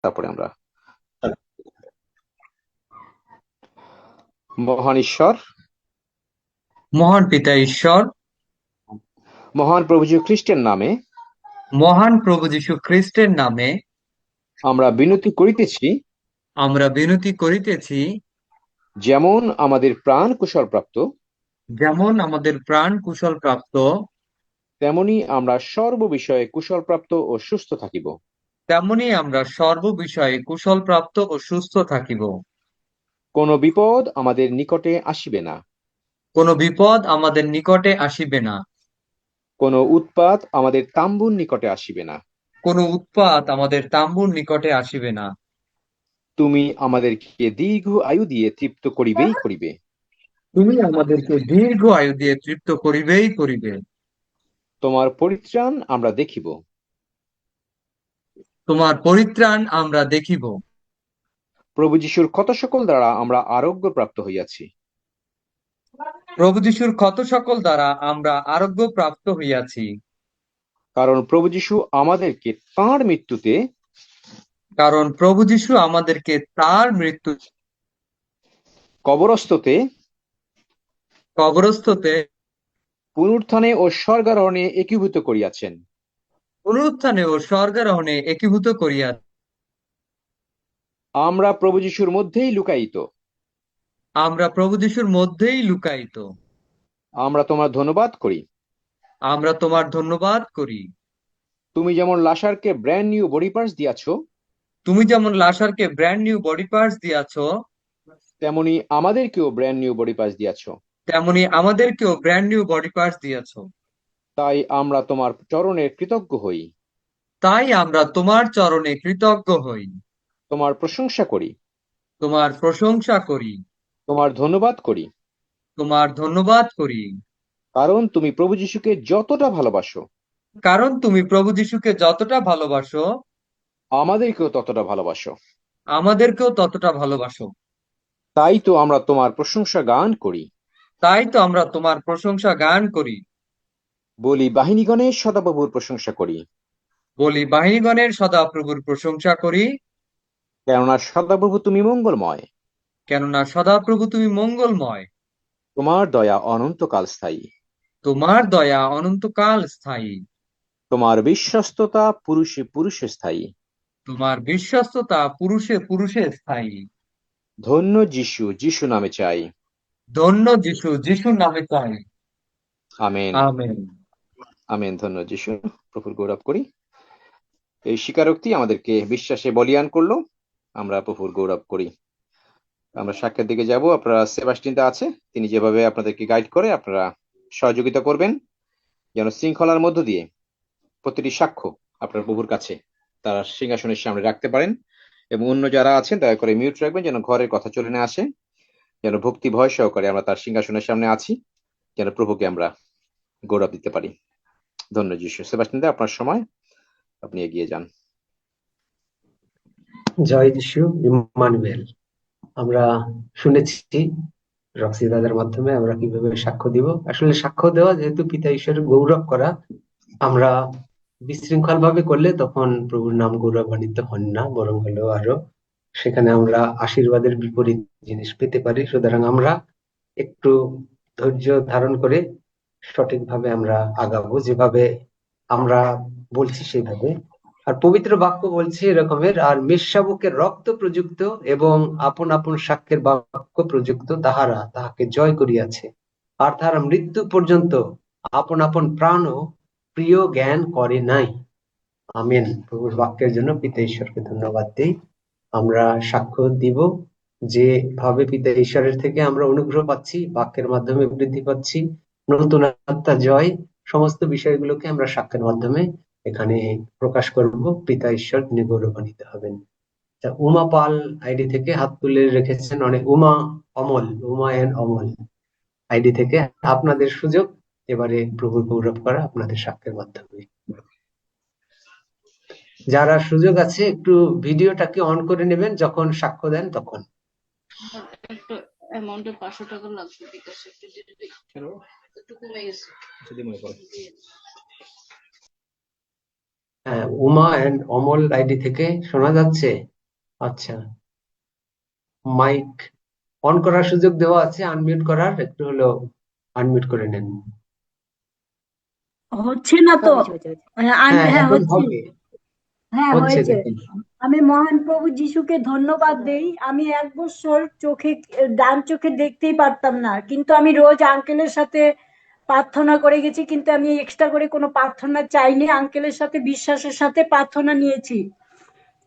তারপরে আমরা মহান ঈশ্বর, মহান পিতা ঈশ্বর, মহান প্রভু যীশু খ্রিস্টের নামে মহান প্রভু যীশু খ্রিস্টের নামে আমরা বিনতি করিতেছি, আমরা বিনতি করিতেছি, যেমন আমাদের প্রাণ কুশলপ্রাপ্ত, যেমন আমাদের প্রাণ কুশল প্রাপ্ত, তেমনি আমরা সর্ব বিষয়ে কুশলপ্রাপ্ত ও সুস্থ থাকিব। তেমনি আমরা সর্ব বিষয়ে কুশল প্রাপ্ত ও সুস্থ থাকিব। কোনো বিপদ আমাদের নিকটে আসিবে না, কোনো বিপদ আমাদের নিকটে আসিবে না, কোনো উৎপাত আমাদের তাম্বুর নিকটে আসিবে না। কোনো উৎপাত আমাদের তাম্বুর নিকটে আসিবে না। তুমি আমাদেরকে দীর্ঘ আয়ু দিয়ে তৃপ্ত করিবেই করিবে। তুমি আমাদেরকে দীর্ঘ আয়ু দিয়ে তৃপ্ত করিবেই করিবে। তোমার পরিত্রাণ আমরা দেখিব, তোমার পরিত্রাণ আমরা দেখিব। প্রভু যীশুর ক্ষত সকল দ্বারা আমরা আরোগ্য প্রাপ্ত হইয়াছি। প্রভু যীশুর ক্ষত সকল দ্বারা আমরা আরোগ্য প্রাপ্ত হইয়াছি। কারণ প্রভু যীশু আমাদেরকে তাঁর মৃত্যুতে, কারণ প্রভু যীশু আমাদেরকে তার মৃত্যু, কবরস্থতে, কবরস্থতে, পুনরুত্থানে ও স্বর্গারোহণে একীভূত করিয়াছেন। পুনরুত্থানে ও স্বর্গারোহণে একীভূত করিয়া আমরা প্রভু যীশুর মধ্যেই লুকায়িত। আমরা প্রভু যীশুর মধ্যেই লুকায়িত। আমরা তোমার ধন্যবাদ করি। আমরা তোমার ধন্যবাদ করি। তুমি যেমন লাসারকে ব্র্যান্ড নিউ বডি পার্টস দিয়াছ, তুমি যেমন লাসারকে ব্র্যান্ড নিউ বডি পার্টস দিয়াছ, তেমনি আমাদেরকেও ব্র্যান্ড নিউ বডি পার্টস দিয়াছ। তেমনি আমাদেরকেও ব্র্যান্ড নিউ বডি পার্টস দিয়াছ। তাই আমরা তোমার চরণে কৃতজ্ঞ হই, তাই আমরা তোমার চরণে কৃতজ্ঞ হই, তোমার প্রশংসা করি, তোমার প্রশংসা করি, তোমার ধন্যবাদ করি। তোমার ধন্যবাদ করি। কারণ তুমি প্রভু যীশুকে যতটা ভালোবাসো, কারণ তুমি প্রভু যীশুকে যতটা ভালোবাসো, আমাদেরকেও ততটা ভালোবাসো। আমাদেরকেও ততটা ভালোবাসো। তাই তো আমরা তোমার প্রশংসা গান করি। তাই তো আমরা তোমার প্রশংসা গান করি। বলি, বাহিনীগণের সদাপ্রভুর প্রশংসা করি। বলি, বাহিনীগণের সদাপ্রভুর প্রশংসা করি। কেননা সদাপ্রভু তুমি মঙ্গলময়, কেননা সদাপ্রভু তুমি মঙ্গলময়। তোমার দয়া অনন্তকাল স্থায়ী, তোমার দয়া অনন্তকাল স্থায়ী। তোমার বিশ্বস্ততা পুরুষে পুরুষে স্থায়ী। তোমার বিশ্বস্ততা পুরুষে পুরুষে স্থায়ী। ধন্য যিশু, যিশু নামে চাই। ধন্য যিশু, যিশুর নামে চাই। আমেন। আমেন। আমেন। ধন্য যিশু। প্রভুর গৌরব করি। এই স্বীকারোক্তি আমাদেরকে বিশ্বাসে বলীয়ান করলো। আমরা প্রভুর গৌরব করি। আমরা সাক্ষাৎ দিকে যাব। আপনারা সেবাস্টিনটা আছে, তিনি যেভাবে আপনাদেরকে গাইড করে আপনারা সহযোগিতা করবেন, যেন শৃঙ্খলার মধ্য দিয়ে প্রতিটি সাক্ষ্য আপনার প্রভুর কাছে তারা সিংহাসনের সামনে রাখতে পারেন। এবং অন্য যারা আছেন দয়া করে মিউট রাখবেন, যেন ঘরের কথা চলে না আসে, যেন ভক্তি ভয় সহকারে আমরা তার সিংহাসনের সামনে আছি, যেন প্রভুকে আমরা গৌরব দিতে পারি। ধন্য যিশু। সেবাস্টিন দা, আপনার সময়, আপনি এগিয়ে যান। জয় যিশু ইম্মানুয়েল। আমরা শুনেছি রক্সি দাদার মাধ্যমে আমরা কিভাবে সাক্ষ্য দিব। আসলে সাক্ষ্য দেওয়া যেহেতু পিতা ঈশ্বরের গৌরব করা, আমরা বিশৃঙ্খল ভাবে করলে তখন প্রভুর নাম গৌরবান্বিত হন না, বরং হলো আরো সেখানে আমরা আশীর্বাদের বিপরীত জিনিস পেতে পারি। সুতরাং আমরা একটু ধৈর্য ধারণ করে সঠিকভাবে আমরা আগাবো, যেভাবে আমরা বলছি সেইভাবে। আর পবিত্র বাক্য বলছে এরকমের, আর মেষশাবকের রক্ত প্রযুক্ত এবং আপন আপন সাক্ষ্যের বাক্য প্রযুক্ত তাহারা তাহাকে জয় করিয়াছে, আর তাহারা মৃত্যু পর্যন্ত আপন আপন প্রাণও প্রিয় জ্ঞান করে নাই। আমেন। প্রভুর বাক্যের জন্য পিতা ঈশ্বরকে ধন্যবাদ দিই। আমরা সাক্ষ্য দিব যেভাবে পিতা ঈশ্বরের থেকে আমরা অনুগ্রহ পাচ্ছি, বাক্যের মাধ্যমে বৃদ্ধি পাচ্ছি, নতুন আত্মা জয়, সমস্ত বিষয়গুলোকে আমরা সাক্ষ্যের মাধ্যমে এখানে প্রকাশ করব। পিতা ঈশ্বর তিনি গৌরবান্বিত হবেন। উমা পাল আইডি থেকে হাত তুলে রেখেছেন, অনেক উমা অমল, উমা এন্ড অমল আইডি থেকে আপনাদের সুযোগ এবারে প্রভুর গৌরব করা আপনাদের সাক্ষ্যের মাধ্যমে। যারা সুযোগ আছে একটু ভিডিওটাকে অন করে নেবেন যখন সাক্ষ্য দেন তখন। একটা অ্যামাউন্টে 500 টাকা লাগবে বিকাশে, একটু দিয়ে দিই। একটু কমে গেছে। হ্যাঁ, উমা এন্ড অমল আইডি থেকে শোনা যাচ্ছে? আচ্ছা, মাইক অন করার সুযোগ দেওয়া আছে, আনমিউট করার একটু হলো আনমিউট করে নেন। হচ্ছে না তো। হয়েছে হয়েছে হয়েছে। হ্যাঁ, হ্যাঁ, এখন হচ্ছে। হবে, হ্যাঁ, হচ্ছে হয়েছে। দেখুন। আমি মহান প্রভু যিশুকে ধন্যবাদ দেই। আমি 1 বছর চোখে, ডান চোখে দেখতেই পারতাম না, কিন্তু আমি রোজ আঙ্কেলের সাথে প্রার্থনা করে গেছি, কিন্তু আমি এক্সট্রা করে কোনো প্রার্থনা চাইনি, আঙ্কেলের সাথে বিশ্বাসের সাথে প্রার্থনা নিয়েছি।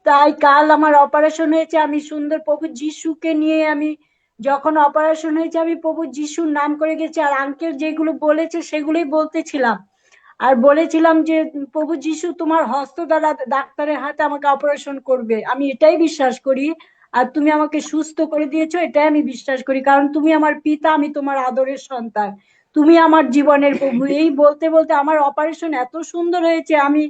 তাই কাল আমার অপারেশন হয়েছে, আমি সুন্দর প্রভু যিশুকে নিয়ে, আমি যখন অপারেশন হয়েছে আমি প্রভু যিশুর নাম করে গেছি, আর আঙ্কেল যেগুলো বলেছে সেগুলোই বলতেছিলাম। আর বলেছিলাম যে প্রভু যিশু তোমার হস্ত দ্বারা ডাক্তারের হাতে আমাকে অপারেশন করবে, আমি এটাই বিশ্বাস করি। আর তুমি আমাকে সুস্থ করে দিয়েছো, এটাই আমি বিশ্বাস করি, কারণ তুমি আমার পিতা, আমি তোমার আদরের সন্তান, তুমি আমার জীবনের প্রভু। এই বলতে বলতে আমার অপারেশন এত সুন্দর হয়েছে, আমি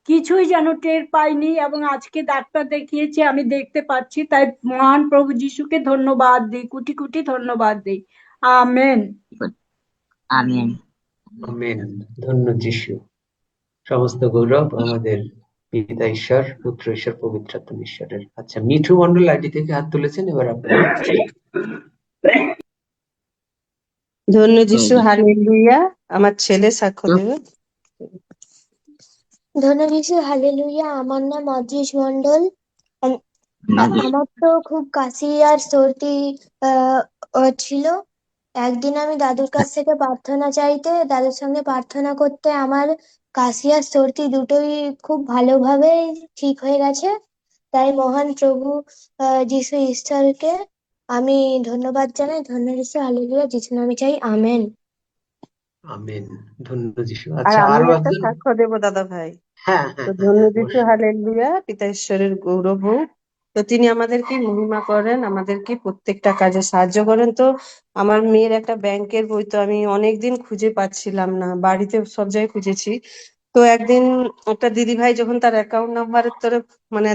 কিছুই যেন টের পাইনি, এবং আজকে ডাক্তার দেখিয়েছে আমি দেখতে পাচ্ছি। তাই মহান প্রভু যিশুকে ধন্যবাদ দিই, কোটি কোটি ধন্যবাদ দিই। আমেন। আমিন। আমেন। ধন্য যিশু। সমস্ত গৌরব আমাদের পিতা ঈশ্বর, পুত্র ঈশ্বর, পবিত্র আত্মা ঈশ্বরের। আচ্ছা, মিঠু মন্ডল আইডি থেকে হাত তুলেছেন, এবার আপনারা। ধন্য যিশু, হালেলুয়া। আমার ছেলে সাক্ষ্য দেবে। ধন্য যিশু, হালেলুয়া। আমার নাম অদৃশ মন্ডল। আমার তো খুব কাশি আর সর্দি ছিল। একদিন আমি দাদুর কাছ থেকে প্রার্থনা চাইতে, দাদুর সঙ্গে প্রার্থনা করতে আমার কাশি আর সর্দি দুটোই খুব ভালোভাবে ঠিক হয়ে গেছে। তাই মহান প্রভু যিশু ঈশ্বরকে আমি ধন্যবাদ জানাই। ধন্য যিশু, হালেলুয়া। যিশু নামে চাই, আমেন। আমেন। ধন্য যিশু। আর আচ্ছা, আমি আরো একটা একজন। সাক্ষ্য দেবো দাদা ভাই। হ্যাঁ, তো হ্যাঁ, হ্যাঁ, ধন্য হ্যাঁ, যিশু, অবশ্যই। হালেলুয়া। পিতা ঈশ্বরের গৌরব হোক। তো তিনি আমাদেরকে মহিমা করেন, আমাদেরকে প্রত্যেকটা কাজে সাহায্য করেন। তো আমার মেয়ের একটা ব্যাংকের বই তো আমি অনেকদিন খুঁজে পাচ্ছিলাম না, বাড়িতে সব জায়গায় খুঁজেছি। তো একদিন একটা দিদি ভাই যখন তার অ্যাকাউন্ট নাম্বারের তরফ মানে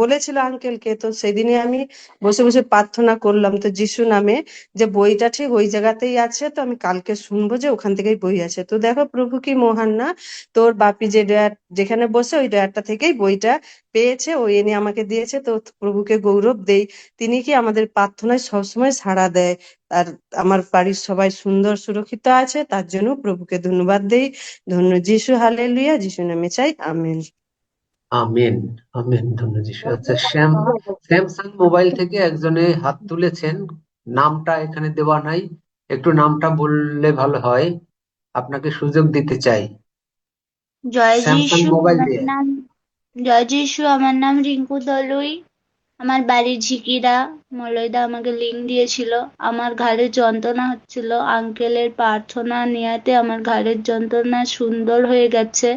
বলেছিল আঙ্কেলকে, তো সেদিনে আমি বসে বসে প্রার্থনা করলাম তো যিশু নামে, যে বইটা ঠিক ওই জায়গাতেই আছে, তো আমি কালকে শুনবো যে ওখান থেকেই বই আছে। তো দেখো প্রভু কি মহান না, তোর বাপি যে ড্রয়ার যেখানে বসে ওই ড্রয়ারটা থেকেই বইটা পেয়েছে, ও এনে আমাকে দিয়েছে। তো প্রভুকে গৌরব দেই, তিনি কি আমাদের প্রার্থনায় সবসময় সাড়া দেয়। আর আমার বাড়ির সবাই সুন্দর সুরক্ষিত আছে, তার জন্য প্রভুকে ধন্যবাদ দেই। ধন্য যিশু, হালেলুয়া। যিশু নামে চাই, আমেন। আমেন। আমেন। ধন্য যিশু। আচ্ছা, স্যামসাং মোবাইল থেকে একজনে হাত তুলেছেন, নামটা এখানে দেওয়া নাই, একটু নামটা বললে ভালো হয়, আপনাকে সুযোগ দিতে চাই। জয় স্যামসাং যিশু, মোবাইল আমার দিয়ে। নাম জয় যিশু, আমার নাম রিঙ্কু দলুই। আমার বাড়ি ঝিকিরা। মলয়দা আমাকে লিংক দিয়েছিল। আমার ঘাড়ের যন্ত্রণা হচ্ছিল, আঙ্কেলের প্রার্থনা নেয়াতে আমার ঘাড়ের যন্ত্রণা সুন্দর হয়ে গেছে।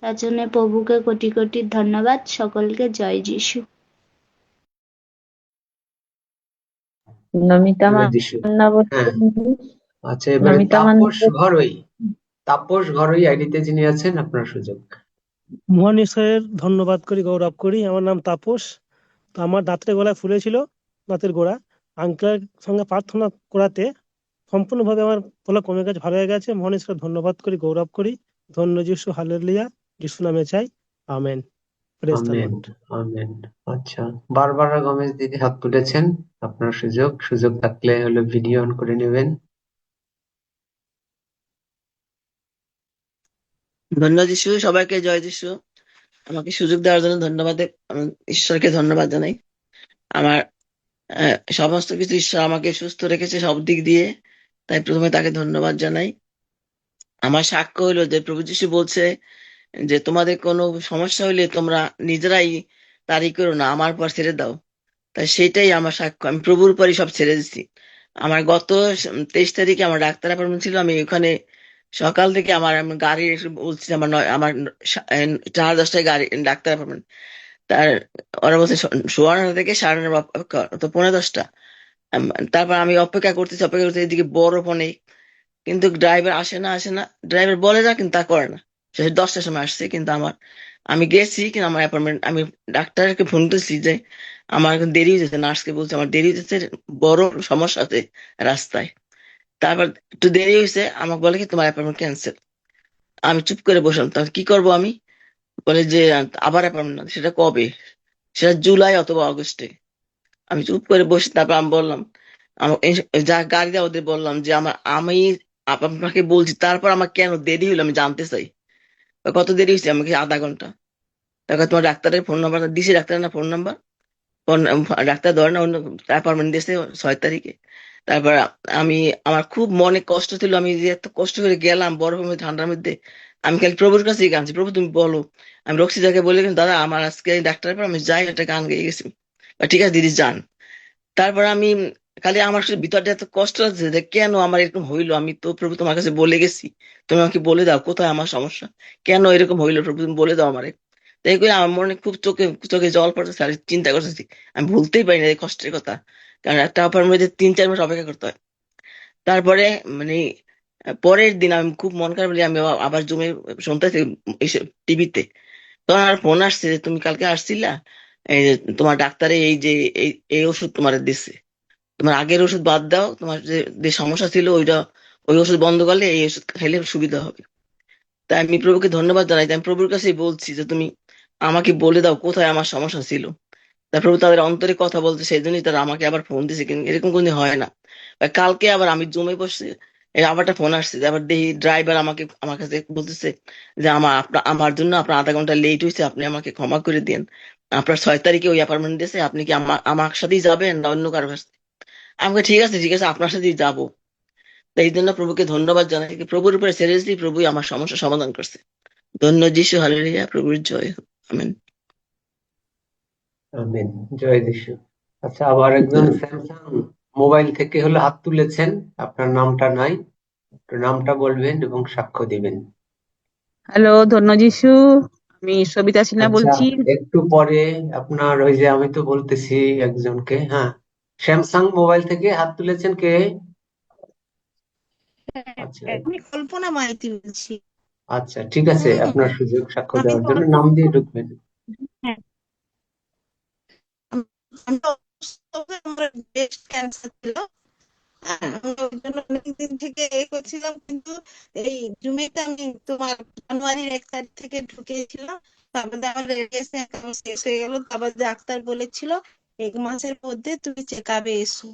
তার জন্য প্রভুকে কোটি কোটি ধন্যবাদ। সকলকে জয় যিশু। নমিতা ধন্য যিশু। মান্না হ্যাঁ, বলছি। আচ্ছা, এবারে নমিতা মান্না তাপস ঘরোই। তাপস ঘরোই আইডিতে যিনি আছেন, আপনার সুযোগ। মহান ঈশ্বরের ধন্যবাদ করি, গৌরব করি। আমার নাম তাপস। তো আমার দাঁতের গোড়ায় ফুলেছিল, দাঁতের গোড়া। আঙ্কেলের সঙ্গে প্রার্থনা করাতে সম্পূর্ণভাবে আমার ফলে কমে গেছে, ভালো হয়ে গেছে। মহান ঈশ্বরের ধন্যবাদ করি, গৌরব করি। ধন্য যিশু, হালেলুয়া। যিশু নামে চাই, amen. Praise the amen. Lord. Amen. আচ্ছা, বারবারা গমেজ দিদি হাত তুলেছেন, আপনার সুযোগ। সুযোগ থাকলে হলো ভিডিও অন করে নেবেন। ধন্য যিশু, সবাইকে জয় যিশু। আমাকে সুযোগ দেওয়ার জন্য ধন্যবাদ। আমি ঈশ্বরকে ধন্যবাদ জানাই। আমার সমস্ত কিছু ঈশ্বর আমাকে সুস্থ রেখেছে সব দিক দিয়ে, তাই প্রথমে তাকে ধন্যবাদ জানাই। আমার সাক্ষ্য হলো যে প্রভু যিশু বলছে যে তোমাদের কোনো সমস্যা হইলে তোমরা নিজেরাই তাড়ি করো না, আমার পর ছেড়ে দাও। তাই সেটাই আমার সাক্ষ্য, আমি প্রভুর উপরই সব ছেড়ে দিচ্ছি। আমার গত 23 তারিখে আমার ডাক্তার অ্যাপয়েন্টমেন্ট ছিল। আমি ওখানে সকাল থেকে আমি গাড়ি এসে বলছি আমার 9:30 গাড়ি ডাক্তার অ্যাপয়েন্টমেন্ট। তার ওরা বলছে 9:15 থেকে 9:30 অপেক্ষা, তো 10:45। তারপর আমি অপেক্ষা করতেছি, অপেক্ষা করতেছি, এদিকে বরফ অনেক, কিন্তু ড্রাইভার আসে না। ড্রাইভার বলে যা, কিন্তু তা করে না। সে 10টার সময় আসছে, কিন্তু আমি গেছি, কিন্তু আমার অ্যাপয়েন্টমেন্ট, আমি ডাক্তারকে ফোন করছি যে আমার এখন দেরি হয়েছে, নার্সকে বলছি আমার দেরি হয়েছে, বড় সমস্যা আছে রাস্তায়। তারপর একটু দেরি হয়েছে, আমাকে বলে কি তোমার অ্যাপয়েন্টমেন্ট ক্যান্সেল। আমি চুপ করে বসলাম, তাহলে কি করবো আমি? বলে যে আবার অ্যাপয়েন্টমেন্ট না, সেটা কবে? সেটা জুলাই অথবা অগস্টে। আমি চুপ করে বসে, তারপর আমি বললাম, যা গাড়ি দেওয়া ওদের বললাম যে আমি আপনাকে বলছি, তারপর আমার কেন দেরি হলো আমি জানতে চাই। কত দেরি হয়েছে? আমাকে আধা ঘন্টা। তারপর তোমার ডাক্তারের ফোন নাম্বার দিছি, ডাক্তারের না ফোন নাম্বার, ডাক্তার ধরে না, অন্য অ্যাপয়েন্টমেন্ট দিয়েছে 6 তারিখে। তারপর আমি, আমার খুব মনে কষ্ট ছিল, আমি যে এত কষ্ট করে গেলাম বরফের মধ্যে, ঠান্ডার মধ্যে। আমি খালি প্রভুর কাছে গানছি, প্রভু তুমি বলো। আমি রক্সিদাকে বলে গেলাম, দাদা আমার আজকে ডাক্তারের পর আমি যাই, একটা গান গেয়ে গেছি। ঠিক আছে দিদি যান। তারপর আমি খালি আমার ভিতরটা এত কষ্ট লাগছে যে কেন আমার এরকম হইলো। আমি তো প্রভু তোমার কাছে বলে গেছি, তুমি আমাকে বলে দাও কোথায় আমার সমস্যা, কেন এরকম হইলো প্রভু, তুমি বলে দাও আমারে। তাই করে আমার মনে খুব চোখে চোখে জল পড়তেছে, আর চিন্তা করতেছি আমি ভুলতেই পারি না এই কষ্টের কথা, কারণ একটা অপারেশনের 3-4 মাস অপেক্ষা করতে হয়। তারপরে মানে পরের দিন আমি খুব মন খারাপ হলে আমি আবার জুমে শুনতেছি টিভিতে, তখন আর ফোন আসছে যে তুমি কালকে আসছিলা, এই যে তোমার ডাক্তারে এই যে এই ওষুধ তোমার দিচ্ছে, তোমার আগের ওষুধ বাদ দাও, তোমার যে যে সমস্যা ছিল ওইটা, ওই ওষুধ বন্ধ করলে এই ওষুধ খাইলে সুবিধা হবে। তাই আমি প্রভুকে ধন্যবাদ জানাই, তাই আমি প্রভুর কাছেই বলছি যে তুমি আমাকে বলে দাও কোথায় আমার সমস্যা ছিল। তার প্রভু তাদের অন্তরে কথা বলতে, সেই জন্যই তারা আমাকে আবার ফোন দিছে, কিন্তু এরকম কোনদিন হয় না। বা কালকে আবার আমি জমে বসছি, আবার একটা ফোন আসছে, আবার দেখি ড্রাইভার আমাকে আমার কাছে বলতেছে যে আমার জন্য আপনার আধা ঘন্টা লেট হয়েছে, আপনি আমাকে ক্ষমা করে দিন, আপনার 6 তারিখে ওই অ্যাপয়েন্টমেন্ট দিয়েছে, আপনি কি আমার সাথেই যাবেন না অন্য কারো কাছে? আমাকে ঠিক আছে ঠিক আছে, আপনার সাথেই যাবো। তাই এই জন্য প্রভুকে ধন্যবাদ জানাই, কি প্রভুর উপরে সিরিয়াসলি প্রভুই আমার সমস্যা সমাধান করছে। ধন্য যিশু, হালেলুয়া, প্রভুর জয় হোক। আমেন। আমেন। জয় যিশু। আচ্ছা, আবার একজন স্যামসাং মোবাইল থেকে হলো হাত তুলেছেন, আপনার নামটা নাই, একটু নামটা বলবেন এবং সাক্ষ্য দিবেন। হ্যালো, ধন্য যিশু। আমি সবিতা সিনহা আচ্ছা, বলছি। একটু পরে আপনার ওই যে আমি তো বলতেছি একজনকে, হ্যাঁ, স্যামসাং মোবাইল থেকে হাত তুলেছেন কে? আচ্ছা আমি কল্পনা মাইতি বলছি। আচ্ছা, ঠিক আছে, আপনার সুযোগ সাক্ষ্য আমি দেওয়ার জন্য নাম দিয়ে ঢুকবেন। হ্যাঁ, আমি তো অসুস্থ হয়ে আমার ব্রেস্ট ক্যান্সার ছিল। আমি ওই জন্য অনেকদিন থেকে করছিলাম, কিন্তু এই জুমেতে আমি তোমার জানুয়ারির 1 তারিখ থেকে ঢুকেছিলাম। তারপরে আমার রেডিয়েশন একেবারে শেষ হয়ে গেল। তারপর ডাক্তার বলেছিল 1 মাসের মধ্যে তুমি চেক আপে এসো।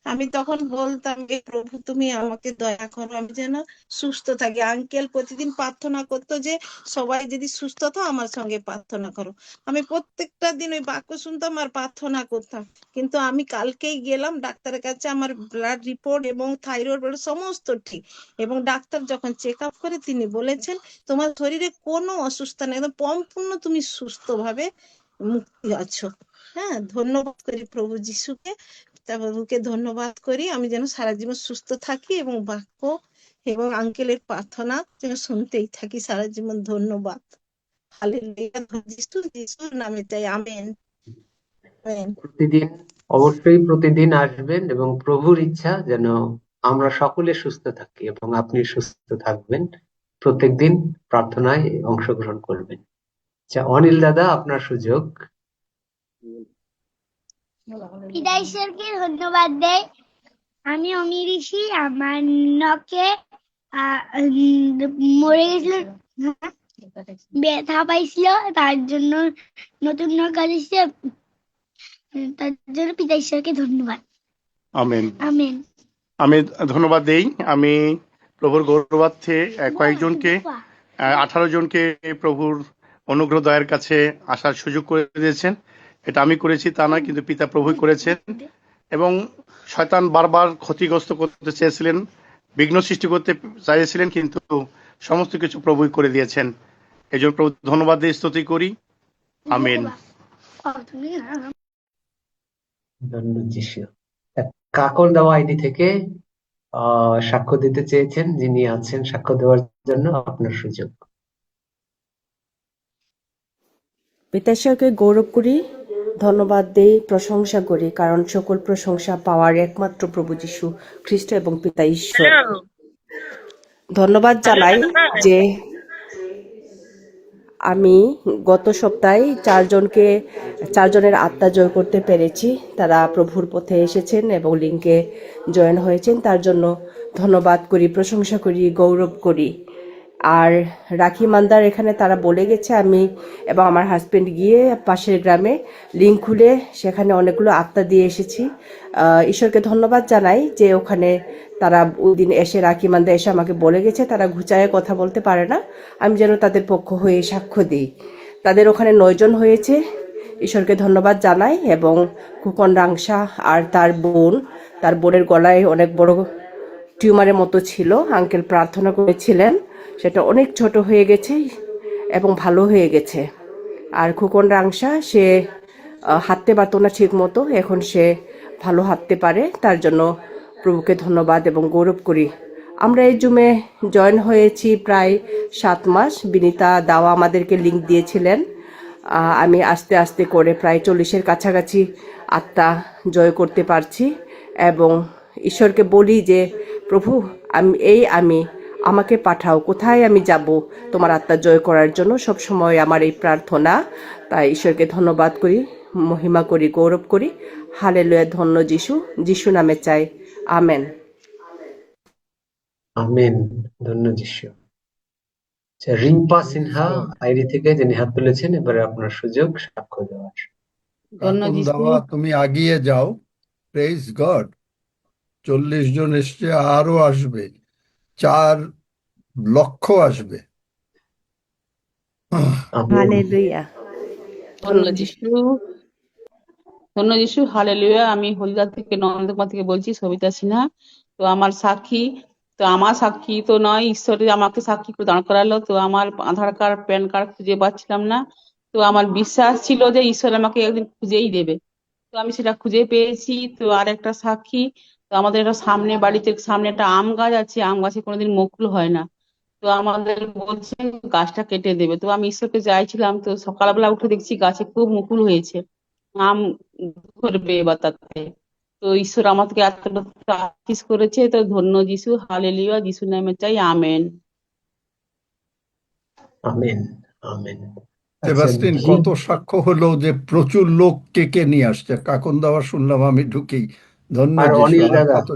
আমি তখন বলতাম যে প্রভু তুমি আমাকে দয়া করো, আমি যেন সুস্থ থাকি। আঙ্কেল প্রতিদিন প্রার্থনা করতো যে সবাই যদি সুস্থ থাকো আমার সঙ্গে প্রার্থনা করো। আমি প্রত্যেকটা দিন ওই বাক্য শুনতাম আর প্রার্থনা করতাম। কিন্তু আমি কালকেই গেলাম ডাক্তারের কাছে, আমার ব্লাড রিপোর্ট এবং থাইরয়েড সমস্ত ঠিক, এবং ডাক্তার যখন চেক আপ করে তিনি বলেছেন তোমার শরীরে কোনো অসুস্থ নেই, একদম সম্পূর্ণ তুমি সুস্থভাবে মুক্তি আছো। হ্যাঁ, ধন্যবাদ করি প্রভু যিশুকে, প্রভুকে ধন্যবাদ করি। আমি যেন সারা জীবন সুস্থ থাকি এবং বাক্য এবং আঙ্কেলের প্রার্থনা যেন শুনতেই থাকি সারা জীবন। ধন্যবাদ। হালেলুয়া। যিশু, যিশুর নামে চাই। আমেন। আমেন। প্রতিদিন, অবশ্যই প্রতিদিন আসবেন এবং প্রভুর ইচ্ছা যেন আমরা সকলে সুস্থ থাকি এবং আপনি সুস্থ থাকবেন। প্রত্যেকদিন প্রার্থনায় অংশগ্রহণ করবেন। আচ্ছা, অনিল দাদা, আপনার সুযোগ। পিতা ঈশ্বরকে ধন্যবাদ দেই। আমি অমিরিষি, আমার নখে মরে গেছিল, ব্যথা পাইছিল, তার জন্য নতুন নখ আসছে, তার জন্য পিতা ঈশ্বরকে ধন্যবাদ। আমেন। আমেন। আমি ধন্যবাদ দেই। আমি প্রভুর গৌরবার্থে কয়েকজনকে 18 জনকে প্রভুর অনুগ্রহ দয়ার কাছে আসার সুযোগ করে দিয়েছেন। এটা আমি করেছি তা নয়, কিন্তু পিতা প্রভুই করেছেন। এবং শয়তান বারবার ক্ষতিগ্রস্ত করতে চেয়েছিলেন, বিঘ্ন সৃষ্টি করতে চাইছিলেন, কিন্তু সমস্ত কিছু প্রভুই করে দিয়েছেন। এই জন্য প্রভু ধন্যবাদ দিয়ে স্তুতি করি। আমেন। ধন্যবাদ যিশু। কাকর দেওয়া আইডি থেকে সাক্ষ্য দিতে চেয়েছেন, যিনি আছেন সাক্ষ্য দেওয়ার জন্য, আপনার সুযোগ। পিতা ঈশ্বরকে গৌরব করি, ধন্যবাদ দেই, প্রশংসা করি, কারণ সকল প্রশংসা পাওয়ার একমাত্র প্রভু যীশু খ্রিস্ট এবং পিতা ঈশ্বর। ধন্যবাদ জানাই যে আমি গত সপ্তাহে 4 জনের আত্মা জয় করতে পেরেছি। তারা প্রভুর পথে এসেছেন এবং লিঙ্কে জয়েন হয়েছেন, তার জন্য ধন্যবাদ করি, প্রশংসা করি, গৌরব করি। আর রাখি মান্দার এখানে তারা বলে গেছে, আমি এবং আমার হাজবেন্ড গিয়ে পাশের গ্রামে লিঙ্ক খুলে সেখানে অনেকগুলো আত্মা দিয়ে এসেছি। ঈশ্বরকে ধন্যবাদ জানাই যে ওখানে তারা ওই দিন এসে রাখি মান্দা এসে আমাকে বলে গেছে তারা ঘুচায়ে কথা বলতে পারে না, আমি যেন তাদের পক্ষ হয়ে সাক্ষ্য দিই। তাদের ওখানে 9 জন হয়েছে, ঈশ্বরকে ধন্যবাদ জানাই। এবং খোকন রাংসা আর তার বোনের গলায় অনেক বড় টিউমারের মতো ছিল, আঙ্কেল প্রার্থনা করেছিলেন, সেটা অনেক ছোট হয়ে গেছে এবং ভালো হয়ে গেছে। আর খোকন রাংসা সে হাঁটতে পারতো না ঠিক মতো, এখন সে ভালো হাঁটতে পারে, তার জন্য প্রভুকে ধন্যবাদ এবং গৌরব করি। আমরা এই জুমে জয়েন হয়েছি প্রায় 7 মাস। বিনীতা দাওয়া আমাদেরকে লিঙ্ক দিয়েছিলেন। আমি আস্তে আস্তে করে প্রায় 40-এর কাছাকাছি আত্মা জয় করতে পারছি এবং ঈশ্বরকে বলি যে প্রভু আমি আমাকে পাঠাও, কোথায় আমি যাব তোমার আত্মা জয় করার জন্য। সব সময় আমার এই প্রার্থনা, তাই ঈশ্বরকে ধন্যবাদ করি, মহিমা করি, গৌরব করি। হালেলুয়া, ধন্য যিশু নামে চাই, আমেন। আমেন, ধন্য যিশু। আচ্ছা, রিম্পা সিনহা আইডি থেকে যিনি হাত তুলেছেন, এবারে আপনার সুযোগ সাক্ষ্য দেওয়ার। কাকুন দাওয়া, তুমি আগিয়ে যাও। Praise god. 40 জন এসছে, আরো আসবে, 4 লক্ষ আসবে। হালেলুয়া, ধন্য যিশু, ধন্য যিশু, হালেলুয়া। আমি হলদিয়া থেকে, নন্দকুমার থেকে বলছি, সবিতা সিনহা। তো আমার সাক্ষী তো নয়, ঈশ্বরের আমাকে সাক্ষী করে দাঁড় করালো। তো আমার আধার কার্ড, প্যান কার্ড খুঁজে পাচ্ছিলাম না। তো আমার বিশ্বাস ছিল যে ঈশ্বর আমাকে একদিন খুঁজেই দেবে। তো আমি সেটা খুঁজে পেয়েছি। তো আর একটা সাক্ষী, তো আমাদের একটা বাড়িতে সামনে একটা আম গাছ আছে, আম গাছে কোনোদিন মুকুল হয় না। তো আমাদের বলছে গাছটা কেটে দেবে। তো আমি ঈশ্বরকে চাইছিলাম, তো সকালবেলা উঠে দেখছি গাছে খুব মুকুল হয়েছে, আম করবে এবার তাতে। তো ঈশ্বর আমাকে এতটা আশীষ করেছে। তো ধন্য যিশু, হালেলুয়া, যিশু নামে চাই, আমেন। Amen, amen. আচ্ছা, সেবাস্টিন, কত সাক্ষ্য হলো যে প্রচুর লোক কেকে নিয়ে আসছে। কাকুন দাওয়া শুনলাম আমি ঢুকেই। ধন্য আর যিশু। অনিল আর দাদা, কত?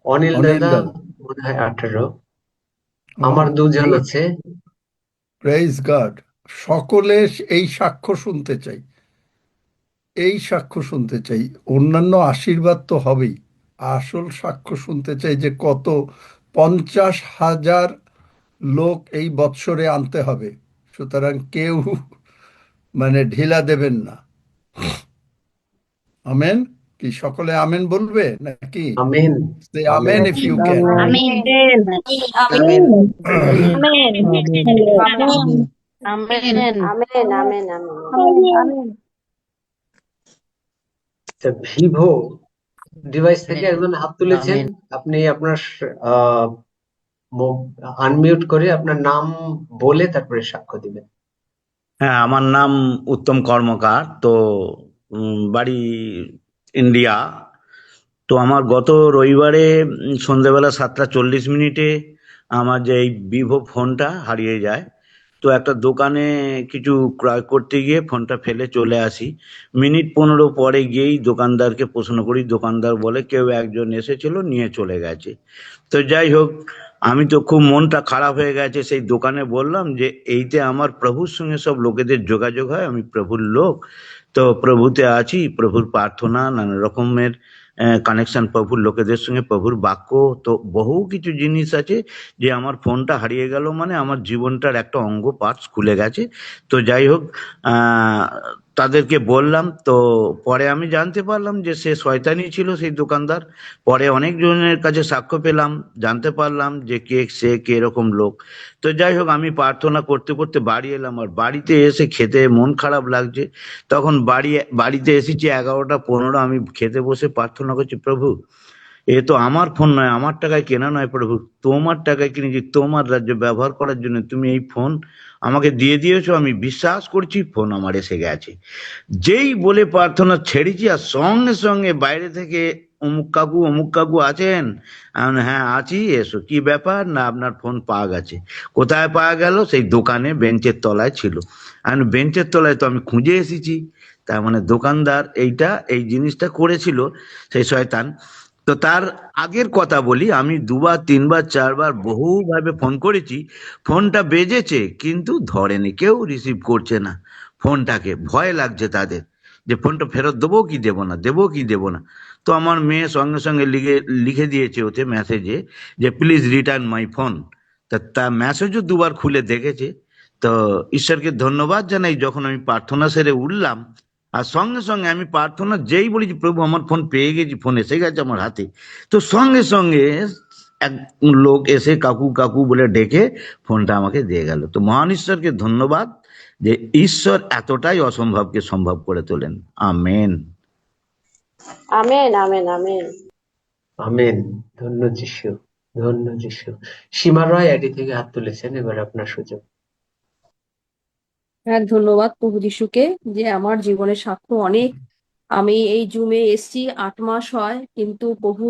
অনিল অনিল দাদা দাদা, মনে হয় 18। আমার 2 জন আছে। Praise God. সকলে এই সাক্ষ্য শুনতে চাই, এই সাক্ষ্য শুনতে চাই। অন্যান্য আশীর্বাদ তো হবেই, আসল সাক্ষ্য শুনতে চাই যে কত 50,000 লোক এই বৎসরে আনতে হবে। সুতরাং কেউ ঢিলা দেবেন না। আমেন। কি সকলে আমেন বলবে নাকি? Amen, amen if you can. Vivo device থেকে একজন হাত তুলেছেন, আপনি আপনার আনমিউট করে আপনার নাম বলে তারপরে সাক্ষ্য দিবেন। হ্যাঁ, আমার নাম উত্তম কর্মকার। তো বাড়ি ইন্ডিয়া। তো আমার গত রবিবারে সন্ধ্যেবেলা 7:40 আমার যে এই ভিভো ফোনটা হারিয়ে যায়। তো একটা দোকানে কিছু ক্রয় করতে গিয়ে ফোনটা ফেলে চলে আসি। মিনিট 15 পরে গিয়েই দোকানদারকে প্রশ্ন করি, দোকানদার বলে কেউ একজন এসেছিল, নিয়ে চলে গেছে। তো যাই হোক, আমি তো খুব মনটা খারাপ হয়ে গেছে। সেই দোকানে বললাম যে এইতে আমার প্রভুর সঙ্গে সব লোকেদের যোগাযোগ হয়, আমি প্রভুর লোক, তো প্রভুতে আছি, প্রভুর প্রার্থনা, নানা রকমের কানেকশন প্রভুর লোকেদের সঙ্গে, প্রভুর বাক্য, তো বহু কিছু জিনিস আছে যে আমার ফোনটা হারিয়ে গেল মানে আমার জীবনটার একটা অঙ্গ পার্টস খুলে গেছে। তো যাই হোক, তাদেরকে বললাম। তো পরে আমি জানতে পারলাম যে সে শয়তানি ছিল সেই দোকানদার। পরে অনেকজনের কাছে সাক্ষ্য পেলাম, জানতে পারলাম যে সে কে এরকম লোক। তো যাই হোক, আমি প্রার্থনা করতে করতে বাড়ি এলাম। আর বাড়িতে এসে খেতে মন খারাপ লাগছে। তখন বাড়িতে এসেছি 11:15। আমি খেতে বসে প্রার্থনা করছি, প্রভু এ তো আমার ফোন নয়, আমার টাকায় কেনা নয় প্রভু, তোমার টাকায় কিনেছি, তোমার রাজ্যে ব্যবহার করার জন্য তুমি এই ফোন আমাকে দিয়ে দিয়েছো। আমি বিশ্বাস করছি ফোন আমার এসে গেছে। যেই বলে প্রার্থনা ছেড়েছি, আর সঙ্গে সঙ্গে বাইরে থেকে অমুক কাকু আছেন? হ্যাঁ আছি, এসো। কি ব্যাপার? না আপনার ফোন পাওয়া গেছে। কোথায় পাওয়া গেল? সেই দোকানে বেঞ্চের তলায় ছিল। আর বেঞ্চের তলায় তো আমি খুঁজে এসেছি। তার মানে দোকানদার এই জিনিসটা করেছিল, সেই শয়তান। তো তার আগের কথা বলি, আমি দুবার তিনবার চারবার বহুভাবে ফোন করেছি, ফোনটা বেজেছে কিন্তু ধরেনি, কেউ রিসিভ করছে না ফোনটাকে, ভয় লাগছে তাদের যে ফোনটা ফেরত দেবো কি দেবো না, দেবো কি দেবো না। তো আমার মেয়ে সঙ্গে সঙ্গে লিখে দিয়েছে ওতে মেসেজে যে প্লিজ রিটার্ন মাই ফোন। তা মেসেজও দুবার খুলে দেখেছে। তো ঈশ্বরকে ধন্যবাদ জানাই, যখন আমি প্রার্থনা সেরে উঠলাম আর সঙ্গে সঙ্গে আমি প্রার্থনা যেই বলেছি প্রভু আমার ফোন পেয়ে গেছি, ফোন এসে গেছে আমার হাতে, তো সঙ্গে সঙ্গে এক লোক এসে কাকু কাকু বলে ডেকে ফোনটা আমাকে দিয়ে গেল। তো মহান ঈশ্বরকে ধন্যবাদ যে ঈশ্বর এতটাই অসম্ভবকে সম্ভব করে তোলেন। Amen. Amen amen amen. Amen. ধন্য যিশু, ধন্য যিশু। সীমা রয় আইডি থেকে হাত তুলেছেন, এবার আপনার সুযোগ। হ্যাঁ, ধন্যবাদ প্রভু যিশুকে যে আমার জীবনের সাক্ষ্য অনেক। আমি এই জুমে এসছি 8 মাস হয়, কিন্তু প্রভু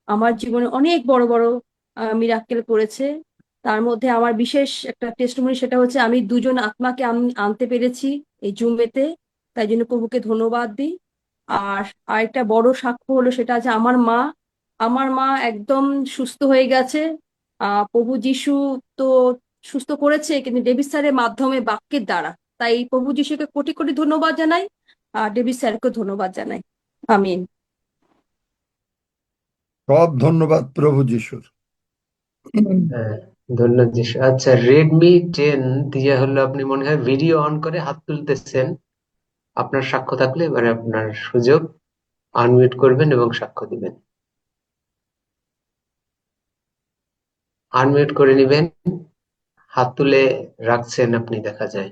আমার জীবনে অনেক বড় বড় মিরাক্কেল করেছে। তার মধ্যে আমার বিশেষ একটা টেস্টিমনি, সেটা হচ্ছে আমি 2জন আত্মাকে আনতে পেরেছি এই জুমেতে, তাই জন্য প্রভুকে ধন্যবাদ দিই। আর আরেকটা বড় সাক্ষ্য হলো সেটা আছে আমার মা একদম সুস্থ হয়ে গেছে। প্রভু যিশু তো সুস্থ করেছে, কিন্তু ডেভিড স্যারের মাধ্যমে, বাক্যের দ্বারা। তাই প্রভু যিশুকে কোটি কোটি ধন্যবাদ জানাই, আর ডেভিড স্যারকে ধন্যবাদ জানাই। আমিন। সব ধন্যবাদ প্রভু যিশুর। হ্যাঁ, ধন্য যিশু। আচ্ছা, রেডমি 10 দিয়ে হলো আপনি মনে হয় ভিডিও অন করে হাত তুলতেছেন। আপনার সাক্ষ্য থাকলে এবারে আপনার সুযোগ, আনমিউট করবেন এবং সাক্ষ্য দিবেন। আনমিউট করে নিবেন, হাত তুলে রাখছেন আপনি, দেখা যায়।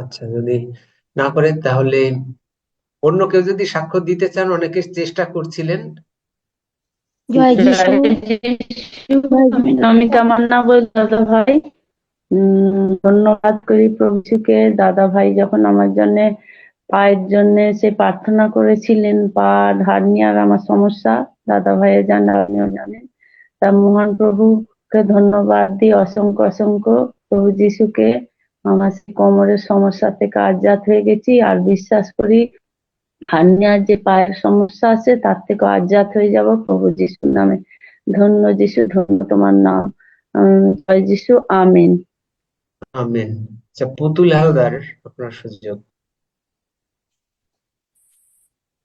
আচ্ছা, যদি না করেন তাহলে অন্য কেউ যদি সাক্ষ্য দিতে চান, অনেকে চেষ্টা করছিলেন। জয় যিশু। আমি নমিতা মান্না বল দাদা ভাই। ধন্যবাদ করি প্রভুকে। দাদা ভাই যখন আমার জন্য পায়ের জন্য সে প্রার্থনা করেছিলেন, পা হার্নিয়ার আমার সমস্যা, দাদা ভাইয়ের জান, আপনিও জানেন। তা মহান প্রভুকে ধন্যবাদ দিই অসংখ্য অসংখ্য। প্রভু যিশুকে আমার কোমরের সমস্যা থেকে আজাদ হয়ে গেছি, আর বিশ্বাস করি হার্নিয়ার যে পায়ের সমস্যা আছে তার থেকে আজাদ হয়ে যাব প্রভু যিশুর নামে। ধন্য যিশু, ধন্য তোমার নাম। জয় যিশু। আমিন। আমেন। আচ্ছা, পুতুল হালদার, আপনার সুযোগ।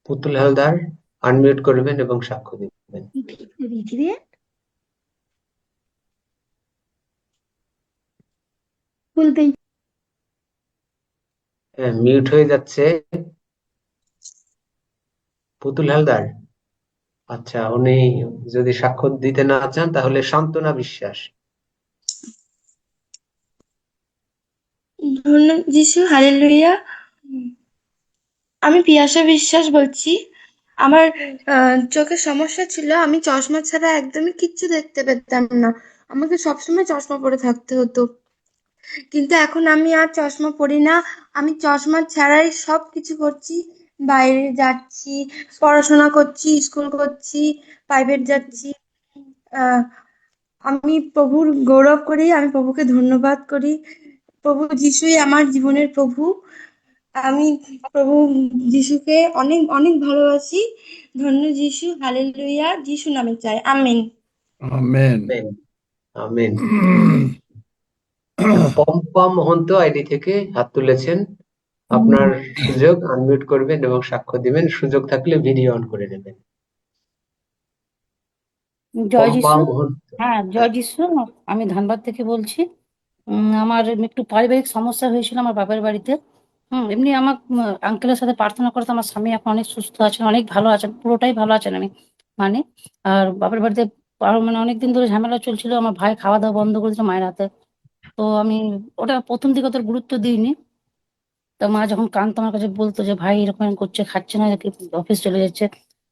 পুতুল হালদার, আনমিউট করবেন এবং সাক্ষ্য দিবেন। হ্যাঁ, মিউট হয়ে যাচ্ছে পুতুল হালদার। আচ্ছা, উনি যদি সাক্ষ্য দিতে না চান তাহলে সান্ত্বনা বিশ্বাস। ধন্য যিশু, হালেলুয়া। আমি পিয়াসা বিশ্বাস বলছি। আমার চোখের সমস্যা ছিল, আমি চশমা ছাড়া একদমই কিচ্ছু দেখতে পেতাম না, আমাকে সবসময় চশমা পরে থাকতে হতো। কিন্তু এখন আমি আর চশমা পরি না, আমি চশমা ছাড়াই সবকিছু করছি। বাইরে যাচ্ছি, পড়াশোনা করছি, স্কুল করছি, প্রাইভেট যাচ্ছি। আমি প্রভুর গৌরব করি, আমি প্রভুকে ধন্যবাদ করি। প্রভু যিশুই আমার জীবনের প্রভু। আমি প্রভু যিশুকে অনেক অনেক ভালোবাসি। ধন্য যিশু, হালেলুয়া। যিশু নামে চাই। Amen. Amen. Amen. Pampa Mahanta ID থেকে হাত তুলেছেন, আপনার সুযোগ, আনমিউট করবেন এবং সাক্ষ্য দিবেন। সুযোগ থাকলে ভিডিও অন করে নেবেন। জয় পম্পা যিশু। মহন্ত। হ্যাঁ, জয় যিশু। আমি ধানবাদ থেকে বলছি। আমার একটু পারিবারিক সমস্যা হয়েছিল আমার বাবার বাড়িতে। এমনি আমার আঙ্কেলের সাথে প্রার্থনা করতে আমার স্বামী এখন অনেক সুস্থ আছেন, অনেক ভালো আছেন, পুরোটাই ভালো আছেন। আমি মানে আর বাবার বাড়িতে মানে অনেকদিন ধরে ঝামেলা চলছিল, আমার ভাই খাওয়া দাওয়া বন্ধ করেছিল মায়ের হাতে। তো আমি ওটা প্রথম দিকে অত গুরুত্ব দিইনি। তো মা যখন কাঁদতো আমার কাছে বলতো যে ভাই এরকম করছে, খাচ্ছে না, অফিস চলে যাচ্ছে,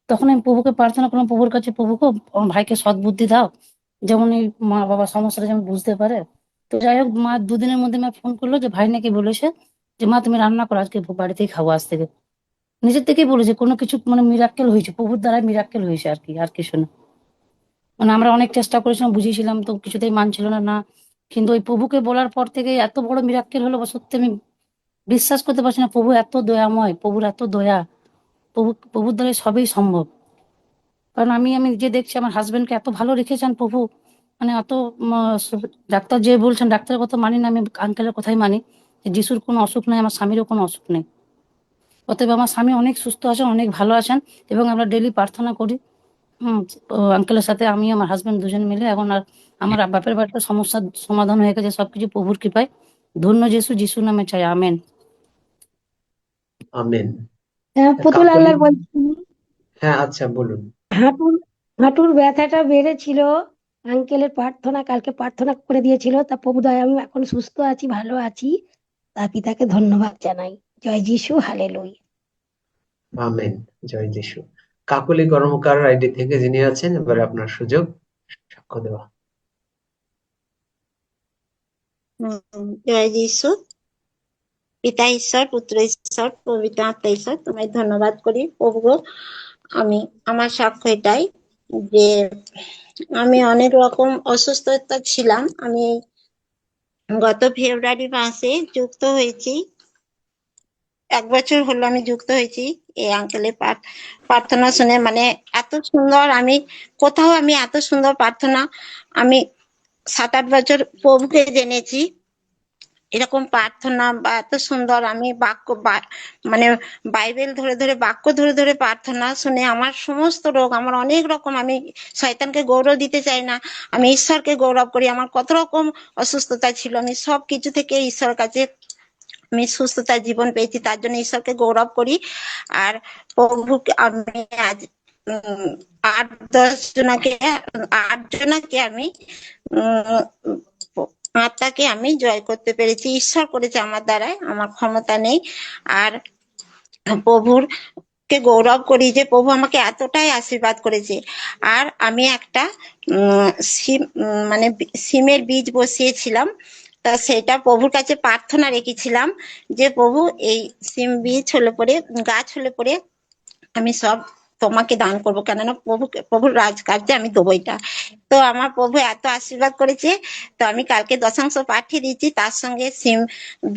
তখন আমি প্রভুকে প্রার্থনা করলাম, প্রভুর কাছে, প্রভুকে আমার ভাইকে সদ্বুদ্ধি দাও, যেমন এই মা বাবার সমস্যাটা যেমন বুঝতে পারে। তো যাই হোক, মা 2 দিনের মধ্যে মা ফোন করলো যে ভাই নাকি বলেছে যে মা তুমি রান্না করো, আজকে বাড়িতেই খাবো আজ থেকে। নিজের থেকেই বলেছে, কোনো কিছু মানে মিরাক্কেল হয়েছে, প্রভুর দ্বারা মিরাক্কেল হয়েছে আর কি, আর কিছু না। মানে আমরা অনেক চেষ্টা করেছিলাম, বুঝিয়েছিলাম, তো কিছুতেই মানছিল না না। কিন্তু ওই প্রভুকে বলার পর থেকে এত বড় মিরাক্কেল হলো, সত্যি আমি বিশ্বাস করতে পারছি না। প্রভু এত দয়াময়, প্রভুর এত দয়া, প্রভুর দ্বারা সবই সম্ভব। কারণ আমি আমি নিজে দেখছি আমার হাজবেন্ডকে এত ভালো রেখেছেন প্রভু, মানে অত ডাক্তার যে বলছেন, ডাক্তারের কথা মানি না, আমি আঙ্কেলের কথাই মানি যে যিশুর কোনো অসুখ নেই, আমার স্বামীরও কোনো অসুখ নেই। অতএব আমার স্বামী অনেক সুস্থ আছেন, অনেক ভালো আছেন, এবং আমরা ডেলি প্রার্থনা করি। আঙ্কেলের সাথে আমি আমার হাজবেন্ড দুজন মিলে। এখন আর আমার বাপের বাড়িতে সমস্যার সমাধান হয়ে গেছে সবকিছু প্রভুর কৃপায়। ধন্য যিশু, যিশু নামে চাই, আমেন। আমেন। পুতুল কাকলি, আল্লাহ বলছি, হ্যাঁ আচ্ছা বলুন। হাঁটুর হাঁটুর ব্যথাটা বেড়েছিল, আঙ্কেলের প্রার্থনা কালকে প্রার্থনা করে দিয়েছিল, তা প্রভু দয়ায় আমি এখন সুস্থ আছি, ভালো আছি, তা পিতাকে ধন্যবাদ জানাই। জয় যিশু, হালেলুয়া। আমেন, জয় যিশু। কাকলি কর্মকার আইডি থেকে যিনি আছেন, এবারে আপনার সুযোগ সাক্ষ্য দেওয়া। জয় যিশু। পিতা ঈশ্বর, পুত্র ঈশ্বর, পবিত্র আত্মা ঈশ্বর, তোমায় ধন্যবাদ করি প্রভু। আমি আমার সাক্ষ্য এটাই যে আমি অনেক রকম অসুস্থতা ছিলাম। আমি গত ফেব্রুয়ারি মাসে যুক্ত হয়েছি, 1 বছর হলো আমি যুক্ত হয়েছি এই আঙ্কেলের প্রার্থনা শুনে। মানে এত সুন্দর, আমি কোথাও আমি এত সুন্দর প্রার্থনা আমি 7-8 বছর প্রভুকে জেনেছি। এরকম প্রার্থনা বা এত সুন্দর আমি মানে বাইবেল ধরে ধরে, বাক্য ধরে ধরে প্রার্থনা শুনে আমার সমস্ত রোগ, আমার অনেক রকম, আমি শয়তানকে গৌরব দিতে চাই না, আমি ঈশ্বরকে গৌরব করি। আমার কত রকম অসুস্থতা ছিল, আমি সব কিছু থেকে ঈশ্বরের কাছে আমি সুস্থতার জীবন পেয়েছি, তার জন্য ঈশ্বরকে গৌরব করি। আর প্রভুকে আমি আজ 8-10 জনাকে আমি আত্মাকে আমি জয় করতে পেরেছি। ঈশ্বর করেছে আমার দ্বারাই, আমার ক্ষমতা নেই। আর প্রভুর কে গৌরব করি যে প্রভু আমাকে এতটাই আশীর্বাদ করেছে। আর আমি একটা মানে সিমের বীজ বসিয়েছিলাম, তা সেটা প্রভুর কাছে প্রার্থনা রেখেছিলাম যে প্রভু এই সিম বীজ হলে পরে, গাছ হলে পরে আমি সব তোমাকে দান করবো, কেননা প্রভুর রাজকার্যে আমি দেবো এটা। তো আমার প্রভু এত আশীর্বাদ করেছে, তো আমি কালকে দশাংশ পাঠিয়ে দিয়েছি, তার সঙ্গে সিম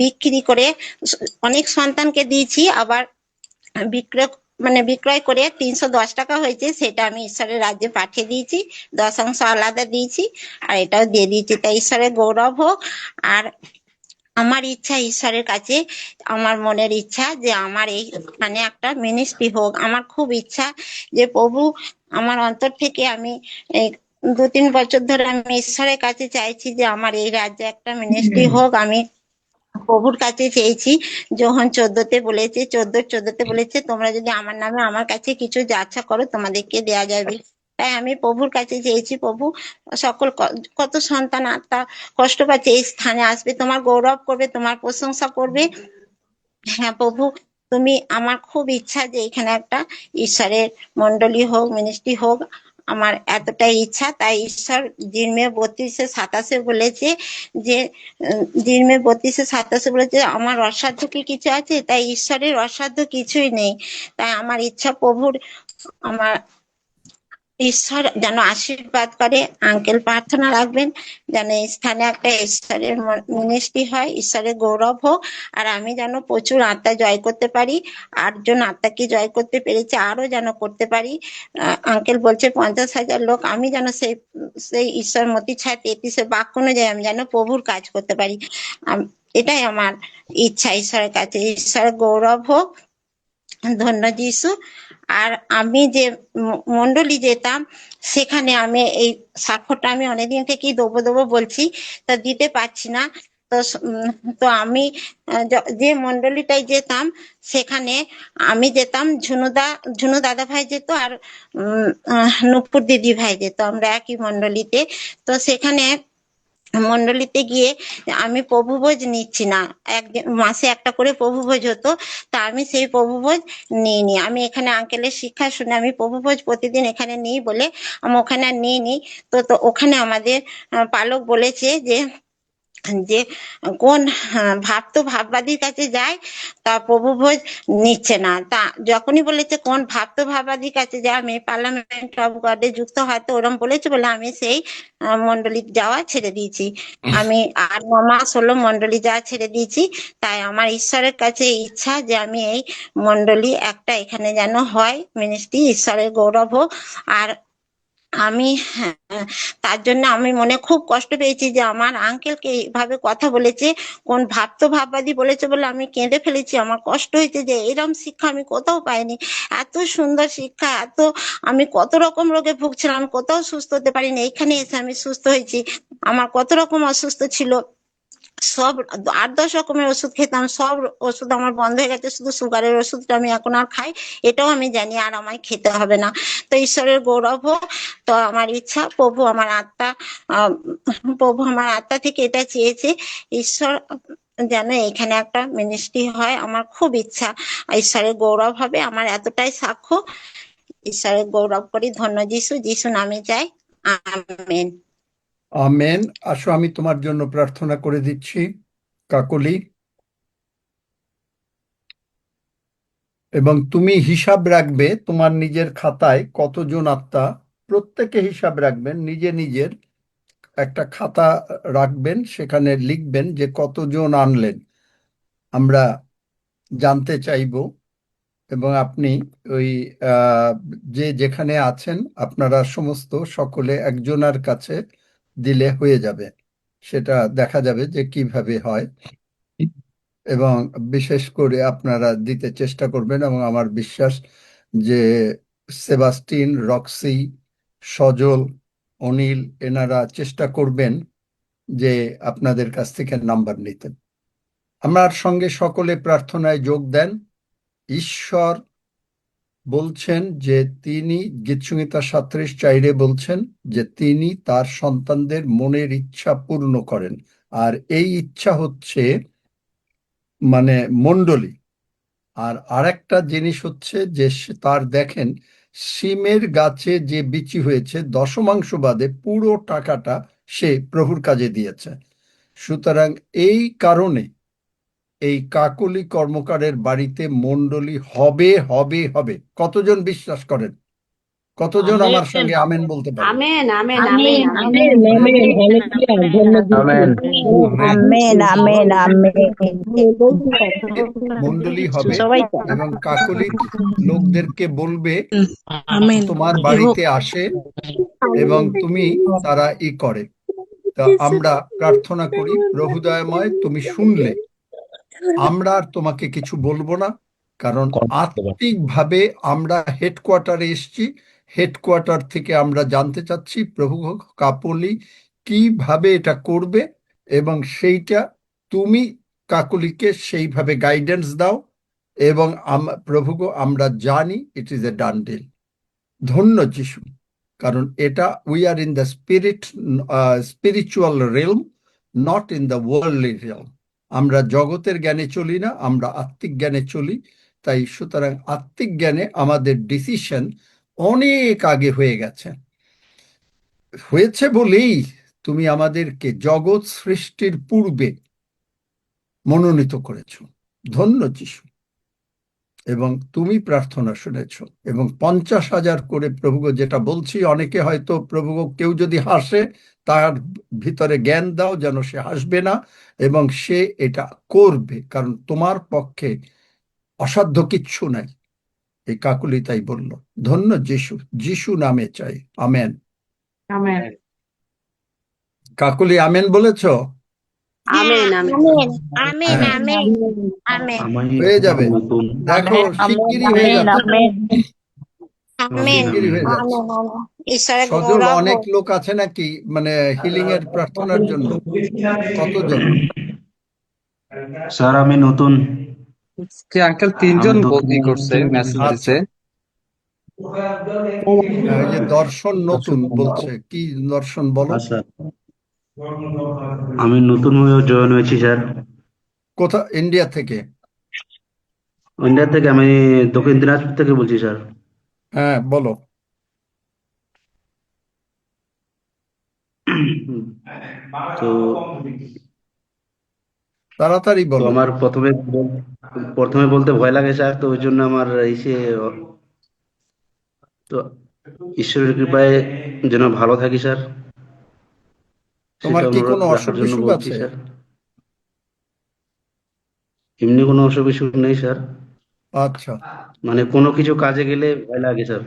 বিক্রি করে অনেক সন্তানকে দিয়েছি। আবার বিক্রয় করে 310 টাকা হয়েছে, সেটা আমি ঈশ্বরের রাজ্যে পাঠিয়ে দিয়েছি, দশাংশ আলাদা দিয়েছি, আর এটাও দিয়ে দিয়েছি। তাই ঈশ্বরের গৌরব হোক। আর আমার ইচ্ছা ঈশ্বরের কাছে, আমার মনের ইচ্ছা যে আমার এইখানে একটা মিনিস্ট্রি হোক। আমার খুব ইচ্ছা যে প্রভু, আমার অন্তর থেকে আমি এই 2-3 বছর ধরে আমি ঈশ্বরের কাছে চাইছি যে আমার এই রাজ্যে একটা মিনিস্ট্রি হোক। আমি প্রভুর কাছে চেয়েছি, যোহন 14-তে বলেছে, 14:14 বলেছে, তোমরা যদি আমার নামে আমার কাছে কিছু যাচ্ছা করো তোমাদেরকে দেয়া যাবে। তাই আমি প্রভুর কাছে চেয়েছি, প্রভু সকল কত সন্তান আত্মা কষ্ট পাচ্ছে, এই স্থানে আসবে, তোমার গৌরব করবে, তোমার প্রশংসা করবে। হ্যাঁ প্রভু, তুমি, আমার খুব ইচ্ছা যে এখানে একটা ঈশ্বরের মন্ডলী হোক, মিনিস্ট্রি হোক, আমার এতটাই ইচ্ছা। তাই ঈশ্বর জিরমিয়া 32:27 বলেছে যে জিরমিয়া 32:27 বলেছে, আমার অসাধ্য কি কিছু আছে? তাই ঈশ্বরের অসাধ্য কিছুই নেই। তাই আমার ইচ্ছা প্রভুর, আমার ঈশ্বর যেন আশীর্বাদ করে। আঙ্কেল প্রার্থনা রাখবেন যেন এই স্থানে একটা ঈশ্বরের মিনিস্ট্রি হয়, ঈশ্বরের গৌরব হোক। আর আমি যেন প্রচুর আত্মা জয় করতে পারি, 8 জন আত্মাকে জয় করতে পেরেছি, আরো যেন করতে পারি। আঙ্কেল বলছে 50,000 লোক, আমি যেন সেই ঈশ্বর মতি 6:33 বাক্য অনুযায়ী আমি যেন প্রভুর কাজ করতে পারি। এটাই আমার ইচ্ছা ঈশ্বরের কাছে। ঈশ্বরের গৌরব হোক, ধন্য যিশু। আর আমি যে মন্ডলী যেতাম, সেখানে আমি এই সাক্ষ্যটা আমি অনেকদিন থেকেই দেবো বলছি, তা দিতে পারছি না। তো আমি যে মন্ডলীটাই যেতাম, সেখানে আমি যেতাম, ঝুনু দাদা ভাই যেত, আর নূপুর দিদি ভাই যেত, আমরা একই মন্ডলীতে। তো সেখানে মন্ডলীতে গিয়ে আমি প্রভুভোজ নিচ্ছি না, মাসে একটা করে প্রভুভোজ হতো, তা আমি সেই প্রভুভোজ নিইনি। আমি এখানে আঙ্কেলের শিক্ষা শুনে আমি প্রভুভোজ প্রতিদিন এখানে নিই বলে আমি ওখানে আর নিইনি। তো ওখানে আমাদের পালক বলেছে যে যে কোন ভাব তো ভাববাদীর কাছে যায়, তা প্রভু ভোজ নিচ্ছে না। তা যখনই বলেছে কোন ভাব তো ভাববাদীর কাছে যায়, আমি পার্লামেন্ট অফ গডে যুক্ত হয়তো ওরম বলেছে বলে আমি সেই মন্ডলী যাওয়া ছেড়ে দিয়েছি। আমি 8-9 মাস হলো মন্ডলী যাওয়া ছেড়ে দিয়েছি। তাই আমার ঈশ্বরের কাছে ইচ্ছা যে আমি এই মন্ডলী একটা এখানে যেন হয়, মিনিস্ট্রি, ঈশ্বরের গৌরব হোক। আর আমি তার জন্য আমি মনে খুব কষ্ট পেয়েছি যে আমার আঙ্কেলকে এইভাবে কথা বলেছে, কোন ভাবতো ভাববাদী বলেছে বলে আমি কেঁদে ফেলেছি। আমার কষ্ট হয়েছে যে এরকম শিক্ষা আমি কোথাও পাইনি, এত সুন্দর শিক্ষা, এত আমি কত রকম রোগে ভুগছিলাম, কোথাও সুস্থ হতে পারিনি, এখানে এসে আমি সুস্থ হয়েছি। আমার কত রকম অসুস্থ ছিল, সব 8-10 রকমের ওষুধ খেতাম, সব ওষুধ আমার বন্ধ হয়ে গেছে, শুধু সুগারের ওষুধটা আমি এখন আর খাই, এটাও আমি জানি আর আমায় খেতে হবে না। তো ঈশ্বরের গৌরব হোক। তো আমার ইচ্ছা, প্রভু আমার আত্মা থেকে এটা চেয়েছে, ঈশ্বর যেন এখানে একটা মিনিস্ট্রি হয়, আমার খুব ইচ্ছা। ঈশ্বরের গৌরব হবে, আমার এতটাই সাক্ষ্য। ঈশ্বরের গৌরব করি, ধন্য যিশু, যিশু নামে যাই, আমেন। আমেন। আসো, আমি তোমার জন্য প্রার্থনা করে দিচ্ছি কাকলি। এবং তুমি হিসাব রাখবে তোমার নিজের খাতায় কতজন আত্মা, প্রত্যেকে হিসাব রাখবেন, নিজের একটা খাতা রাখবেন, সেখানে লিখবেন যে কতজন আনলেন, আমরা জানতে চাইব। এবং আপনি ওই যে যেখানে আছেন আপনারা সমস্ত সকলে একজনের কাছে দিলে হয়ে যাবে, সেটা দেখা যাবে যে কিভাবে হয়। এবং বিশেষ করে আপনারা দিতে চেষ্টা করবেন, এবং আমার বিশ্বাস যে সেবাস্টিন, রক্সি, সজল, অনিল এনারা চেষ্টা করবেন যে আপনাদের কাছ থেকে নাম্বার নিতে। আমার সঙ্গে সকলে প্রার্থনায় যোগ দেন। ঈশ্বর বলছেন যে তিনি, গীতসংহিতা 37:4 বলছেন যে তিনি তার সন্তানদের মনের ইচ্ছা পূর্ণ করেন। আর এই ইচ্ছা হচ্ছে মানে মণ্ডলী। আর আরেকটা জিনিস হচ্ছে যে তার দেখেন সিমের গাছে যে বিচি হয়েছে, দশমাংশ বাদে পুরো টাকাটা সে প্রভুর কাজে দিয়েছে। সুতরাং এই কারণে এই কাকলি কর্মকারের বাড়িতে মণ্ডলী হবে হবে হবে। কতজন বিশ্বাস করেন? কতজন আমার সঙ্গে আমেন বলতে পারেন? Amen amen amen, amen amen amen, amen amen amen amen মণ্ডলী হবে। সবাই এবং কাকলি লোকদেরকে বলবে আমেন তোমার বাড়িতে আসে এবং তুমি তারা করে। তা আমরা প্রার্থনা করি, প্রভু দয়াময়, তুমি শুনলে আমরা আর তোমাকে কিছু বলবো না, কারণ আত্মিকভাবে আমরা হেডকোয়ার্টারে এসেছি। হেডকোয়ার্টার থেকে আমরা জানতে চাচ্ছি প্রভু কাকলি কিভাবে এটা করবে, এবং সেইটা তুমি কাকলিকে সেইভাবে গাইডেন্স দাও। এবং প্রভু আমরা জানি it is a done deal. ধন্য যিশু, কারণ এটা we are in the spiritual realm, not in the worldly realm. আমরা জগতের জ্ঞানে চলি না, আমরা আত্মিক জ্ঞানে চলি। তাই সুতরাং আত্মিক জ্ঞানে আমাদের ডিসিশন অনেক আগে হয়েছে বলেই তুমি আমাদেরকে জগৎ সৃষ্টির পূর্বে মনোনীত করেছ। ধন্য যিশু। এবং তুমি প্রার্থনা শুনেছ, এবং 50,000 করে প্রভু যেটা বলছি, অনেকে হয়তো প্রভু কেউ যদি হাসে তার ভিতরে জ্ঞান দাও যেন সে হাসবে না, এবং সে এটা করবে, কারণ তোমার পক্ষে অসাধ্য কিচ্ছু নাই। এই কাকুলি তাই বলল। ধন্য যিশু, যিশু নামে চাই, আমেন। আমেন কাকুলি আমেন বলেছ? আমেন আমেন আমেন হ্যাঁ, আমেন আমেন হয়ে যাবে। দেখো শিগগিরই হয়ে আমেন যাচ্ছে, আমেন আমেন শিগগিরই হয়ে যাচ্ছে। Amen amen. ঈশ্বরের সজল, গৌরব অনেক হোক। লোক আছে নাকি মানে হিলিং এর প্রার্থনার জন্য? কতজন? স্যার আমি নতুন, যে আঙ্কেল 3জন আমি দক্ষিণ বদলি করছে, মেসেজ আচ্ছা, দিছে। এই যে দর্শন নতুন বলছে, কি দর্শন বলো? স্যার আমি নতুন হয়ে জয়েন হয়েছি স্যার। কোথা? ইন্ডিয়া থেকে? ইন্ডিয়া থেকে, আমি দক্ষিণ দিনাজপুর থেকে বলছি স্যার। হ্যাঁ বলো। তো তাড়াতাড়ি তো বলো। আমার প্রথমে বলতে ভয় লাগে স্যার, তো ওই জন্য আমার এসে তো ঈশ্বরের কৃপায় যেন ভালো থাকি স্যার, তোমার সেটা কি অনুরোধ কোনো রাখার অসুখ জন্য বিসুখ বলছি আছে? স্যার। এমনি কোনো অসুখ বিসুখ নেই স্যার, আচ্ছা, মানে কোনো কিছু কাজে গেলে ভয় লাগে স্যার।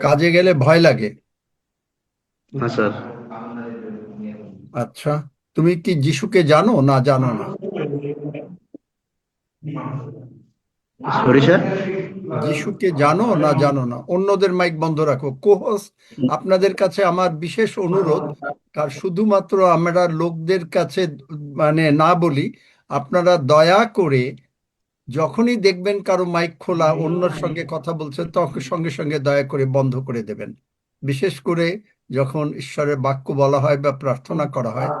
কাজে গেলে ভয় লাগে। হ্যাঁ স্যার। আচ্ছা, তুমি কি যিশুকে জানো না জানো না? Sorry sir. যিশুকে জানো না জানো না? অন্যদের মাইক বন্ধ রাখো। কোহোস্ট, আপনাদের কাছে আমার বিশেষ অনুরোধ, শুধুমাত্র আমরা লোকদের কাছে মানে না বলি, আপনারা দয়া করে যখনই দেখবেন কারো মাইক খোলা অন্যর সঙ্গে কথা বলছে তখন সঙ্গে সঙ্গে দয়া করে বন্ধ করে দেবেন। বিশেষ করে যখন ঈশ্বরের বাক্য বলা হয় বা প্রার্থনা করা হয়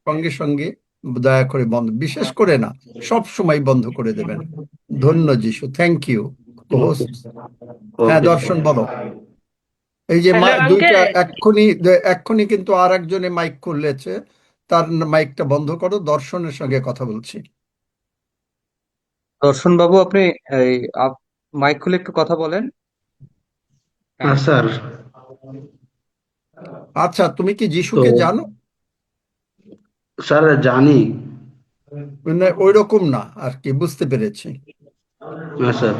সঙ্গে সঙ্গে দয়া করে বন্ধ, বিশেষ করে না, সব সময় বন্ধ করে দেবেন। ধন্য যিশু, থ্যাংক ইউ। হোস্ট, হ্যাঁ ওকে। দর্শন বলো। এই যে হ্যালো দুইটা আঙ্কেল। এক্ষুনি কিন্তু আর একজনে মাইক খুলেছে, তার মাইকটা বন্ধ করো। দর্শনের সঙ্গে কথা বলছি। দর্শন বাবু, আপনি এই মাইক খুলে একটু কথা বলেন। হ্যাঁ স্যার। আচ্ছা, তুমি কি তো যিশুকে জানো? স্যার জানি। মানে ওই রকম না আর কি, বুঝতে পেরেছি। হ্যাঁ স্যার।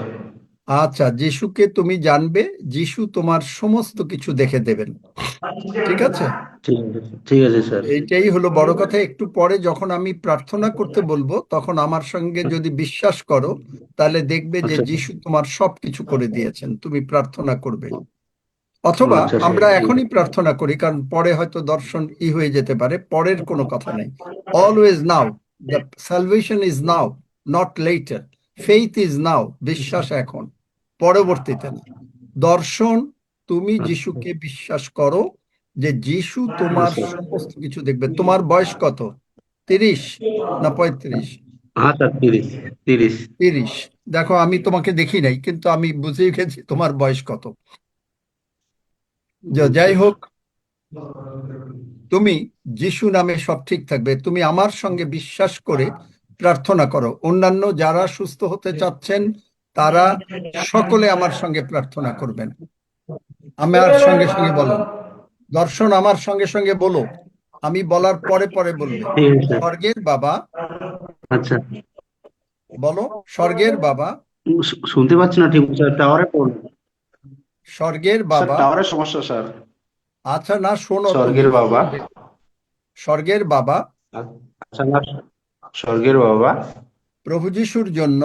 আচ্ছা, যিশুকে তুমি জানবে, যিশু তোমার সমস্ত কিছু দেখে দেবেন। ঠিক আছে, ঠিক আছে, ঠিক আছে স্যার। এইটাই হলো বড় কথা। একটু পরে যখন আমি প্রার্থনা করতে বলবো তখন আমার সঙ্গে যদি বিশ্বাস করো তাহলে দেখবে যে আচ্ছা, যিশু তোমার সবকিছু করে দিয়েছেন, তুমি প্রার্থনা করবে। অথবা আচ্ছা স্যার। আমরা এখনই প্রার্থনা করি, কারণ পরে হয়তো দর্শন হয়ে যেতে পারে, পরের কোনো কথা নেই। Always now, the salvation is now, not letter. Faith is now, বিশ্বাস এখন, পরবর্তীতে না। দর্শন, তুমি যিশুকে বিশ্বাস করো যে যিশু তোমার আচ্ছা। সমস্ত কিছু দেখবে। তোমার বয়স কত, 30 না 35? হ্যাঁ স্যার, 30। 30। 30। দেখো, আমি তোমাকে দেখি নাই কিন্তু আমি বুঝে গেছি তোমার বয়স কত। যাই হোক, তুমি যিশু নামে সব ঠিক থাকবে। তুমি আমার সঙ্গে বিশ্বাস করে প্রার্থনা করো। অন্যান্য যারা সুস্থ হতে চাচ্ছেন তারা সকলে আমার সঙ্গে প্রার্থনা করবেন। আমার সঙ্গে সঙ্গে বলো। দর্শন, আমার সঙ্গে সঙ্গে বলো, আমি বলার পরে পরে বলবে। ঠিক আছে স্যার। স্বর্গের বাবা, আচ্ছা। বলো। স্বর্গের বাবা, শুনতে পাচ্ছি না ঠিক স্যার, টাওয়ারে পড়ুন। স্বর্গের স্যার বাবা। টাওয়ারের সমস্যা স্যার। আচ্ছা, না শোনো, তুমি স্বর্গের বাবা। স্বর্গের বাবা, আচ্ছা না, স্বর্গের বাবা, প্রভু যিশুর জন্য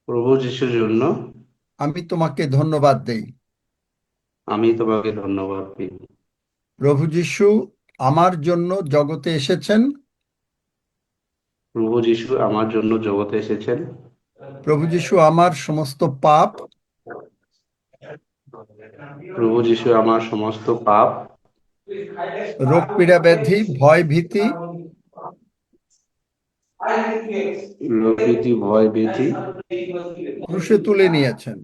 প্রভু যিশুর জন্য আমি তোমাকে ধন্যবাদ দেই। আমি তোমাকে ধন্যবাদ দিই। প্রভু যিশু আমার জন্য জগতে এসেছেন। প্রভু যিশু আমার জন্য জগতে এসেছেন। প্রভু যিশু আমার সমস্ত পাপ, প্রভু যিশু আমার সমস্ত পাপ, রোগ পীড়া ব্যাধি, ভয় ভীতি, প্রকৃতি ভয় ভীতি ক্রুশে তুলে নিয়েছেন।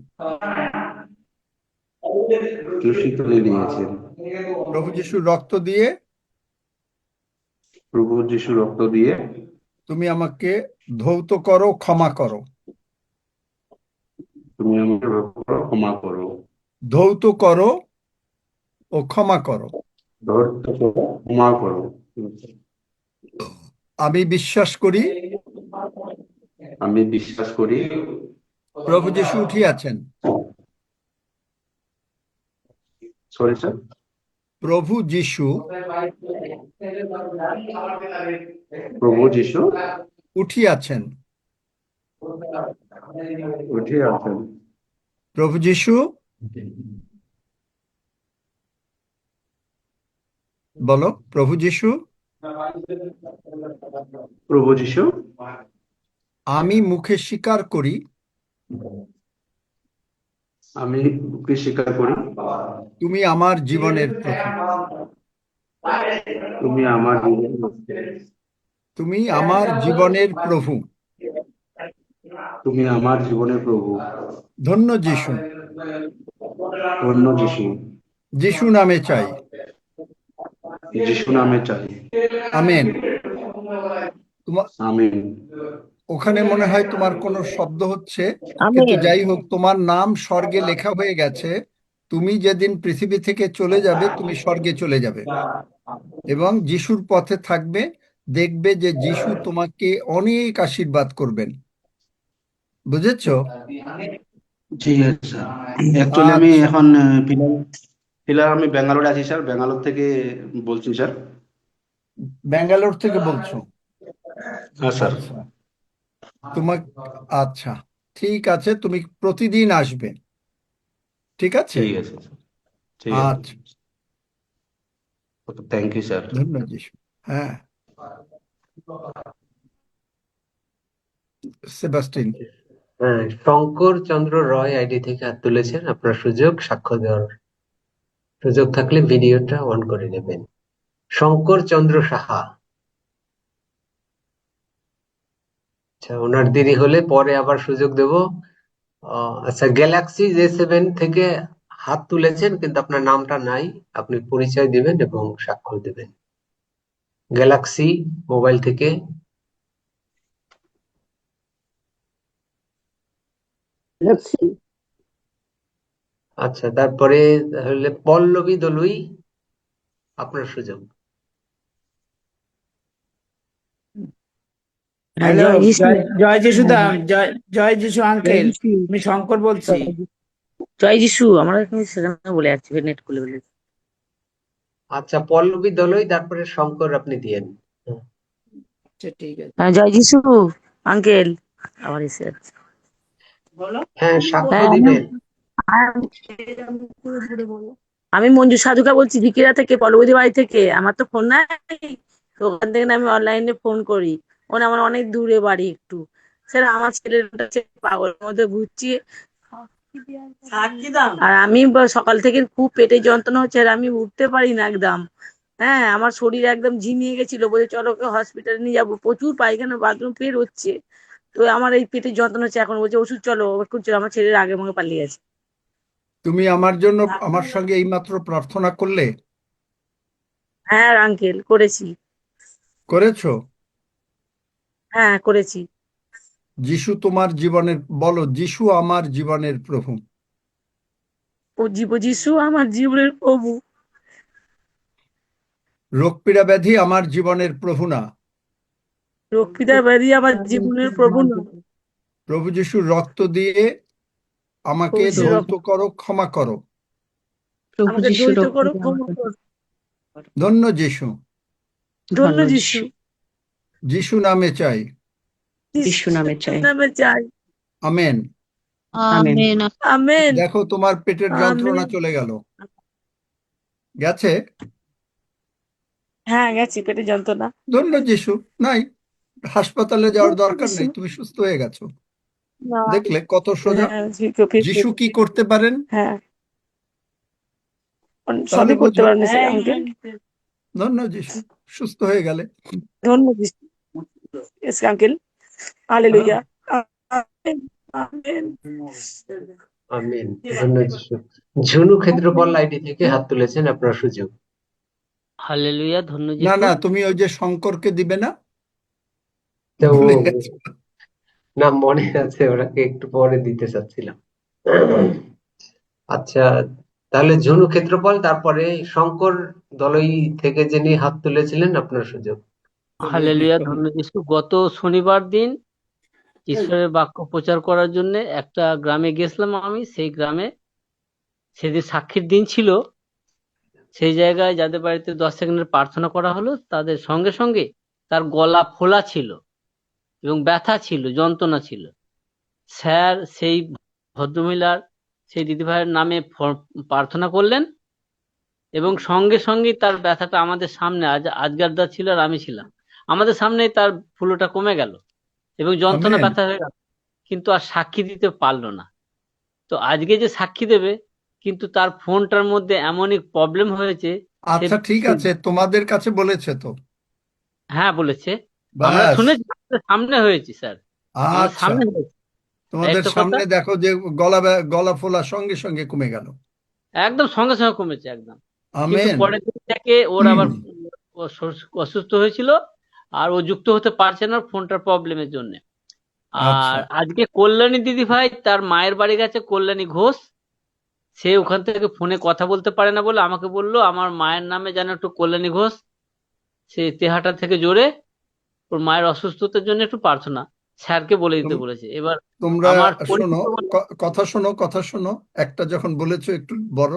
ক্রুশে তুলে নিয়েছেন। প্রভু যিশুর রক্ত দিয়ে প্রভু যিশু রক্ত দিয়ে তুমি আমাকে ধৌত করো, ক্ষমা করো। তুমি আমাকে ক্ষমা করো। ধৌত করো ও ক্ষমা করো। ধৌত করো, ক্ষমা করো। আমি বিশ্বাস করি আমি বিশ্বাস করি প্রভু যিশু উঠিয়াছেন। Sorry sir. প্রভু যিশু প্রভু যিশু উঠিয়াছেন। উঠিয়াছেন। প্রভু যিশু, বলো। প্রভু যিশু, প্রভু যিশু আমি মুখে স্বীকার করি আমি মুখে স্বীকার করি তুমি আমার জীবনের প্রভু। তুমি আমার তুমি আমার জীবনের প্রভু। তুমি আমার জীবনের প্রভু। ধন্য যিশু। ধন্য যিশু। যিশু নামে চাই। যিশু নামে চাই। আমেন। তোমার আমিন। ওখানে মনে হয় তোমার কোনো শব্দ হচ্ছে, কিন্তু আমেন যাই হোক, তোমার নাম স্বর্গে লেখা হয়ে গেছে। তুমি যেদিন পৃথিবী থেকে চলে যাবে, তুমি স্বর্গে চলে যাবে এবং যিশুর পথে থাকবে। দেখবে যে যিশু তোমাকে অনেক আশীর্বাদ করবেন। বুঝেছো? ঠিক আছে স্যার। অ্যাকচুয়ালি আমি আচ্ছা, এখন ফিলহাল ফিলহাল আমি ব্যাঙ্গালোরে আছি স্যার, ব্যাঙ্গালোর থেকে বলছি স্যার। ব্যাঙ্গালোর থেকে বলছো? হ্যাঁ স্যার। আচ্ছা, তোমার আচ্ছা, ঠিক আছে, তুমি প্রতিদিন আসবে, ঠিক আছে? ঠিক আছে স্যার, ঠিক আছে। আচ্ছা, ওকে, থ্যাংক ইউ স্যার। ধন্যবাদ যিশু। হ্যাঁ, সেবাস্টিন। হ্যাঁ, শঙ্কর চন্দ্র রয় আইডি থেকে হাত তুলেছেন। আপনার সুযোগ, সাক্ষ্য দেওয়ার সুযোগ থাকলে ভিডিওটা অন করে নেবেন। শঙ্কর চন্দ্র সাহা। আচ্ছা, ওনার দেরি হলে পরে আবার সুযোগ দেব। আচ্ছা, গ্যালাক্সি J7 থেকে হাত তুলেছেন, কিন্তু আপনার নামটা নাই। আপনি পরিচয় দিবেন এবং স্বাক্ষর দিবেন। গ্যালাক্সি মোবাইল থেকে। আচ্ছা, তারপরে তাহলে পল্লবী দলুই, আপনার সুযোগ। হ্যালো, জয় যিশু। জয় যিশু দা, জয় যিশু জয় আঙ্কেল, যিশু, আমি শঙ্কর বলছি। জয় যিশু। আমরা এখানে সেখানে বলে যাচ্ছি, নেট খুলে বলে। আচ্ছা, পল্লবী দলুই, তারপরে শঙ্কর আপনি দিয়েন। আচ্ছা ঠিক আছে। হ্যাঁ, জয় যিশু আঙ্কেল। আবার এসে যাচ্ছে। হ্যাঁ, সাক্ষ্য হ্যাঁ, দিবেন। আমি মঞ্জু সাধুকা বলছি, ভিকিরা থেকে, পল্লবতী বাড়ি থেকে। আমার তো ফোন নাই, তো ওখান থেকে না আমি অনলাইনে ফোন করি। আমার অনেক দূরে বাড়ি একটু। স্যার, আমার ছেলেটা পাগলের মধ্যে ঘুরছি, আর আমি সকাল থেকে খুব পেটে যন্ত্রণা হচ্ছে, আর আমি উঠতে পারি না একদম। হ্যাঁ, আমার শরীর একদম ঝিমিয়ে গেছিল, বলে চলো ওকে হসপিটালে নিয়ে যাবো। প্রচুর পায়খানা বাথরুম বের হচ্ছে, তো আমার এই পেটে যন্ত্রণা হচ্ছে। এখন বলছে ওষুধ চলো, এখন চলো। আমার ছেলের আগে আমাকে পালিয়ে গেছে। তুমি আমার জন্য আমার সঙ্গে এইমাত্র প্রার্থনা করলে? হ্যাঁ আঙ্কেল, করেছি। করেছো? হ্যাঁ, করেছি। যিশু তোমার জীবনের, বলো, যিশু আমার জীবনের প্রভু। যিশু আমার জীবনের প্রভু। রোগ পীড়া ব্যাধি আমার জীবনের প্রভু না। রক্ষিতা ব্যাধি আমার জীবনের প্রভু নয়। প্রভু যিশুর রক্ত দিয়ে আমাকে ধৌত করো, ক্ষমা করো। আমাকে দ্বৈত করো, ক্ষমা করো। ধন্য যিশু। ধন্য যিশু। যিশু নামে চাই। যিশু নামে চাই। আমেন। আমেন। আমেন। দেখো, তোমার পেটের যন্ত্রণা আমেন। চলে গেল। গেছে? হ্যাঁ, গেছি, পেটে যন্ত্রণা। ধন্য যিশু। নাই, হাসপাতালে যাওয়ার দরকার নেই, তুমি সুস্থ হয়ে গেছো। দেখলে কত সোজা। হ্যাঁ, যিশু কি করতে পারেন? হ্যাঁ, তাহলে সবই করতে বোঝো। পারেন আঙ্কেল। ধন্য যিশু, সুস্থ হয়ে গেলে। ধন্য Jishu. Yes uncle. Hallelujah. Amen. Amen. আমিন। ধন্য যিশু। ঝুনু ক্ষেত্রপাল আইডি থেকে হাত তুলেছেন, আপনার সুযোগ। হালেলুয়া, ধন্য না যিশু। না, তুমি ওই যে শঙ্করকে দিবে না? তো ভুলে গেছো? না, মনে আছে, ওনাকে একটু পরে দিতে চাচ্ছিলাম। আচ্ছা, তাহলে ঝুনু ক্ষেত্রপাল, তারপরে শঙ্কর দলই থেকে যিনি হাত তুলেছিলেন, আপনার সুযোগ। হালেলুয়া, ধন্য যিশু। গত শনিবার দিন ঈশ্বরের বাক্য প্রচার করার জন্য একটা গ্রামে গেছিলাম আমি। সেই গ্রামে সেদিন সাক্ষীর দিন ছিল। সেই জায়গায় যাদের বাড়িতে 10 সেকেন্ডের প্রার্থনা করা হলো, তাদের সঙ্গে সঙ্গে তার গলা ফোলা ছিল এবং ব্যথা ছিল, যন্ত্রণা ছিল। স্যার সেই ভদ্রমহিলার, সেই দিদিভাইয়ের নামে প্রার্থনা করলেন এবং সঙ্গে সঙ্গে তার ব্যথাটা আমাদের সামনে, আজগার দা ছিল আর আমি ছিলাম, আমাদের সামনেই তার ফুলোটা কমে গেল এবং যন্ত্রণা আমেন। ব্যথা হয়ে গেল, কিন্তু আর সাক্ষী দিতে পারলো না। তো আজকে যে সাক্ষী দেবে, কিন্তু তার ফোনটার মধ্যে এমনই প্রবলেম হয়েছে। আচ্ছা, ঠিক আছে, তোমাদের কাছে বলেছে তো? হ্যাঁ, বলেছে। আমরা ব্যাস। শুনেছি, আমাদের সামনে হয়েছে স্যার, আমাদের আচ্ছা, সামনে হয়েছে। তোমাদের একটা কথা, সামনে দেখো যে গলা ফোলা সঙ্গে সঙ্গে কমে গেল। একদম সঙ্গে সঙ্গে কমেছে একদম। কিন্তু আমেন। পরের দিন থেকে ওর আবার অসুস্থ হয়েছিল, আর ও যুক্ত হতে পারছে না ফোনটার প্রবলেমের জন্য। আচ্ছা আর আজকে কল্যাণী দিদি ভাই তার মায়ের বাড়ি গেছে, কল্যাণী ঘোষ, সে ওখান থেকে ফোনে কথা বলতে পারে না বলে আমাকে বললো আমার মায়ের নামে যেন একটু কল্যাণী ঘোষ সে তেহাটা থেকে জোরে ওর মায়ের অসুস্থতার জন্য একটু প্রার্থনা স্যারকে বলে দিতে তোম- বলেছে। এবার তোমরা আমার শোনো, পরিচিত কথা শোনো, একটা যখন বলেছো একটু বড়,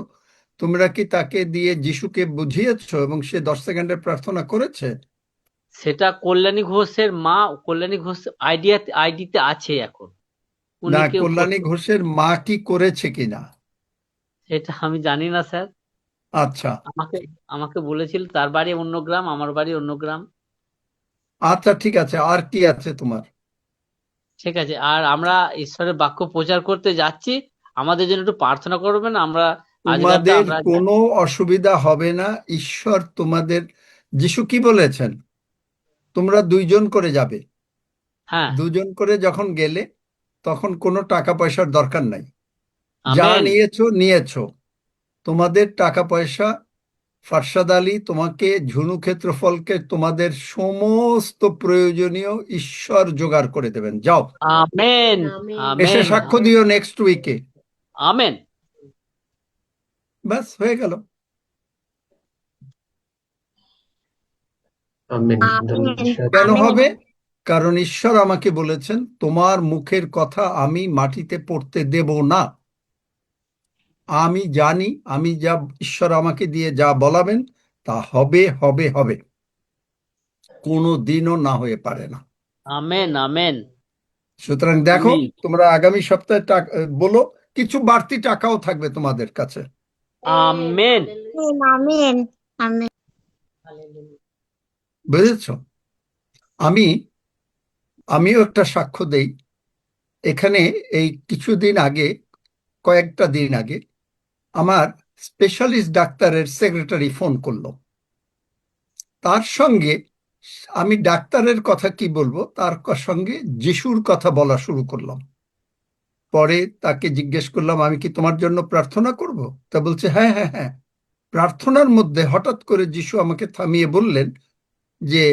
তোমরা কি তাকে দিয়ে যিশুকে বুঝিয়েছো এবং সে 10 সেকেন্ডের প্রার্থনা করেছে? সেটা কল্যাণী ঘোষের মা, কল্যাণী ঘোষ আইডিতে আছে এখন, উনি না, কেউ কল্যাণী ঘোষের মা কি করেছে কিনা? সেটা আমি জানি না স্যার। আচ্ছা আমাকে আমাকে বলেছিল তার বাড়ি অন্য গ্রাম, আমার বাড়ি অন্য গ্রাম। আচ্ছা, ঠিক আছে। আর কি আছে তোমার? ঠিক আছে, আর আমরা ঈশ্বরের বাক্য প্রচার করতে যাচ্ছি, আমাদের জন্য একটু প্রার্থনা করবেন। আমরা আজকালটা তোমাদের আমরা কোনো অসুবিধা হবে না। ঈশ্বর তোমাদের, যিশু কি বলেছেন? তোমরা 2 জন করে যাবে। হ্যাঁ 2 জন করে যখন গেলে তখন কোনো টাকা পয়সার দরকার নাই। যা আমেন নিয়েছো নিয়েছো। তোমাদের টাকা পয়সা ফারশাদ আলী তোমাকে, ঝুনু ক্ষেত্রফলকে তোমাদের সমস্ত প্রয়োজনীয় ঈশ্বর জোগাড় করে দেবেন। যাও, আমেন এসে আমেন সাক্ষ্য দিও নেক্সট উইকে। আমেন। ব্যাস হয়ে গেল। আমেন। ধন্যবাদ ঈশ্বর। কেন হবে? কারণ ঈশ্বর আমাকে বলেছেন তোমার মুখের কথা আমি মাটিতে পড়তে দেব না। আমি জানি আমি যা ঈশ্বর আমাকে দিয়ে যা বলাবেন তা হবে হবে হবে, কোনো দিনও না হয়ে পারে না। Amen amen. সুতরাং দেখো, আমিন। তোমরা আগামী সপ্তাহে বলো, কিছু বাড়তি টাকাও থাকবে তোমাদের কাছে। আমেন। Amen amen. বুঝেছ? আমিও একটা সাক্ষ্য দেই। এখানে এই কয়েকটা দিন আগে আমার স্পেশালিস্ট ডাক্তারের সেক্রেটারি ফোন করলো। তার সঙ্গে আমি ডাক্তারের কথা কি বলবো, তার সঙ্গে যিশুর কথা বলা শুরু করলাম। পরে তাকে জিজ্ঞেস করলাম আমি কি তোমার জন্য প্রার্থনা করব? তা বলছে হ্যাঁ হ্যাঁ হ্যাঁ। প্রার্থনার মধ্যে হঠাৎ করে যিশু আমাকে থামিয়ে বললেন যে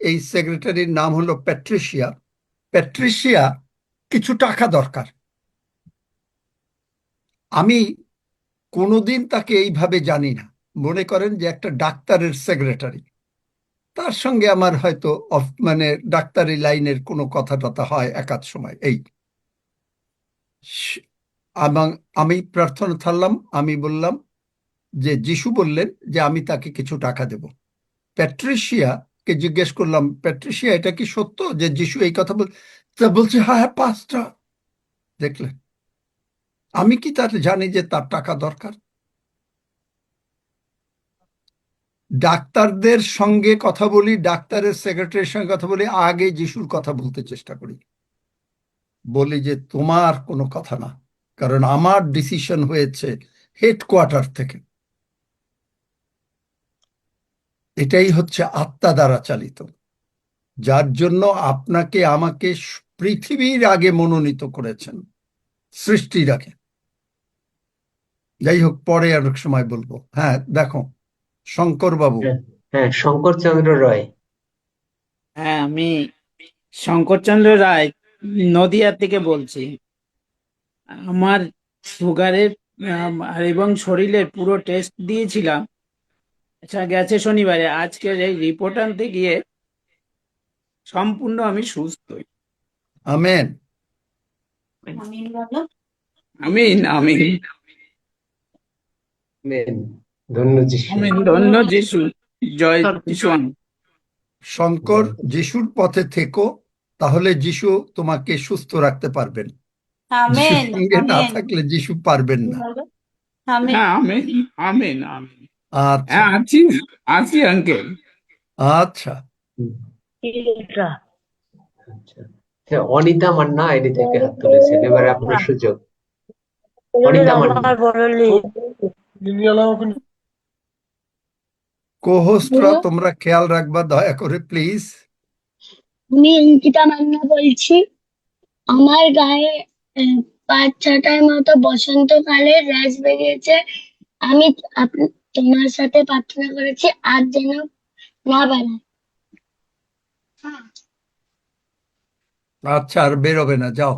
এই সেক্রেটারির নাম হলো প্যাট্রিশিয়া। প্যাট্রিশিয়া কিছু টাকা দরকার। আমি কোনোদিন তাকে এইভাবে জানি না। মনে করেন যে একটা ডাক্তারের সেক্রেটারি, তার সঙ্গে আমার হয়তো মানে ডাক্তারি লাইনের কোনো কথা টথা হয় একাধ সময়। এবং আমি প্রার্থনা থাকলাম, আমি বললাম যে যিশু বললেন যে আমি তাকে কিছু টাকা দেব। প্যাট্রিশিয়াকে জিজ্ঞেস করলাম, প্যাট্রিশিয়া এটা কি সত্য যে যিশু এই কথা বলছে হ্যাঁ হ্যাঁ পাঁচটা। দেখলেন, আমি কি তার জানি যে তার টাকা দরকার? ডাক্তারদের সঙ্গে কথা বলি, ডাক্তারের সেক্রেটারির সঙ্গে কথা বলি, আগে যিশুর কথা বলতে চেষ্টা করি। বলি যে তোমার কোনো কথা না, কারণ আমার ডিসিশন হয়েছে হেডকোয়ার্টার থেকে। এটাই হচ্ছে আত্মা দ্বারা চালিত, যার জন্য আপনাকে আমাকে পৃথিবীর আগে মনোনীত করেছেন, সৃষ্টির আগে। যাই হোক, পরে আর সময় বলবো। হ্যাঁ দেখো, শঙ্কর বাবু। হ্যাঁ, শঙ্করচন্দ্র রয়। হ্যাঁ, আমি শঙ্করচন্দ্র রায় নদিয়া থেকে বলছি। আমার সুগারের এবং শরীরের পুরো টেস্ট দিয়েছিলাম। আচ্ছা, গেছে শনিবারে। আজকের এই রিপোর্ট আনতে গিয়ে সম্পূর্ণ আমি সুস্থ। আমেন আমিন আমিন আমেন। ধন্য যিশু। আমিন। ধন্য যিশু, জয় যিশু। শঙ্কর, যিশুর পথে থেকো, তাহলে যিশু তোমাকে সুস্থ রাখতে পারবেন। যিশুর আমেন সঙ্গে না আমেন থাকলে যিশু পারবেন না। আমেন। হ্যাঁ, আমিন আমিন আমিন। আচ্ছা হ্যাঁ, আছি আছি আঙ্কেল। আচ্ছা। আচ্ছা, অনিতা মান্না আইডি থেকে হাত তুলেছেন, এবারে আপনার সুযোগ। অনিতা মান্না। কোহোস্টরা তোমরা খেয়াল রাখবা দয়া করে প্লিজ। আমি অঙ্কিতা মান্না বলছি। আমার গায়ে 5-6টার মতো বসন্তকালে র্যাশ বেরিয়েছে। আমি তোমার সাথে প্রার্থনা করেছি আর যেন না বাড়ায়। আচ্ছা, আর বেরোবে না, যাও।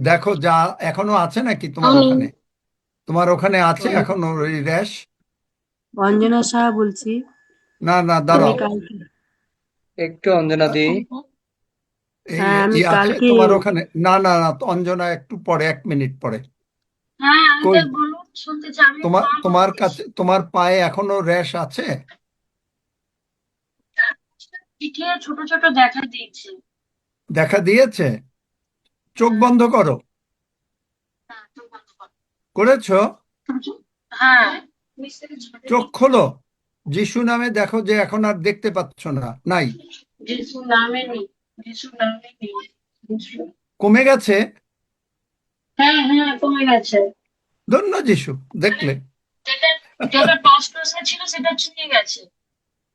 দেখো যা এখনো আছে নাকি তোমার ওখানে? তোমার ওখানে আছে এখনো ওই র্যাশ? অঞ্জনা সাহা বলছি। না না, আমি দাঁড়াও। কালকে একটু অঞ্জনা দি। এই হ্যাঁ আমি ই আছে কালকে তোমার ওখানে? না না না, অঞ্জনা একটু পরে, 1 মিনিট পরে। হ্যাঁ কই আঙ্কেল বলুন শুনতে চাই, আমি তোমার মা তোমার বলছি। কাছে, তোমার পায়ে এখনো র্যাশ আছে? পিঠে ছোট ছোট দেখা দিয়েছে। দেখা দিয়েছে? চোখ বন্ধ করো। করেছো? হ্যাঁ চোখ খোলো। যিশু নামে দেখো যে এখন আর দেখতে পাচ্ছ না, নাই। যিশু নামে নেই, যিশু নামে নেই। কমে গেছে? হ্যাঁ হ্যাঁ কমে গেছে। ধন্য যিশু, দেখলে? যেটা যেটা টস টসে ছিল সেটা চুকে গেছে।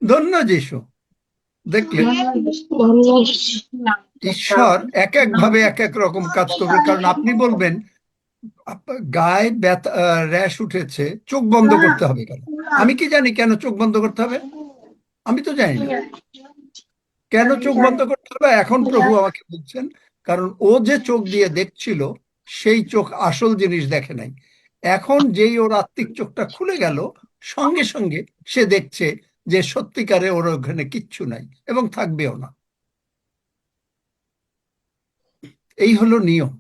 ধন্য যিশু, দেখলে? ঈশ্বর এক এক ভাবে এক এক রকম কাজ করবে। কারণ আপনি বলবেন গায়ে ব্যথা, র্যাশ উঠেছে, চোখ বন্ধ করতে হবে কেন? আমি কি জানি কেন চোখ বন্ধ করতে হবে? আমি তো জানি না কেন চোখ বন্ধ করতে হবে। এখন প্রভু আমাকে বলছেন, কারণ ও যে চোখ দিয়ে দেখছিল সেই চোখ আসল জিনিস দেখে নাই। এখন যেই ওর আত্মিক চোখটা খুলে গেল, সঙ্গে সঙ্গে সে দেখছে যে সত্যিকারে ওর ওখানে কিচ্ছু নাই এবং থাকবেও না। এই হলো নিয়ম।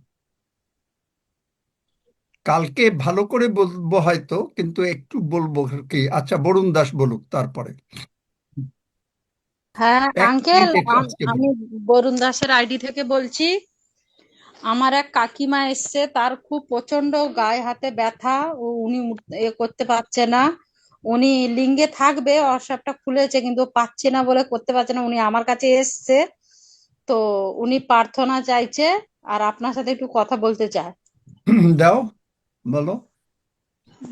কালকে ভালো করে বলবো হয়তো, কিন্তু একটু বলবো কি। আচ্ছা, বরুণ দাস বলুক তারপরে। হ্যাঁ 1 আঙ্কেল, মিনিট একটু আজকে আমি বলুন। বরুণ দাসের আইডি থেকে বলছি। আমার এক কাকিমা এসছে, তার খুব প্রচন্ড গায়ে হাতে ব্যথা, ও উনি করতে পারছে না। উনি লিঙ্গে থাকবে, অর্শাবটা খুলেছে কিন্তু পাচ্ছে না বলে করতে পারছে না। উনি আমার কাছে এসছে, তো উনি প্রার্থনা চাইছে আর আপনার সাথে একটু কথা বলতে চায়। দাও, বলো।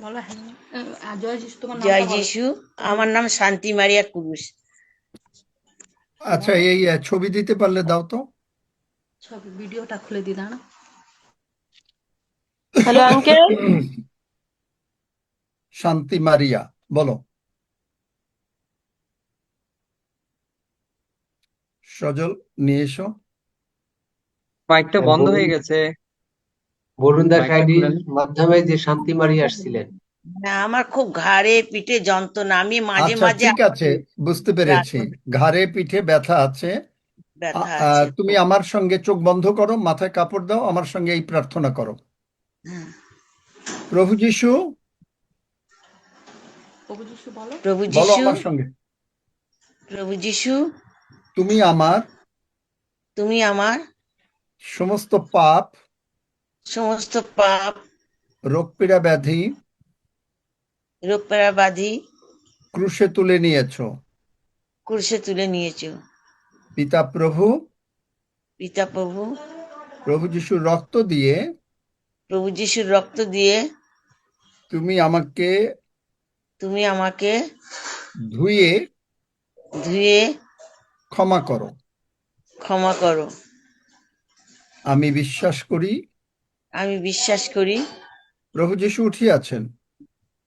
বলো হ্যাঁ। জয় যিশু, তোমার জয় নামটা বলো। যিশু। আমার নাম শান্তি মারিয়া কুরুস। আচ্ছা, এই ছবি দিতে পারলে দাও তো। ছবি ভিডিওটা খুলে দি দাঁড়া। Hello uncle. শান্তি মারিয়া, বলো। সজল, নিয়ে এসো। মাইকটা বন্ধ হয়ে গেছে। বরুণ দাস মাইকটা আইডির খুলে নিন। মাধ্যমে যে শান্তি মারিয়ে আসছিলেন। না, আমার খুব ঘাড়ে পিঠে যন্ত্রণা, আমি মাঝে আচ্ছা, মাঝে ঠিক আছে, বুঝতে পেরেছি। ঘাড়ে পিঠে ব্যথা আছে। ব্যথা আছে তুমি খুব। আমার সঙ্গে চোখ বন্ধ করো, মাথায় কাপড় দাও, আমার সঙ্গে এই প্রার্থনা করো। হ্যাঁ। প্রভু যিশু, প্রভু যিশু বলো। প্রভু বলো যিশু, আমার সঙ্গে। প্রভু যিশু, তুমি আমার তুমি আমার সমস্ত পাপ, সমস্ত পাপ, রোগ পীড়া ব্যাধি রোগ বাধি ক্রুশে তুলে নিয়েছো। ক্রুশে তুলে নিয়েছো। পিতা প্রভু, পিতা প্রভু, প্রভু যিশুর রক্ত দিয়ে প্রভু যিশুর রক্ত দিয়ে তুমি আমাকে তুমি আমাকে ধুয়ে ধুয়ে ক্ষমা করো। ক্ষমা করো। আমি বিশ্বাস করি আমি বিশ্বাস করি প্রভু যিশু উঠিয়াছেন।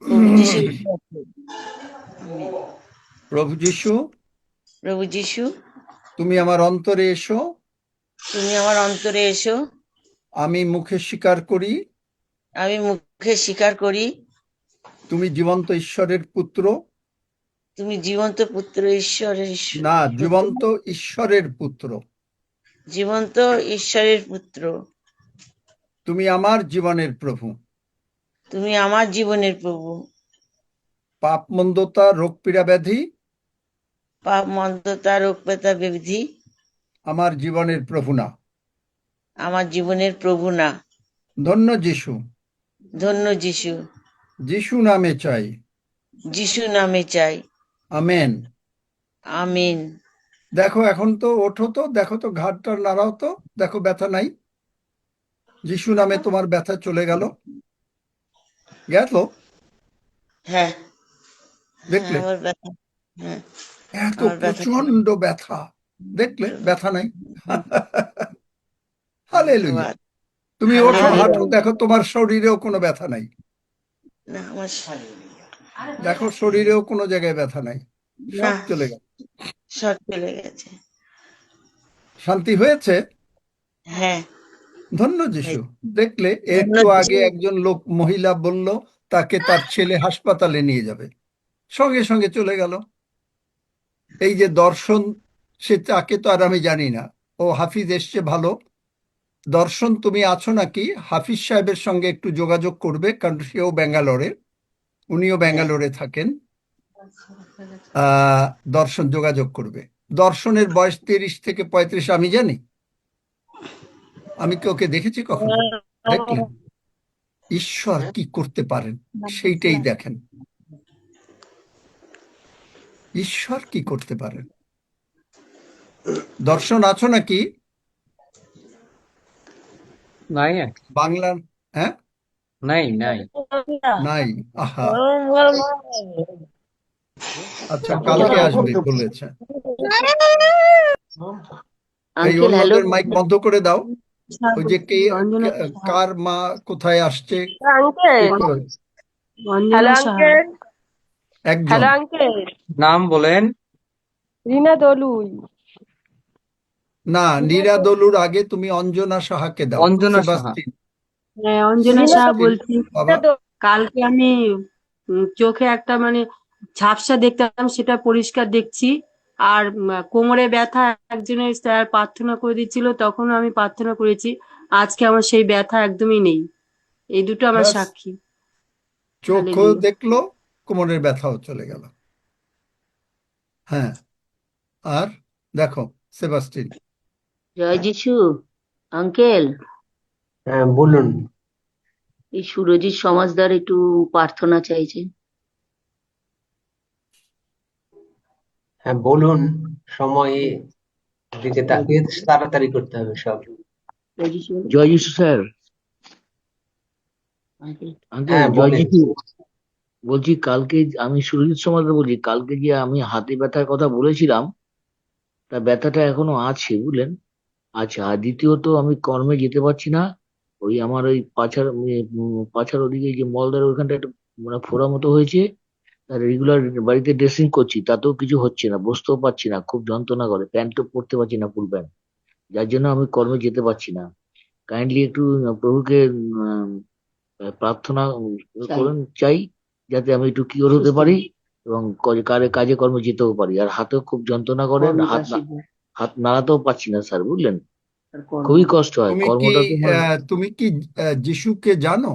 প্রভু যিশু, প্রভু যিশু, প্রভু যিশু, তুমি আমার অন্তরে এসো। তুমি আমার অন্তরে এসো। আমি মুখে স্বীকার করি আমি মুখে স্বীকার করি তুমি জীবন্ত ঈশ্বরের পুত্র। তুমি জীবন্ত পুত্র, ঈশ্বরের না, পুত্র। জীবন্ত ঈশ্বরের পুত্র। জীবন্ত ঈশ্বরের পুত্র। তুমি আমার জীবনের প্রভু। তুমি আমার জীবনের প্রভু। পাপ মন্দতা, রোগ পীড়া ব্যাধি, পাপ মন্দতা, রোগ পেতা ব্যাধি আমার জীবনের প্রভু না। আমার জীবনের প্রভু না। ধন্য যিশু, ধন্য যিশু। যিশু নামে চাই। যিশু নামে চাই। আমেন। আমিন। দেখো এখন তো ওঠো তো, দেখো তো ঘাড়টা নাড়াও তো, দেখো ব্যথা নাই। যিশু নামে তোমার ব্যথা চলে গেল। গেল? হ্যাঁ, দেখলে? আমার ব্যথা। হ্যাঁ, এত আমার ব্যথা। প্রচন্ড ব্যথা, দেখলে? ব্যথা নাই। হালেলুয়া। ধন্যবাদ। তুমি ওঠো, হালেলুয়া। হাঁটো, দেখো তোমার শরীরেও কোনো ব্যথা নাই। না, আমার দেখো শরীরেও কোনো জায়গায় ব্যথা নাই, না, সব চলে গেল। শর্ট চলে গেছে। শান্তি হয়েছে? হ্যাঁ, ধন্য যিশু। দেখলে ধন্য একটু যিশু। আগে একজন লোক মহিলা বলল তাকে তার ছেলে হাসপাতালে নিয়ে যাবে, সঙ্গে সঙ্গে চলে গেল। এই যে দর্শন, সে তাকে তো আর আমি জানি না, ও হাফিজ এসছে ভালো। দর্শন, তুমি আছো নাকি? হাফিজ সাহেবের সঙ্গে একটু যোগাযোগ করবে, কারণ সেও ব্যাঙ্গালোরে, উনিও ব্যাঙ্গালোরে থাকেন। দর্শন যোগাযোগ করবে। দর্শনের বয়স 30 থেকে 35 আমি জানি। আমি কি ওকে দেখেছি কখনো? দেখলেন ঈশ্বর কি করতে পারেন, সেইটাই দেখেন। ঈশ্বর কি করতে পারেন। দর্শন আছো নাকি? নাই বাংলার, হ্যাঁ নাই নাই নাই। আহা, আচ্ছা কালকে আসবে বলেছে। এই আঙ্কেল হ্যালো। অন্যদের মাইক বন্ধ করে দাও। ওই যে কে, কার মা কোথায় আসছে, আঙ্কেল, কে করে? হ্যালো আঙ্কেল, একজন। হ্যালো আঙ্কেল, নাম বলেন। রিনা দলুই। না, নীরা দলুর আগে তুমি অঞ্জনা সাহাকে দাও। অঞ্জনা সাহা। সেবাস্টিন, হ্যাঁ, অঞ্জনা রিনা সাহা সেবাস্টিন, বলছি। বাবা। কালকে আমি চোখে একটা মানে ঝাপসা দেখতাম, সেটা পরিষ্কার দেখছি। আর কোমরে ব্যথা, একজনের স্যার প্রার্থনা করে দিচ্ছিল, তখন আমি প্রার্থনা করেছি। আজকে আমার সেই ব্যথা একদমই নেই। এই দুটো আমার ব্যাস, সাক্ষী। চোখও হালেলুয়া। দেখলো, কোমরের ব্যথাও চলে গেল। হ্যাঁ, আর দেখো সেবাস্টিন। জয় যিশু। আঙ্কেল, হ্যাঁ বলুন। এই সুরজিৎ সমাজদার একটু প্রার্থনা চাইছে। হ্যাঁ বলুন, সময় দিকে তাকিয়ে তাড়াতাড়ি করতে হবে সব। জয় যিশু। জয় যিশু স্যার। আঙ্কেল হ্যাঁ জয় বলেন। যিশু। বলছি কালকে আমি সুরজিৎ সমাজদার বলছি, কালকে যে আমি হাতে ব্যথার কথা বলেছিলাম, তা ব্যথাটা এখনো আছে বুঝলেন। আচ্ছা, আর দ্বিতীয়ত আমি কর্মে যেতে পারছি না। ওই আমার ওই পাছার ওদিকে যে মলদার ওইখানটা একটা মানে ফোড়া মতো হয়েছে। রেগুলার বাড়িতে ড্রেসিং করছি, তাতেও কিছু হচ্ছে না, বসতেও পারছি না, খুব যন্ত্রণা করে, প্যান্টও পরতে পারছি না, ফুল প্যান্ট। যার জন্য আমি কর্মে যেতে পারছি না। কাইন্ডলি একটু প্রভুকে প্রার্থনা করুন, চাই যাতে আমি একটু কিওর হতে পারি এবং কাজে কর্মে যেতেও পারি। আর হাতেও খুব যন্ত্রণা করে, হাত নাড়াতেও পারছি না স্যার বুঝলেন, খুবই কষ্ট হয়। তুমি কি কর্মটা তো তুমি কি যিশুকে জানো?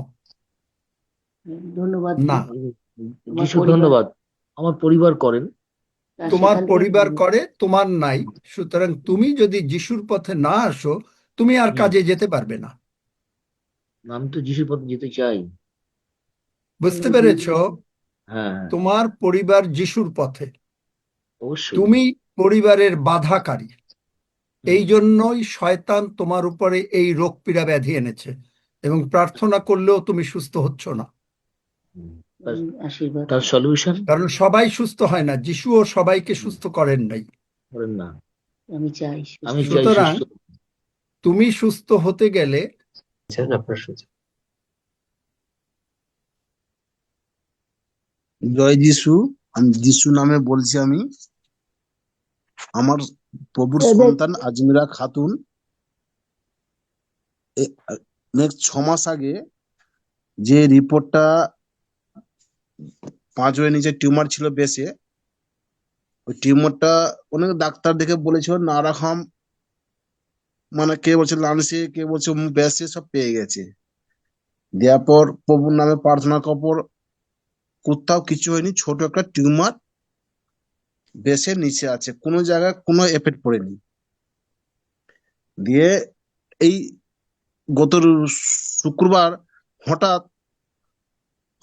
ধন্যবাদ না। যিশু ধন্যবাদ। আমার পরিবার করেন। তোমার পরিবার করে, তোমার নাই। সুতরাং তুমি যদি যিশুর পথে না আসো, তুমি আর কাজে যেতে পারবে না। আমি তো যিশুর পথে যেতে চাই। বুঝতে পেরেছ? হ্যাঁ, তোমার পরিবার যিশুর পথে, অবশ্যই। তুমি পরিবারের বাধাকারী। এই জন্যই শয়তান তোমার উপরে এই রোগ পীড়া ব্যাধি এনেছে, এবং প্রার্থনা করলেও তুমি সুস্থ হচ্ছ না। আশীর্বাদ, তার সলিউশন কারণ সবাই সুস্থ হয় না, যিশুও সবাইকে সুস্থ করেন নাই। করেন না। আমি চাই সুতরাং সুস্থ। তুমি সুস্থ হতে গেলে আপনার সুযোগ। জয় যিশু। আমি যিশু নামে বলছি। আমি আমার প্রভুর সন্তান আজমিরা খাতুন নেক্সট 6 মাস আগে যে রিপোর্টটা 5 ওয়ে নিচে টিউমার ছিল বেশে, ওই টিউমারটা অনেক ডাক্তার দেখে বলেছিল নারাখাম, মানে কে বলছে লাংসে, কে বলছে বেশে, সব পেয়ে গেছে। দেওয়ার পর প্রভুর নামে প্রার্থনা করার পর কোথাও কিছু হয়নি। ছোট একটা টিউমার বেশের নিচে আছে, কোনো জায়গায় কোনো এফেক্ট পড়েনি। দিয়ে এই গত শুক্রবার হঠাৎ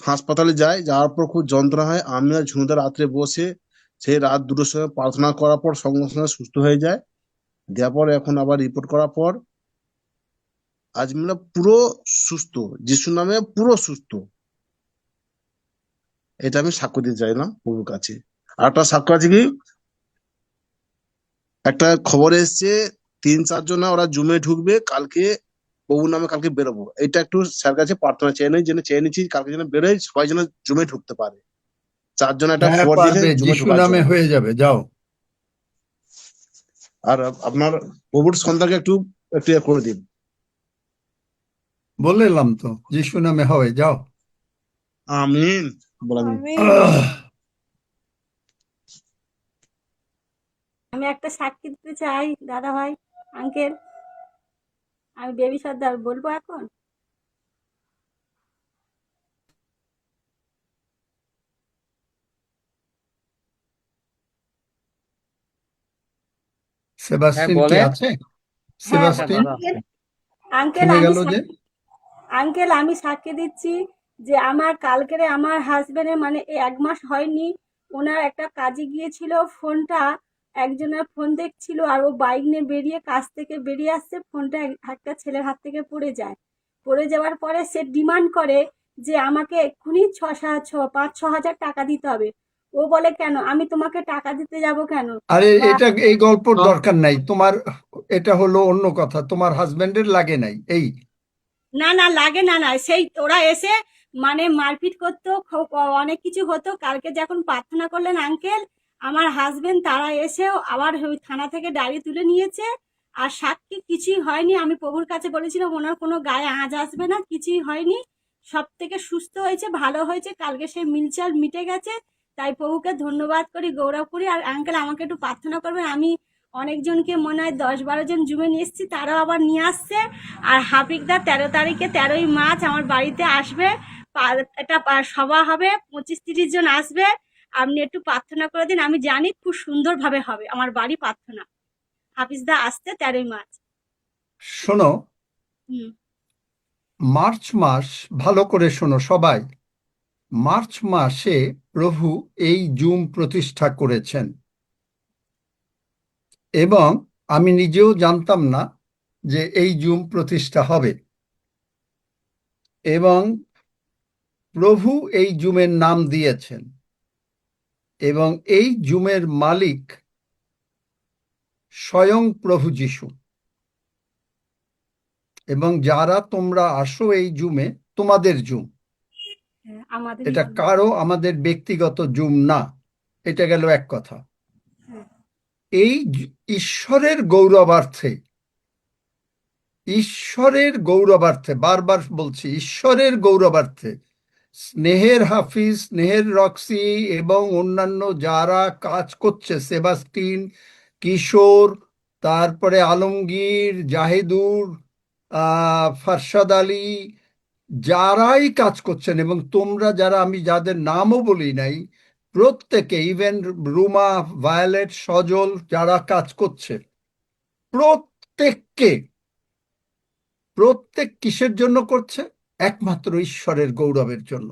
হাসপাতালে যাওয়ার পর খুব যন্ত্রণা হয়। আমি আর ঝুনুদা রাত্রে বসে সেই রাত 2টোর সময় প্রার্থনা করার পর সঙ্গে সঙ্গে সুস্থ হয়ে যায়। দেওয়ার পর এখন আবার রিপোর্ট করার পর আজমিরা পুরো সুস্থ, যিশুর নামে পুরো সুস্থ। এটা আমি সাক্ষ্য দিতে চাইলাম প্রভুর কাছে। আর একটা সাক্ষ্য আছে কি, একটা খবর এসছে 3-4 জন ওরা জুমে ঢুকবে কালকে, প্রভুর নামে কালকে বেরোবো। এটা একটু স্যার কাছে প্রার্থনা চেয়ে নিচ্ছি, কালকে যেন বেরোয়, সবাই যেন জুমে ঢুকতে পারে। 4 জন একটা হ্যাঁ খবর দিয়েছে পারবে, জুমে যিশু ঢোকার নামে জন্য। হয়ে যাবে, যাও। আর আপনার প্রভুর সন্তানকে একটু একটু ইয়ে করে দিন। বলে এলাম তো, যিশু নামে হবে, যাও। আমিন বলেন। আমি একটা সাক্ষী দিতে চাই দাদা ভাই, আঙ্কেল। আমি বেবি সর্দার, বলবো এখন? হ্যাঁ সেবাস্টিন কি বলেন। আছে? হ্যাঁ সেবাস্টিন আঙ্কেল, থেমে আমি গেল যে। আঙ্কেল আমি সাক্ষী দিচ্ছি যে আমার কালকেরে আমার হাজবেন্ডের মানে এই 1 মাস হয়নি, ওনার একটা কাজে গিয়েছিল, ফোনটা একজনের ফোন দেখছিল আর ও বাইক নিয়ে বেরিয়ে কাজ থেকে বেরিয়ে আসছে, ফোনটা একটা ছেলের হাত থেকে পড়ে যায়। পড়ে যাওয়ার পরে সে ডিমান্ড করে যে আমাকে এক্ষুনি 5-6 হাজার টাকা দিতে হবে। ও বলে কেন, আমি তোমাকে টাকা দিতে যাব কেন? আরে বা এটা এই গল্পর তো দরকার নাই তোমার, এটা হলো অন্য কথা, তোমার হাজবেন্ডের লাগে নাই এই। না না লাগে না, সেই ওরা এসে মানে মারপিট করতো, অনেক কিছু হতো। কালকে যখন প্রার্থনা করলেন আঙ্কেল, আমার হাজবেন্ড তারা এসেও আবার ওই থানা থেকে ডায়েরি তুলে নিয়েছে। আর সাক্ষী কিছুই হয়নি, আমি প্রভুর কাছে বলেছিলাম ওনার কোনো গায়ে আঁচ আসবে না, কিছুই হয়নি, সব থেকে সুস্থ হয়েছে, ভালো হয়েছে। কালকে সেই মিলচাল মিটে গেছে, তাই প্রভুকে ধন্যবাদ করি, গৌরব করি। আর আঙ্কেল আমাকে একটু প্রার্থনা করবেন, আমি অনেকজনকে মনে হয় 10-12 জন জুমে নিয়ে এসেছি, তারাও আবার নিয়ে আসছে। আর হাফিকদা 13 তারিখে 13ই মার্চ আমার বাড়িতে আসবে, একটা সভা হবে, 25-30 জন আসবে। আপনি একটু প্রার্থনা করে দিন, আমি জানি খুব সুন্দরভাবে হবে আমার বাড়ি প্রার্থনা। হাফিজদা আসতে 13ই মার্চ। শোনো, হুম। মার্চ মাস, ভালো করে শোনো সবাই, মার্চ মাসে প্রভু এই জুম প্রতিষ্ঠা করেছেন এবং আমি নিজেও জানতাম না যে এই জুম প্রতিষ্ঠা হবে, এবং প্রভু এই জুমের নাম দিয়েছেন এবং এই জুমের মালিক স্বয়ং প্রভু যিশু। এবং যারা তোমরা আসো এই জুমে, তোমাদের জুম, আমাদের এটা কারো আমাদের ব্যক্তিগত জুম না। এটা গেল এক কথা। এই ঈশ্বরের গৌরবার্থে, ঈশ্বরের গৌরবার্থে, বারবার বলছি, ঈশ্বরের গৌরবার্থে স্নেহের হাফিজ, স্নেহের রক্সি এবং অন্যান্য যারা কাজ করছে, সেবাস্টিন, কিশোর, তারপরে আলমগীর, জাহিদুর, ফারশাদ আলী, যারাই কাজ করছেন, এবং তোমরা যারা, আমি যাদের নামও বলি নাই, প্রত্যেকে, ইভেন রুমা, ভায়োলেট, সজল, যারা কাজ করছে, প্রত্যেক কিসের জন্য করছে? একমাত্র ঈশ্বরের গৌরবের জন্য।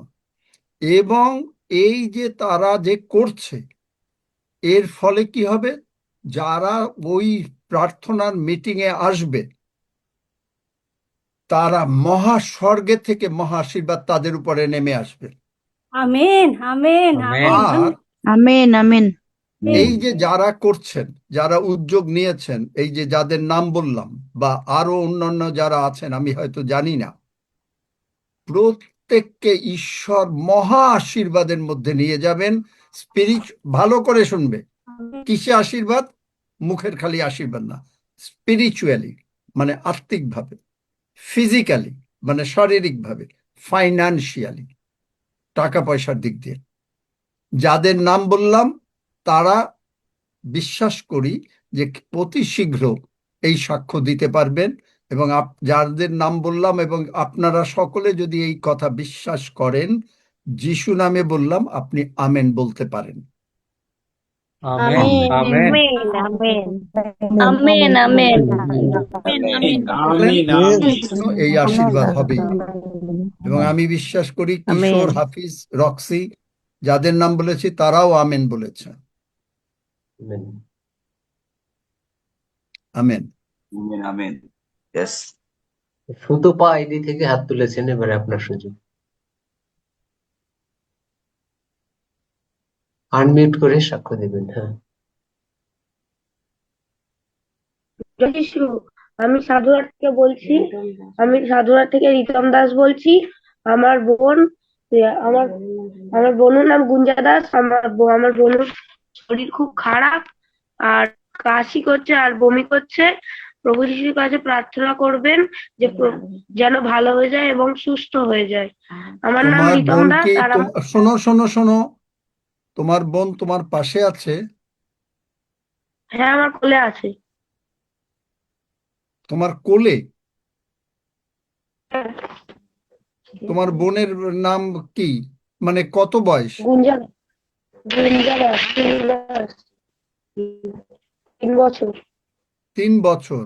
এবং এই যে তারা যে করছে, এর ফলে কি হবে? যারা ওই প্রার্থনার মিটিংয়ে আসবে, তারা মহাস্বর্গে থেকে মহা আশীর্বাদ তাদের উপরে নেমে আসবে। আমেন আমেন আমেন আর আমেন আমেন। এই যে যারা করছেন, যারা উদ্যোগ নিয়েছেন, এই যে যাদের নাম বললাম বা আরো অন্যান্য যারা আছেন, আমি হয়তো জানি না, প্রত্যেককে ঈশ্বর মহা আশীর্বাদের মধ্যে নিয়ে যাবেন। ভালো করে শুনবে, কিসে আশীর্বাদ? মুখের খালি আশীর্বাদ না, স্পিরিচুয়ালি মানে আত্মিকভাবে, ফিজিক্যালি মানে শারীরিকভাবে, ফাইন্যান্সিয়ালি টাকা পয়সার দিক দিয়ে। যাদের নাম বললাম তারা বিশ্বাস করি যে অতি শীঘ্র এই সাক্ষ্য দিতে পারবেন। এবং যাদের নাম বললাম, এবং আপনারা সকলে যদি এই কথা বিশ্বাস করেন, যিশু নামে বললাম, আপনি আমেন বলতে পারেন। আমেন আমেন আমেন আমেন এই আশীর্বাদ হবেই। এবং আমি বিশ্বাস করি কিশোর, হাফিজ, রক্সি, যাদের নাম বলেছি তারাও আমেন বলেছে। Amen amen. Yes. Sutapa ID থেকে হাত তুলেছেন, এবারে আপনার সুযোগ, আনমিউট করে সাক্ষ্য দেবেন। হ্যাঁ, যিশু, আমি সাধুরাট থেকে বলছি, আমি সাধুরাট থেকে রিতম দাস বলছি। আমার বোন, আমার আমার বোনের নাম গুঞ্জা দাস। আমার বোনের শরীর খুব খারাপ, আর কাশি করছে আর বমি করছে, প্রভু যিশুর কাছে প্রার্থনা করবেন যে যেন ভালো হয়ে যায় এবং সুস্থ হয়ে যায়। আমার নাম তোমার রিতম বোন দাস কি আর শোনো শোনো শোনো, তোমার বোন তোমার পাশে আছে? হ্যাঁ, আমার কোলে আছে। তোমার কোলে? তোমার বোনের নাম কি, মানে কত বয়স? গুঞ্জা গুঞ্জা দাস, 3 বছর। 3 বছর।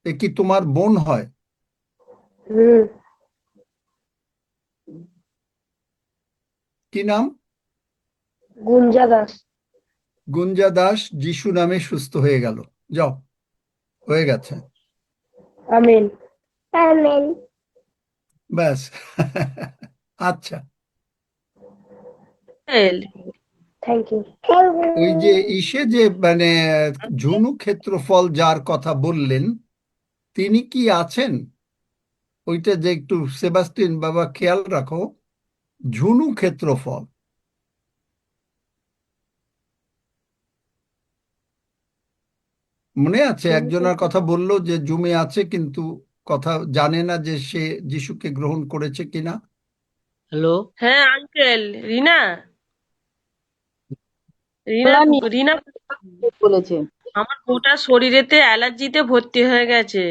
এ কি তোমার বোন হয়? হুম। কি নাম? গুঞ্জা দাস। গুঞ্জা দাস যিশু নামে সুস্থ হয়ে গেল। যাও, হয়ে গেছে, আমেন। আমেন। ব্যাস। আচ্ছা, থ্যাংক ইউ। ওই যে ইসে যে মানে ঝুনু ক্ষেত্রফল যার কথা বললেন, তিনি কি আছেন? ওইটা যে একটু সেবাস্টিন বাবা খেয়াল রাখো, ঝুনু ক্ষেত্রফল। মনে আছে একজনের কথা বললো যে জুমে আছে কিন্তু কথা জানে না যে সে যিশুকে গ্রহণ করেছে কিনা। হ্যালো, হ্যাঁ আঙ্কেল, রিনা রিনা রিনা বলেছে। আমার গোটা শরীরেতে অ্যালার্জিতে ভর্তি হয়ে গেছে।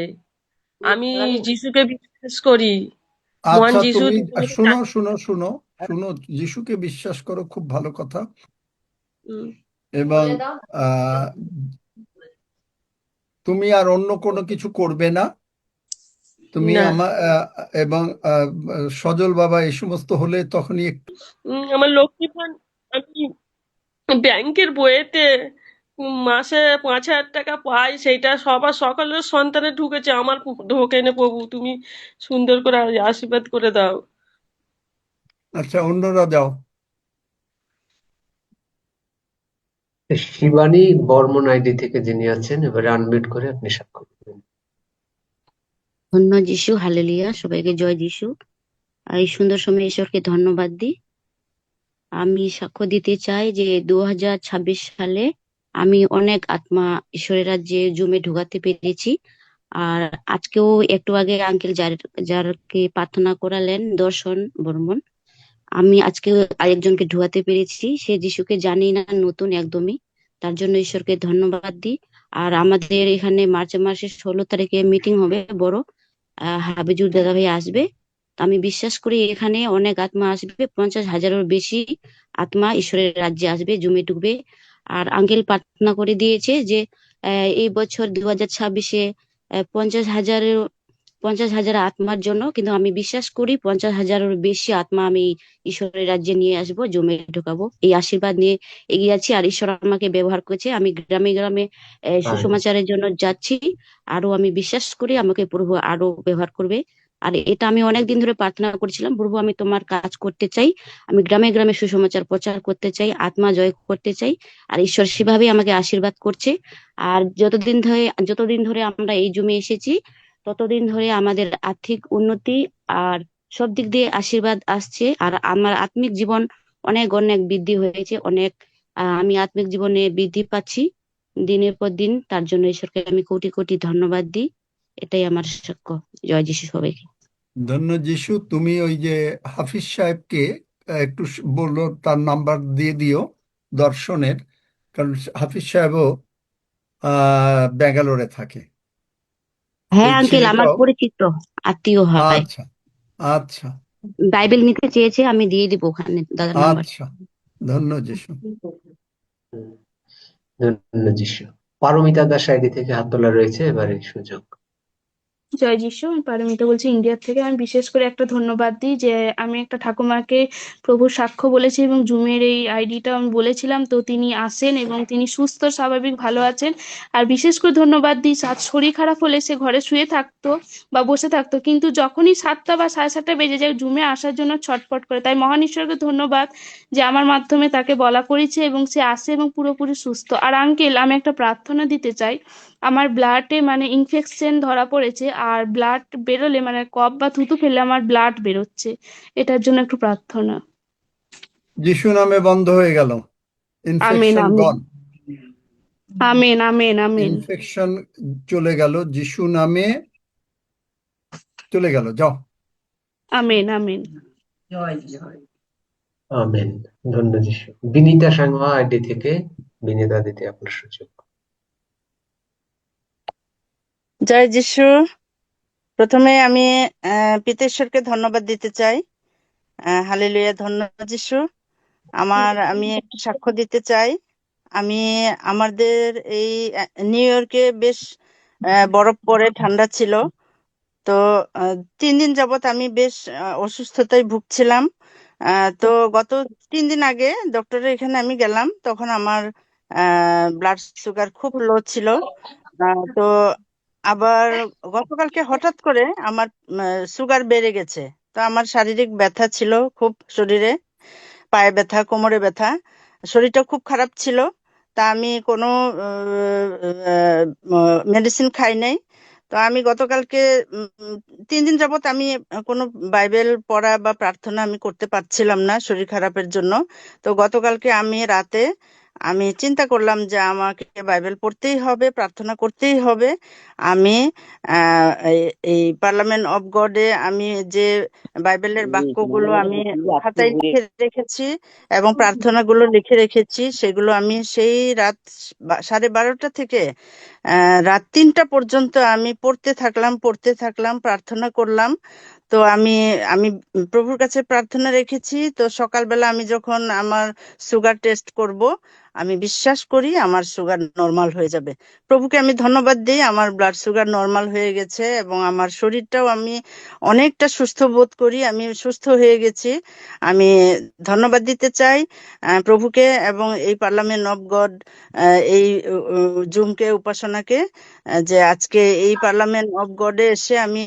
আমি যিশুকে বিশ্বাস করি, মহান আচ্ছা, যিশু তুমি তুমি শুনো শুনো শুনো শুনো, যিশুকে বিশ্বাস করো, খুব ভালো কথা। এবং আহ তুমি আর অন্য কোনো কিছু করবে না। তুমি না আমার এবং সজল বাবা এই সমস্ত হলে তখনই একটু আমার লক্ষ্মী ভান্ডার, আমি ব্যাংকের বইয়েতে মাসে 5,000 টাকা পাই, সেইটা সবার সকলের সন্তানে ঢুকেছে, আমার ঢোকেনি। প্রভু তুমি সুন্দর করে আশীর্বাদ করে দাও। আচ্ছা, অন্যরা যাও। শিবানী বর্মন আইডি থেকে যিনি আছেন, এবারে আনমিউট করে আপনি সাক্ষ্য দিবেন। ধন্য যিশু, হালেলুয়া, সবাইকে জয় যিশু। এই সুন্দর সময় ঈশ্বরকে ধন্যবাদ দিই। আমি সাক্ষ্য দিতে চাই যে 2026 সালে আমি অনেক আত্মা ঈশ্বরের রাজ্যে জুমে ঢোকাতে পেরেছি। আর আজকেও একটু আগে আঙ্কেল যারকে প্রার্থনা করালেন, দর্শন বর্মন, আমি আজকে আরেকজনকে ঢোকাতে পেরেছি। সে যিশুকে জানি না, নতুন একদমই। তার জন্য ঈশ্বরকে ধন্যবাদ দিই। আর আমাদের এখানে মার্চ মাসের 16 তারিখে মিটিং হবে বড়, হাবিজুর দাদা ভাই আসবে। তো আমি বিশ্বাস করি এখানে অনেক আত্মা আসবে, 50,000-এরও বেশি আত্মা ঈশ্বরের রাজ্যে আসবে, জমে ঢুকবে। আর আঙ্কেল প্রার্থনা করে দিয়েছে যে এই বছর 2026-এ 50,000 আত্মার জন্য, কিন্তু আমি বিশ্বাস করি 50,000-এরও বেশি আত্মা আমি ঈশ্বরের রাজ্যে নিয়ে আসবো, জমে ঢোকাবো। এই আশীর্বাদ নিয়ে এগিয়ে আছি। আর ঈশ্বর আমাকে ব্যবহার করেছে, আমি গ্রামে গ্রামে সুসমাচারের জন্য যাচ্ছি। আরো আমি বিশ্বাস করি আমাকে প্রভু আরো ব্যবহার করবে। আর এটা আমি অনেকদিন ধরে প্রার্থনা করছিলাম, প্রভু আমি তোমার কাজ করতে চাই, আমি গ্রামে গ্রামে সুসমাচার প্রচার করতে চাই, আত্মা জয় করতে চাই। আর ঈশ্বর সেভাবেই আমাকে আশীর্বাদ করছে। আর যতদিন ধরে আমরা এই জমে এসেছি, ততদিন ধরে আমাদের আর্থিক উন্নতি আর সব দিক দিয়ে আশীর্বাদ আসছে। আর আমার আত্মিক জীবন অনেক অনেক বৃদ্ধি হয়েছে, অনেক আমি আত্মিক জীবনে বৃদ্ধি পাচ্ছি দিনের পর দিন। তার জন্য ঈশ্বরকে আমি কোটি কোটি ধন্যবাদ দিই। এটাই আমার সাক্ষ্য। জয় যিশু সবাইকে। ধন্য যিশু। তুমি ওই যে হাফিজ সাহেবকে একটু বললো তার নাম্বার দিয়ে দিও দর্শনের, কারণ হাফিজ সাহেবও ব্যাঙ্গালোরে থাকে। হ্যাঁ ওই আঙ্কেল, আমার ছেলেটাও। পরিচিত আত্মীয় হয়। আচ্ছা আচ্ছা বাইবেল নিতে চেয়েছে, আমি দিয়ে দিব ওখানে দাদার নাম্বার। আচ্ছা, ধন্য যিশু। ধন্য যিশু। পারমিতা দাস আইডি থেকে হাত তোলা রয়েছে, এবারে সুযোগ। জয় যিশু, আমি পারমিতা বলছি ইন্ডিয়া থেকে। আমি বিশেষ করে একটা ধন্যবাদ দিই যে আমি একটা ঠাকুমাকে প্রভুর সাক্ষ্য বলেছি এবং জুমের এই আইডিটা আমি বলেছিলাম, তো তিনি আসেন এবং তিনি সুস্থ স্বাভাবিক ভালো আছেন। আর বিশেষ করে ধন্যবাদ দিই, শরীর খারাপ হলে সে ঘরে শুয়ে থাকতো বা বসে থাকতো, কিন্তু যখনই 7টা বা 7:30 বেজে যায় জুমে আসার জন্য ছটফট করে। তাই মহান ঈশ্বরকে ধন্যবাদ যে আমার মাধ্যমে তাকে বলা করেছে এবং সে আসে এবং পুরোপুরি সুস্থ। আর আঙ্কেল, আমি একটা প্রার্থনা দিতে চাই। আমার ব্লাডে মানে ইনফেকশন ধরা পড়েছে, আর ব্লাড বেরোলে মানে কফ বা থুতু ফেললে আমার ব্লাড বেরোচ্ছে, এটার জন্য একটু প্রার্থনা। যিশু নামে বন্ধ হয়ে গেল। আমিন ইনফেকশন আমিন গন, আমিন আমিন আমিন ইনফেকশন চলে গেল, যিশু নামে চলে গেল। যাও। আমিন আমিন আমেন। ধন্যবাদ যিশু। বিনীতা সাংমা আইডি থেকে, বিনীতা দিতে আপনার সুযোগ। জয় যিশু। প্রথমে আমি পিতেশ্বরকে ধন্যবাদ দিতে চাই। হালেলুয়া, ধন্যবাদ যিশু। আমি একটু সাক্ষ্য দিতে চাই। আমি আমাদের এই নিউ ইয়র্কে বেশ বরফ পড়ে, ঠান্ডা ছিল। তো 3 দিন যাবত আমি বেশ অসুস্থতায় ভুগছিলাম। তো গত 3 দিন আগে ডক্টরের এখানে আমি গেলাম, তখন আমার ব্লাড সুগার খুব লো ছিল। তো আবার গতকালকে হঠাৎ করে আমার সুগার বেড়ে গেছে। তো আমার শারীরিক ব্যথা ছিল খুব, শরীরে পায়ে ব্যথা, কোমরে ব্যথা, শরীরটা খুব খারাপ ছিল। তা আমি কোনো মেডিসিন খাই নাই। তো আমি গতকালকে 3 দিন যাবত আমি কোনো বাইবেল পড়া বা প্রার্থনা আমি করতে পারছিলাম না শরীর খারাপের জন্য। তো গতকালকে আমি রাতে আমি চিন্তা করলাম যে আমাকে বাইবেল পড়তেই হবে, প্রার্থনা করতেই হবে। আমি এই পার্লামেন্ট অফ গডে আমি যে বাইবেলের বাক্যগুলো আমি খাতায় লিখে রেখেছি এবং প্রার্থনাগুলো লিখে রেখেছি, সেগুলো আমি সেই রাত 12:30 থেকে রাত 3টা পর্যন্ত আমি পড়তে থাকলাম, প্রার্থনা করলাম। তো আমি আমি প্রভুর কাছে প্রার্থনা রেখেছি। তো সকালবেলা আমি যখন আমার সুগার টেস্ট করব, আমি বিশ্বাস করি আমার সুগার নর্মাল হয়ে যাবে। প্রভুকে আমি ধন্যবাদ দিই, আমার ব্লাড সুগার নর্মাল হয়ে গেছে এবং আমার শরীরটাও আমি অনেকটা সুস্থ বোধ করি, আমি সুস্থ হয়ে গেছি। আমি ধন্যবাদ দিতে চাই প্রভুকে এবং এই পার্লামেন্ট অফ গড, এই জুমকে, উপাসনাকে, যে আজকে এই পার্লামেন্ট অফ গডে এসে আমি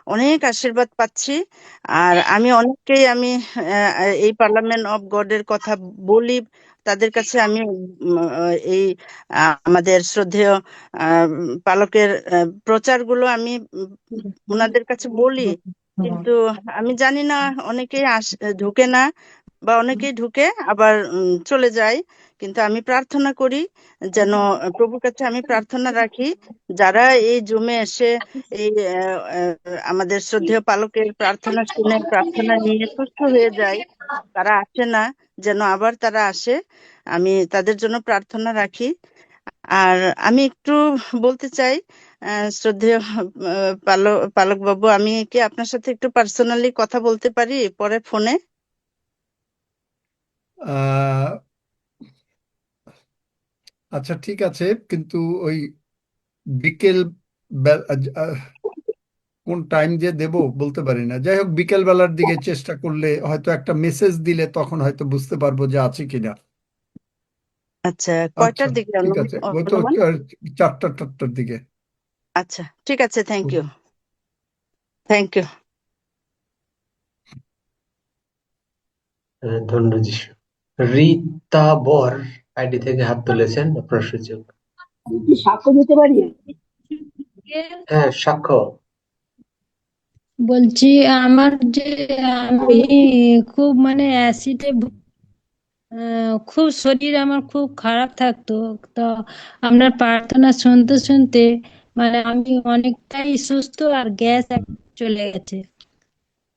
অনেক আশীর্বাদ পাচ্ছি। আর আমি অনেককেই আমি এই পার্লামেন্ট অফ গডের কথা বলি, তাদের কাছে আমি এই আমাদের শ্রদ্ধেয় পালকের প্রচারগুলো আমি ওনাদের কাছে বলি। কিন্তু আমি জানি না, অনেকেই ঢুকে না, বা অনেকেই ঢুকে আবার চলে যায়। কিন্তু আমি প্রার্থনা করি যেন, প্রভুর কাছে আমি প্রার্থনা রাখি, যারা এই জুমে এসে এই আমাদের শ্রদ্ধেয় পালকের প্রার্থনা শুনে, প্রার্থনা নিয়ে সুস্থ হয়ে যায়, তারা আসে না, যেন আবার তারা আসে। আমি তাদের জন্য প্রার্থনা রাখি। আর আমি একটু বলতে চাই, শ্রদ্ধেয় পালক বাবু, আমি কি আপনার সাথে একটু পার্সোনালি কথা বলতে পারি পরে ফোনে? আহ, আচ্ছা, ঠিক আছে, কিন্তু ওই বিকেল কোন টাইম যে দেব বলতে পারি না। যাই হোক, বিকেল বেলার দিকে চেষ্টা করলে, হয়তো একটা মেসেজ দিলে তখন হয়তো বুঝতে পারবো যে আছে কিনা। আচ্ছা, আচ্ছা, কয়টার দিকে ঠিক আছে, ওই তো অনুমান? 4টার দিকে। আচ্ছা, ঠিক আছে, থ্যাংক ইউ, থ্যাংক ইউ। ধন্যবাদ যিশু। রীতা বর আইডি থেকে হাত তুলেছেন, আপনার সুযোগ। সাক্ষ্য দিতে পারি? হ্যাঁ, সাক্ষ্য। বলছি আমার যে আমি খুব মানে অ্যাসিডে খুব শরীর আমার খুব খারাপ থাকতো। তো আপনার প্রার্থনা শুনতে শুনতে মানে আমি অনেকটাই সুস্থ, আর গ্যাস চলে গেছে।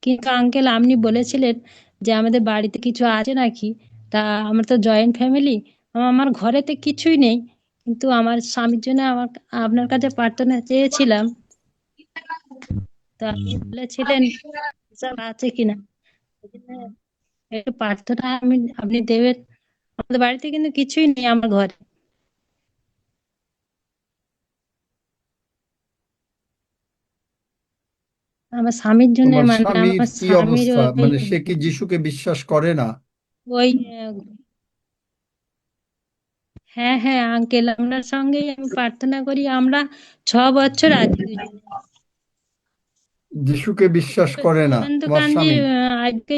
কিন্তু আঙ্কেল আপনি বলেছিলেন যে আমাদের বাড়িতে কিছু আছে নাকি। তা আমার তো জয়েন্ট ফ্যামিলি, আমার ঘরেতে কিছুই নেই, কিন্তু আমার স্বামীর জন্য আপনার কাছে প্রার্থনা চেয়েছিলাম। তো আপনি বলেছিলেন সব আছে কিনা, একটু প্রার্থনা আপনি দেবেন। আমাদের বাড়িতে কিন্তু কিছুই নেই আমার ঘরে। আমার স্বামীর জন্য, তোমার মানে স্বামীর আমার কি স্বামীর অবস্থা? ওই মানে সে কি যিশুকে বিশ্বাস করে না? ওই হ্যাঁ হ্যাঁ আঙ্কেল, আপনার সঙ্গেই আমি প্রার্থনা করি। আমরা 6 বছর আছি দুজনে। যিশুকে বিশ্বাস করে না চূড়ান্ত তোমার কান্দি স্বামী? আজকে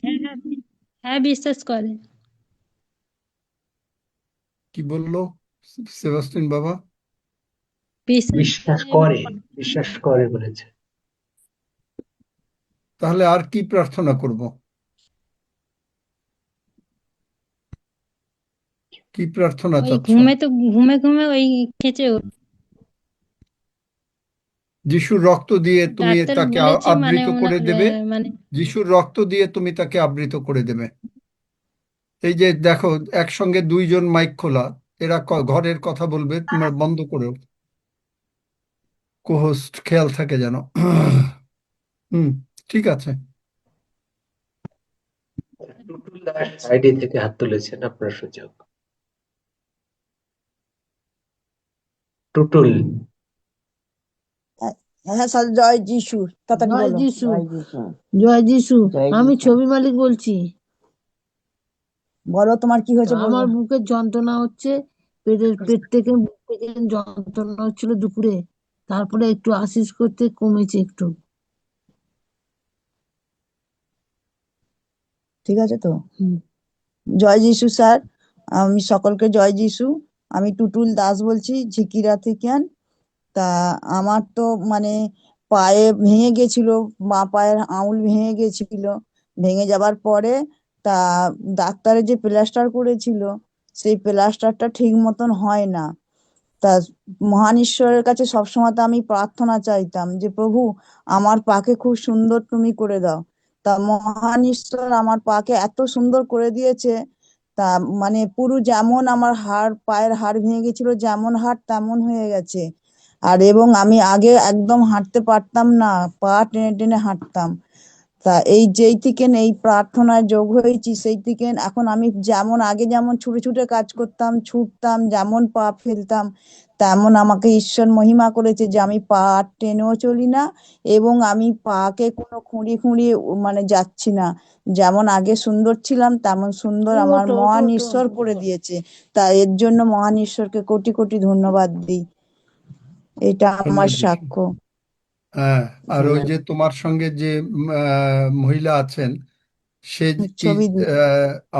হ্যাঁ হ্যাঁ হ্যাঁ বিশ্বাস করে। কি বললো সেবাস্টিন বাবা? বিশ্বাস করে বলেছে। তাহলে আর কি প্রার্থনা করব? কি প্রার্থনা ওই চাচ্ছ? ঘুমে ঘুমে ওই খেঁচে যিশুর রক্ত দিয়ে তুমি ডাক্তার তাকে বলেছে মানে আবৃত করে ওনার দেবে, মানে যিশুর রক্ত দিয়ে তুমি তাকে আবৃত করে দেবে। এই যে দেখো একসঙ্গে দুইজন মাইক খোলা, এরা ঘরের কথা বলবে, তোমরা বন্ধ করো, কোহোস্ট খেয়াল থাকে যেন। হুম, ঠিক আছে। টুটুল দাস আইডি থেকে হাত তুলেছেন, আপনার সুযোগ। টুটুল। হ্যাঁ স্যার, জয় যিশু। তাড়াতাড়ি জয় বলো। যিশু, জয় যিশু। জয় যিশু। জয় আমি যিশু। ছবি মালিক বলছি। বলো তোমার কি হয়েছে বলো। আমার বুকের যন্ত্রণা হচ্ছে, পেট থেকে বুক থেকে যন্ত্রণা হচ্ছিল দুপুরে, তারপরে একটু আশিস করতে কমেছে একটু। ঠিক আছে তো? জয় যিশু স্যার, আমি সকলকে জয় যিশু। আমি টুটুল দাস বলছি ঝিকিরা থেকে। তা আমার তো মানে পায়ে ভেঙে গেছিল, বাঁ পায়ের আঙুল ভেঙে গেছিল। ভেঙে যাবার পরে তা ডাক্তারে যে প্লাস্টার করেছিল সেই প্লাস্টারটা ঠিক মতন হয় না। তা মহান ঈশ্বরের কাছে সবসময় তো আমি প্রার্থনা চাইতাম যে প্রভু আমার পাকে খুব সুন্দর তুমি করে দাও। তা মহান ঈশ্বর আমার পাকে এত সুন্দর করে দিয়েছে, তা মানে পুরো যেমন আমার হাড়, পায়ের হাড় ভেঙে গেছিল যেমন হাড় তেমন হয়ে গেছে। আর এবং আমি আগে একদম হাঁটতে পারতাম না, পা টেনে টেনে হাঁটতাম। তা যেই থেকে এই প্রার্থনায় যোগ হয়েছি সেই থেকে এখন আমি যেমন আগে যেমন ছুটে ছুটে কাজ করতাম, ছুটতাম, যেমন পা ফেলতাম, তেমন আমাকে ঈশ্বর মহিমা করেছে যে আমি পা আর টেনেও চলি না এবং আমি পাকে কোনো খুঁড়িয়ে খুঁড়িয়ে মানে যাচ্ছি না। যেমন আগে সুন্দর ছিলাম তেমন সুন্দর আমার মহান ঈশ্বর করে দিয়েছে। তা এর জন্য মহান ঈশ্বরকে কোটি কোটি ধন্যবাদ দিই। এটা আমার ধন্যবাদ যিশু। সাক্ষ্য। হ্যাঁ, আর ওই যে তোমার সঙ্গে যে মহিলা আছেন, সে কি ছবি দিই।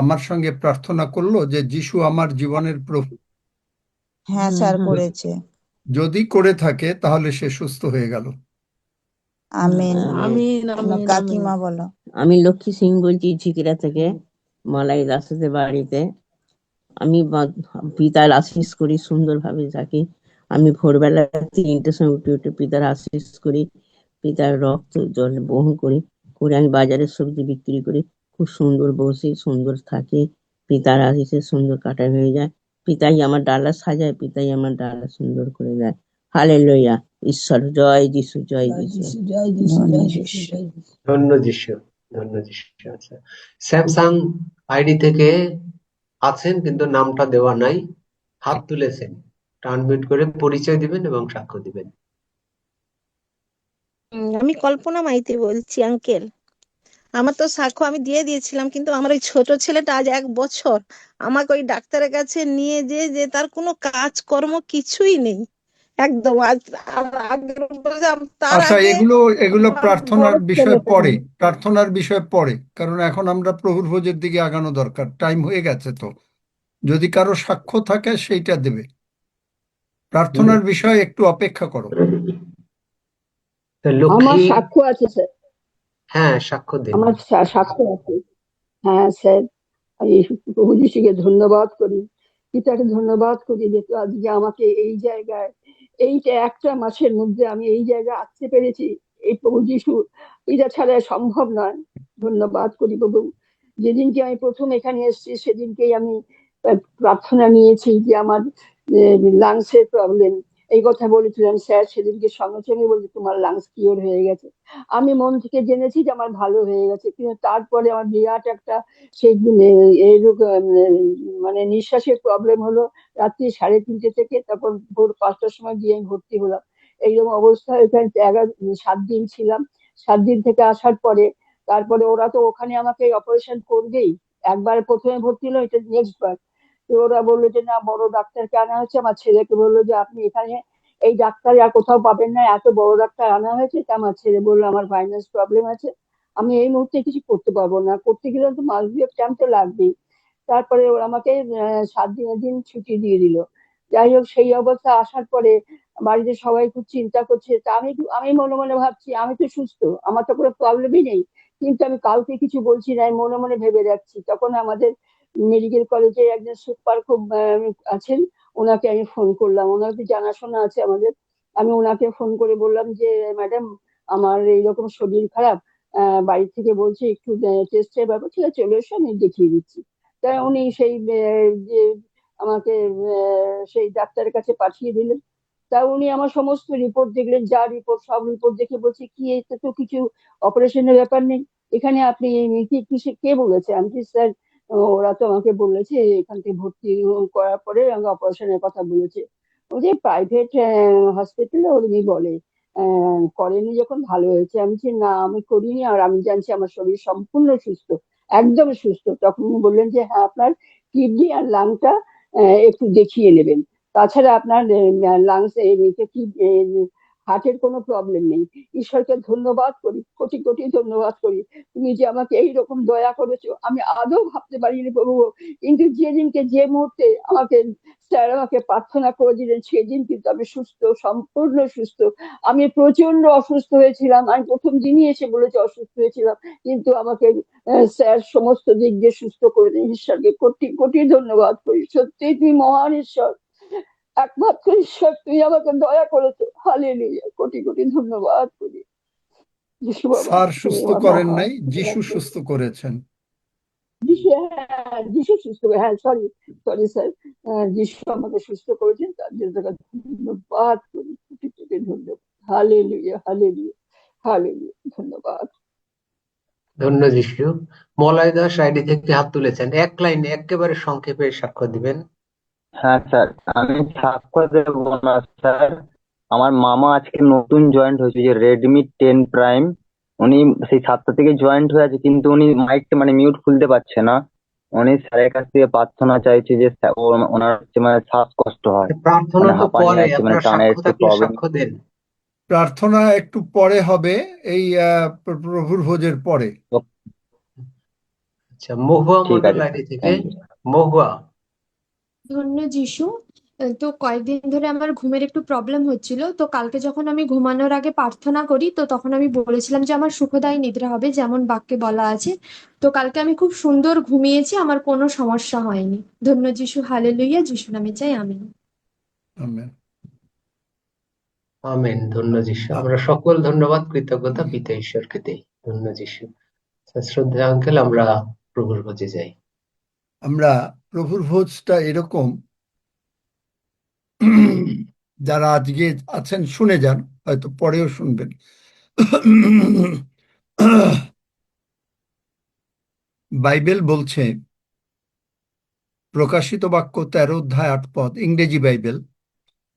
আমার সঙ্গে প্রার্থনা করলো যে যিশু আমার জীবনের প্রভু? হ্যাঁ স্যার করেছে। যদি করে থাকে তাহলে সে সুস্থ হয়ে গেল। আমেন। আমিন আমিন আমিন। কাকিমা বলো। আমি লক্ষ্মী সিং বলছি ঝিকিরা থেকে, মালাই দাসের বাড়িতে। আমি পিতার আশিস করি, সুন্দরভাবে থাকি। আমি ভোরবেলা 3টের সময় উঠে উঠে পিতার আশিস করি, পিতার রক্ত জল বহন করি, করে আমি বাজারে সবজি বিক্রি করি, খুব সুন্দর বসি, সুন্দর থাকি, পিতার আশিসে সুন্দর কাটা হয়ে যায়। পিতাই আমার ডালা সাজায়, পিতাই আমার ডালা সুন্দর করে দেয়। হালেলুয়া, ঈশ্বর জয় যিশু, জয় যিশু। জয় যিশু, জয় যিশু, জয় যিশু। ধন্য যিশু, ধন্য যিশু। আচ্ছা, স্যামসাং আইডি থেকে আছেন কিন্তু নামটা দেওয়া নাই, হাত তুলেছেন। আনমিউট করে পরিচয় দিবেন এবং সাক্ষ্য দিবেন। আমি কল্পনা মাইতি বলছি আঙ্কেল। আমার তো সাক্ষ্য আমি দিয়ে দিয়েছিলাম, কিন্তু আমার ওই ছোট ছেলেটা আজ 1 বছর আমাকে ওই ডাক্তারের কাছে নিয়ে যে তার কোনো কাজকর্ম কিছুই নেই একদম। আজ তার আচ্ছা, আগে এগুলো আমার প্রার্থনার বড় বিষয় ছেলেটা পরে, প্রার্থনার বিষয় পরে, কারণ এখন আমরা প্রভুর ভোজের দিকে আগানো দরকার, টাইম হয়ে গেছে। তো যদি কারো সাক্ষ্য থাকে সেইটা দেবে, প্রার্থনার বিষয় একটু অপেক্ষা করো। আমার লক্ষ্মী, সাক্ষ্য আছে স্যার, হ্যাঁ সাক্ষ্য দিন। আমার সাক্ষ্য আছে। হ্যাঁ স্যার, আমি প্রভু যিশুকে ধন্যবাদ করি, পিতাকে ধন্যবাদ করি যে তো আজকে আমাকে এই জায়গায়, এইটা একটা মাসের মধ্যে আমি এই জায়গায় আসতে পেরেছি। এই প্রভু যিশু, এটা ছাড়া সম্ভব নয়। ধন্যবাদ করি প্রভু। যেদিনকে আমি প্রথম এখানে এসেছি সেদিনকেই আমি প্রার্থনা নিয়েছি যে আমার লাংসের প্রবলেম, এই কথা বলেছিলাম স্যার। সেদিনকে সঙ্গে সঙ্গে বলছি তোমার লাংস কিওর হয়ে গেছে। আমি মন থেকে জেনেছি যে আমার ভালো হয়ে গেছে, কিন্তু তারপরে আমার বিরাট একটা সেই এইরূপ মানে নিঃশ্বাসের প্রবলেম হলো। রাত্রি 3:30 থেকে তখন ভোর 5টার সময় গিয়ে আমি ভর্তি হলাম। এইরকম অবস্থায় এখানে 7 দিন ছিলাম। 7 দিন থেকে আসার পরে তারপরে ওরা তো ওখানে আমাকে অপারেশন করবেই। একবার প্রথমে ভর্তি হলো, এটা নেক্সট বার। তো ওরা বললো যে না, বড় ডাক্তারকে আনা হয়েছে। আমার ছেলেকে বললো যে আপনি এখানে এই ডাক্তার আর কোথাও পাবেন না, এত বড় ডাক্তার আনা হয়েছে। তা আমার ছেলে বললো আমার ফাইন্যান্স প্রবলেম আছে, আমি এই মুহূর্তে কিছু করতে পারবো না, করতে গেলে তো মাস 2 টাইম তো লাগবেই। তারপরে ওরা আমাকে 7 দিনের দিন ছুটি দিয়ে দিল। যাই হোক, সেই অবস্থা আসার পরে বাড়িতে সবাই খুব চিন্তা করছে। তা আমি মনে মনে ভাবছি আমি তো সুস্থ, আমার তো কোনো প্রবলেমই নেই, কিন্তু আমি কাউকে কিছু বলছি না, আমি মনে মনে ভেবে রাখছি। তখন আমাদের মেডিকেল কলেজের একজন সুপার খুব আছেন, ওনাকে আমি ফোন করলাম, ওনার তো জানাশোনা আছে আমাদের। আমি ওনাকে ফোন করে বললাম যে ম্যাডাম আমার এইরকম শরীর খারাপ, বাড়ি থেকে বলছে একটু টেস্টের ব্যাপার, ঠিক আছে চলে এসো আমি দেখিয়ে দিচ্ছি। তাই উনি সেই যে আমাকে সেই ডাক্তারের কাছে পাঠিয়ে দিলেন। তা উনি আমার সমস্ত রিপোর্ট দেখলেন, যা রিপোর্ট সব রিপোর্ট দেখে বলছে কি এতে তো কিছু অপারেশনের ব্যাপার নেই, এখানে আপনি কে বলেছে? আমি কি স্যার ওরা তো আমাকে বলেছে এখান থেকে ভর্তি করার পরে আমাকে অপারেশনের কথা বলেছে। ওই যে প্রাইভেট হসপিটালে উনি বলে করেনি যখন ভালো হয়েছে। আমি বলছি না আমি করিনি, আর আমি জানছি আমার শরীর সম্পূর্ণ সুস্থ, একদম সুস্থ। তখন উনি বললেন যে হ্যাঁ আপনার কিডনি আর লাংটা একটু দেখিয়ে নেবেন, তাছাড়া আপনার লাংস হার্টের কোনো প্রবলেম নেই। ঈশ্বরকে ধন্যবাদ করি, কোটি কোটি ধন্যবাদ করি, তুমি যে আমাকে এইরকম দয়া করেছো আমি আদৌ ভাবতে পারিনি প্রভু। কিন্তু যেদিনকে যে মুহূর্তে আমাকে স্যার আমাকে প্রার্থনা করে দিলেন সেদিন কিন্তু আমি সুস্থ, সম্পূর্ণ সুস্থ। আমি প্রচন্ড অসুস্থ হয়েছিলাম, আমি প্রথম দিনই এসে বলেছে অসুস্থ হয়েছিলাম, কিন্তু আমাকে স্যার সমস্ত দিক দিয়ে সুস্থ করে দিন। ঈশ্বরকে কোটি কোটি ধন্যবাদ করি, সত্যি তুমি মহান ঈশ্বর, একমাত্র ঈশ্বর, তুমি আমাকে দয়া করেছো। হালেলুয়া, কোটি কোটি ধন্যবাদ করি। যিশু বাবা স্যার তুমি সুস্থ আমার করেন মহান। নাই, যিশু সুস্থ করেছেন। যিশু, হ্যাঁ যিশু সুস্থ করে, হ্যাঁ সরি সরি স্যার, যিশু আমাকে সুস্থ করেছেন, তার জন্য তাকে ধন্যবাদ করি, কোটি কোটি ধন্যবাদ। হালেলুয়া হালেলুয়া হালেলুয়া, ধন্যবাদ। ধন্য যিশু। মলয় দাস আইডি থেকে হাত তুলেছেন, এক লাইনে একেবারে সংক্ষেপে সাক্ষ্য দিবেন। হ্যাঁ স্যার, আমি সাক্ষ্য দেব না স্যার। আমার মামা আজকে নতুন জয়েন্ট হয়েছে, যে রেডমি 10 প্রাইম। উনি সেই 7টা থেকে জয়েন্ট হয়ে আছে, কিন্তু উনি মাইকটা মানে মিউট খুলতে পারছে না। উনি স্যারের কাছ থেকে প্রার্থনা চাইছে যে ওনার হচ্ছে মানে শ্বাসকষ্ট হয়, প্রার্থনা মানে তো হাঁপানি পরে, আছে, মানে আপনার টানের সাক্ষ্য একটু থাকলে প্রবলেম। সাক্ষ্য দেন। প্রার্থনা একটু পরে হবে, এই প্রভুর ভোজের পরে। আচ্ছা, মহুয়া ঠিক মন্ডল আছে আইডি স্যার, থেকে। Thank you. মহুয়া। ধন্য যিশু। তো কয়েকদিন ধরে আমার ঘুমের একটু প্রবলেম হচ্ছিল, তো কালকে যখন আমি ঘুমানোর আগে প্রার্থনা করি তো তখন আমি বলেছিলাম যে আমার সুখদায়ী নিদ্রা হবে, যেমন বাক্যে বলা আছে। তো কালকে আমি খুব সুন্দর ঘুমিয়েছি, আমার কোনো সমস্যা হয়নি। ধন্য যিশু, হালেলুইয়া, যিশু নামে চাই, আমিন। আমেন। আমেন। ধন্য যিশু। আমরা সকল ধন্যবাদ কৃতজ্ঞতা পিতা ঈশ্বরকে দেই। ধন্য যিশু। শ্রদ্ধা আঙ্কেল, আমরা প্রভুর ভোজে যাই। আমরা প্রভুর ভোজটা এরকম, যারা আজকে আছেন শুনে যান, হয়তো পরেও শুনবেন। বাইবেল বলছে, প্রকাশিত বাক্য 13 অধ্যায় 8 পদ, ইংরেজি বাইবেল,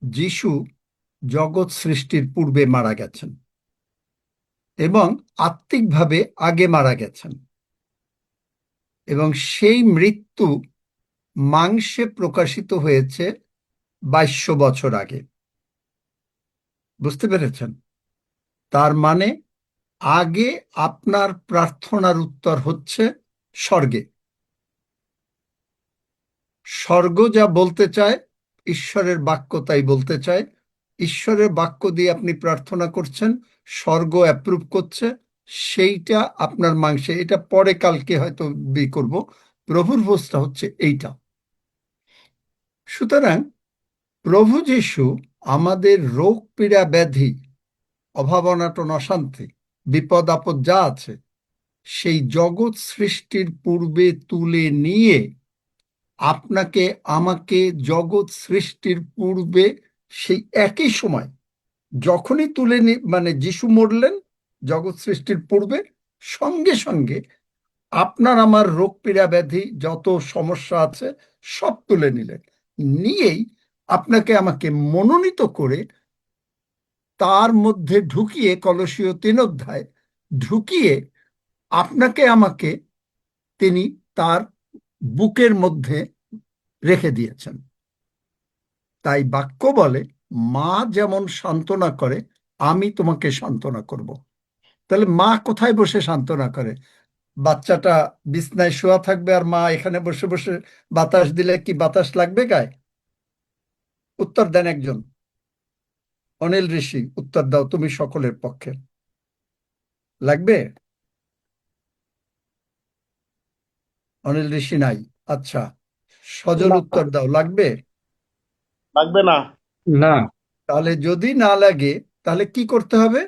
যিশু জগৎ সৃষ্টির পূর্বে মারা গেছেন এবং আত্মিকভাবে আগে মারা গেছেন, এবং সেই মৃত্যু মাংসে প্রকাশিত হয়েছে 2200 বছর আগে। বুঝতে পেরেছেন? তার মানে আগে আপনার প্রার্থনার উত্তর হচ্ছে স্বর্গে। স্বর্গ যা বলতে চায়, ঈশ্বরের বাক্য তাই বলতে চায়। ঈশ্বরের বাক্য দিয়ে আপনি প্রার্থনা করছেন, স্বর্গ অ্যাপ্রুভ করছে, সেইটা আপনার মাংসে। এটা পরে কালকে হয়তো করব। প্রভুর ভোজটা হচ্ছে এইটা। সুতরাং প্রভু যীশু আমাদের রোগ পীড়া ব্যাধি, অভাব অনাটন অশান্তি বিপদ আপদ যা আছে, সেই জগৎ সৃষ্টির পূর্বে তুলে নিয়ে আপনাকে আমাকে জগৎ সৃষ্টির পূর্বে সেই একই সময় যখনই তুলে মানে যিশু মরলেন জগৎ সৃষ্টির পূর্বে, সঙ্গে সঙ্গে আপনার আমার রোগ পীড়া ব্যাধি যত সমস্যা আছে সব তুলে নিলেন। নিয়েই আপনাকে আমাকে মনোনীত করে তার মধ্যে ঢুকিয়ে, কলসীয় 3 অধ্যায় ঢুকিয়ে আপনাকে আমাকে তিনি তার বুকের মধ্যে রেখে দিয়েছেন। তাই বাক্য বলে, মা যেমন সান্ত্বনা করে আমি তোমাকে সান্ত্বনা করব। তাহলে মা কোথায় বসে সান্ত্বনা করে? বাচ্চাটা বিছনায় শোয়া থাকবে আর মা এখানে বসে বসে বাতাস দিলে কি বাতাস লাগবে গায়ে? উত্তর দেন একজন। অনিল ঋষি, উত্তর দাও, তুমি সকলের পক্ষে। লাগবে? অনিল ঋষি নাই। আচ্ছা, সজল না, উত্তর দাও, লাগবে? লাগবে না। না। তাহলে যদি না লাগে তাহলে কি করতে হবে?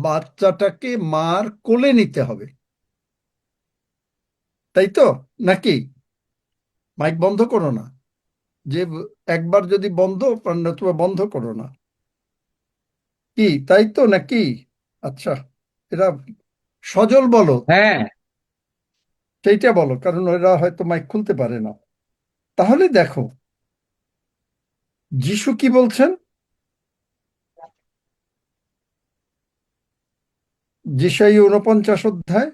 বাচ্চাটাকে মার কোলে নিতে হবে, তাই তো? নাকি? মাইক বন্ধ করো না, যে একবার যদি বন্ধ, নতুবা বন্ধ করো না, কি তাই তো নাকি? আচ্ছা, এরা সজল বলো, হ্যাঁ। সেইটা বলো, কারণ ওরা হয়তো মাইক খুলতে পারে না। তাহলে দেখো যিশু কি বলছেন, যিশাই 49 অধ্যায়,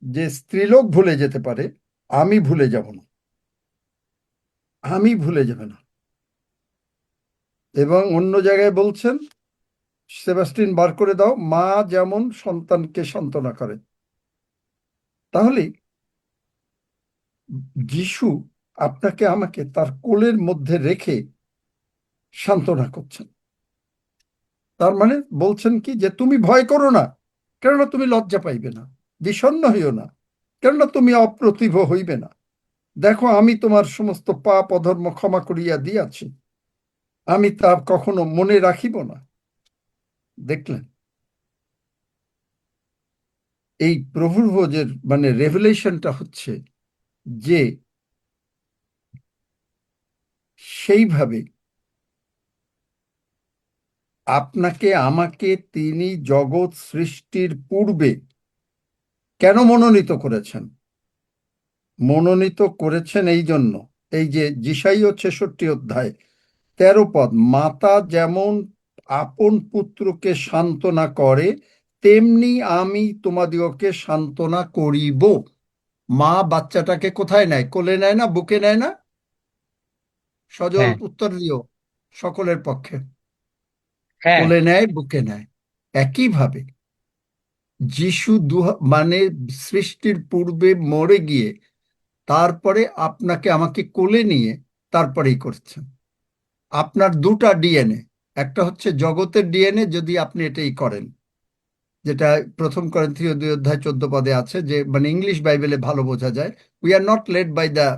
যে স্ত্রীলোক ভুলে যেতে পারে, আমি ভুলে যাব না, আমি ভুলে যাব না। এবং অন্য জায়গায় বলছেন, সেবাস্টিন বার করে দাও, মা যেমন সন্তানকে সান্ত্বনা করে। তাহলে যিশু আপনাকে আমাকে তার কোলের মধ্যে রেখে সান্ত্বনা করছেন। তার মানে বলছেন কি, যে তুমি ভয় করো না, কেননা তুমি লজ্জা পাইবে না, বিষণ্ণ হইও না, কেননা তুমি অপ্রতিভ হইবে না। দেখো, আমি তোমার সমস্ত পাপ অধর্ম ক্ষমা করিয়া দিয়াছি, আমি তা কখনো মনে রাখিব না। দেখলেন, এই প্রভুর ভোজের মানে রেভেলেশনটা হচ্ছে যে সেইভাবে আপনাকে আমাকে তিনি জগৎ সৃষ্টির পূর্বে কেন মনোনীত করেছেন? মনোনীত করেছেন এই জন্য, এই যে যিশাইয় 66 অধ্যায় 13 পদ, মাতা যেমন আপন পুত্রকে সান্ত্বনা করে তেমনি আমি তোমাদিগকে সান্ত্বনা করিব। মা বাচ্চাটাকে কোথায় নেয়? কোলে নেয় না, বুকে নেয় না? সজল হ্যাঁ। উত্তর দিও সকলের পক্ষে। হ্যাঁ। কোলে নেয়, বুকে নেয়। একইভাবে যিশু মানে সৃষ্টির পূর্বে মরে গিয়ে তারপরে আপনাকে আমাকে কোলে নিয়ে তারপরেই করছেন। আপনার দুটা ডিএনএ, একটা হচ্ছে জগতের ডিএনএ, যদি আপনি এটাই করেন, যেটা 1 করিন্থীয় 2 অধ্যায় 14 পদে আছে, যে মানে ইংলিশ বাইবেলে ভালো বোঝা যায়, we are not led by the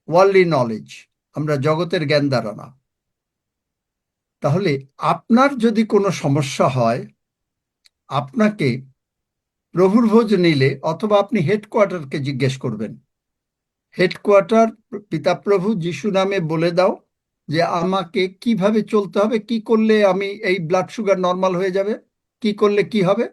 worldly knowledge, আমরা জগতের জ্ঞান দ্বারা না। তাহলে আপনার যদি কোনো সমস্যা হয়, আপনাকে প্রভুর ভোজ নিলে, অথবা আপনি হেডকোয়ার্টারকে জিজ্ঞেস করবেন, হেডকোয়ার্টার পিতা প্রভু যিশু নামে বলে দাও যে আমাকে কিভাবে চলতে হবে, কি করলে আমি এই ব্লাড সুগার নর্মাল হয়ে যাবে, কি করলে কি হবে।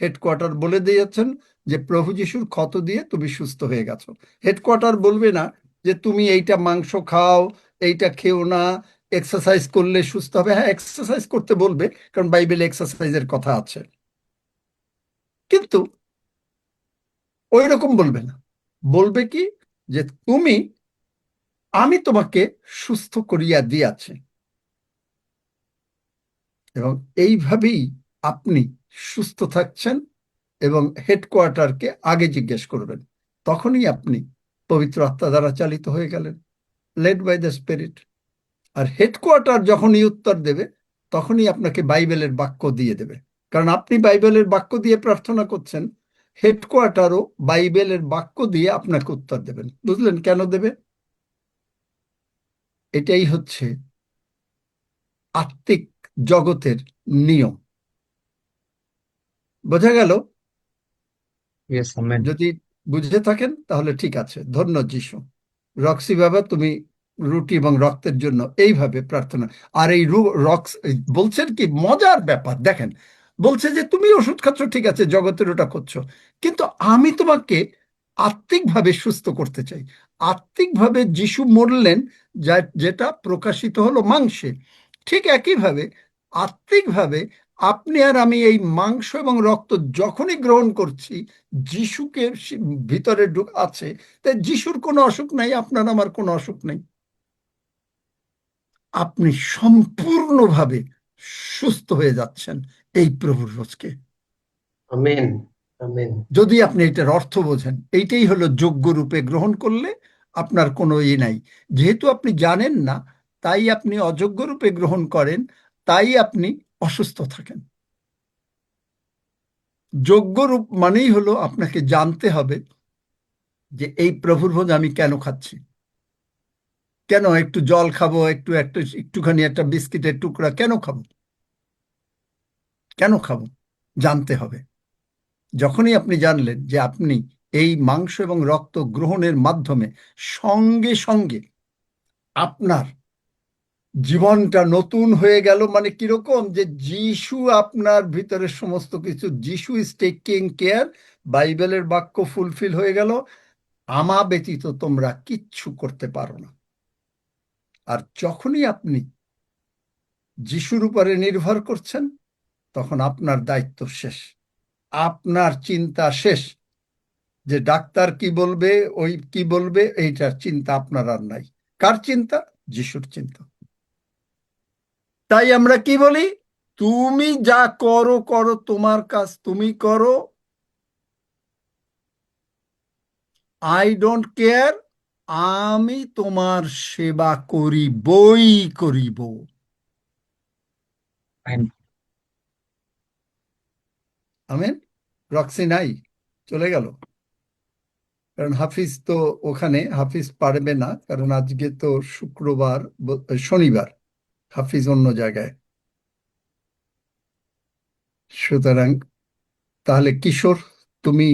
হেডকোয়ার্টার বলে দিয়েছেন যে প্রভু যিশুর ক্ষত দিয়ে তুমি সুস্থ হয়ে গেছো। হেডকোয়ার্টার বলবে না যে তুমি এইটা মাংস খাও, এইটা খেও না, এক্সারসাইজ করলে সুস্থ হবে। হ্যাঁ, এক্সারসাইজ করতে বলবে, কারণ বাইবেলে এক্সারসাইজের কথা আছে, কিন্তু ওই রকম বলবে না। বলবে কি, যে আমি তোমাকে সুস্থ করিয়া দিয়াছি। এবং এইভাবেই আপনি সুস্থ থাকছেন, এবং হেডকোয়ার্টারকে আগে জিজ্ঞেস করবেন, তখনই আপনি পবিত্র আত্মা দ্বারা চালিত হয়ে গেলেন, লেড বাই দ্য স্পিরিট। আর হেডকোয়ার্টার যখনই উত্তর দেবে, তখনই আপনাকে বাইবেলের বাক্য দিয়ে দেবে, কারণ আপনি বাইবেলের বাক্য দিয়ে প্রার্থনা করছেন, হেডকোয়ার্টারও বাইবেলের বাক্য দিয়ে আপনাকে উত্তর দেবেন। বুঝলেন কেন দেবে? এটাই হচ্ছে আত্মিক জগতের নিয়ম। বোঝা গেল? Yes, amen. যদি বুঝে থাকেন তাহলে ঠিক আছে। ধন্যবাদ যিশু। রক্সি বাবা, তুমি রুটি এবং রক্তের জন্য এইভাবে প্রার্থনা। আর এই বলছেন কি মজার ব্যাপার দেখেন, বলছে যে তুমি ওষুধ খাচ্ছ, ঠিক আছে, জগতের ওটা করছো, কিন্তু আমি তোমাকে আত্মিকভাবে সুস্থ করতে চাই। আত্মিকভাবে যিশু মরলেন, যেটা প্রকাশিত হলো মাংসে, ঠিক একইভাবে আত্মিকভাবে আপনি আর আমি এই মাংস এবং রক্ত যখনই গ্রহণ করছি, যিশুকে ভিতরে আছে, তাই যিশুর কোনো অসুখ নাই, আপনার আমার কোনো অসুখ নেই। আপনি সম্পূর্ণভাবে সুস্থ হয়ে যাচ্ছেন এই প্রভুর ভোজকে। Amen, amen. যদি আপনি এটার অর্থ বোঝেন, এইটাই হলো যোগ্য রূপে গ্রহণ করলে আপনার কোনো নাই। যেহেতু আপনি জানেন না, তাই আপনি অযোগ্য রূপে গ্রহণ করেন, তাই আপনি অসুস্থ থাকেন। যোগ্য রূপ মানেই হলো আপনাকে জানতে হবে যে এই প্রভুর ভোজ আমি কেন খাচ্ছি, কেন একটু জল খাবো, একটুখানি একটা বিস্কিটের টুকরা কেন খাবো, কেন খাবো, জানতে হবে। যখনই আপনি জানলেন যে আপনি এই মাংস এবং রক্ত গ্রহণের মাধ্যমে সঙ্গে সঙ্গে আপনার জীবনটা নতুন হয়ে গেল, মানে কিরকম যে যিশু আপনার ভিতরে সমস্ত কিছু, যিশু ইজ টেকিং কেয়ার, বাইবেলের বাক্য ফুলফিল হয়ে গেল, আমা ব্যতীত তোমরা কিচ্ছু করতে পারো না। আর যখনই আপনি যিশুর উপরে নির্ভর করছেন, তখন আপনার দায়িত্ব শেষ, আপনার চিন্তা শেষ, যে ডাক্তার কি বলবে, ওই কি বলবে, এইটার চিন্তা আপনার আর নাই। কার চিন্তা? যিশুর চিন্তা। তাই আমরা কি বলি? তুমি যা করো করো, তোমার কাজ তুমি করো, আই ডোন্ট কেয়ার, আমি তোমার সেবা করিবই করিব। আমেন। রক্সি নাই, চলে গেল, কারণ হাফিজ তো ওখানে, হাফিজ পারবে না, কারণ আজকে তো শুক্রবার, শনিবার, হাফিজ অন্য জায়গায়। সুতরাং তাহলে কিশোর, তুমি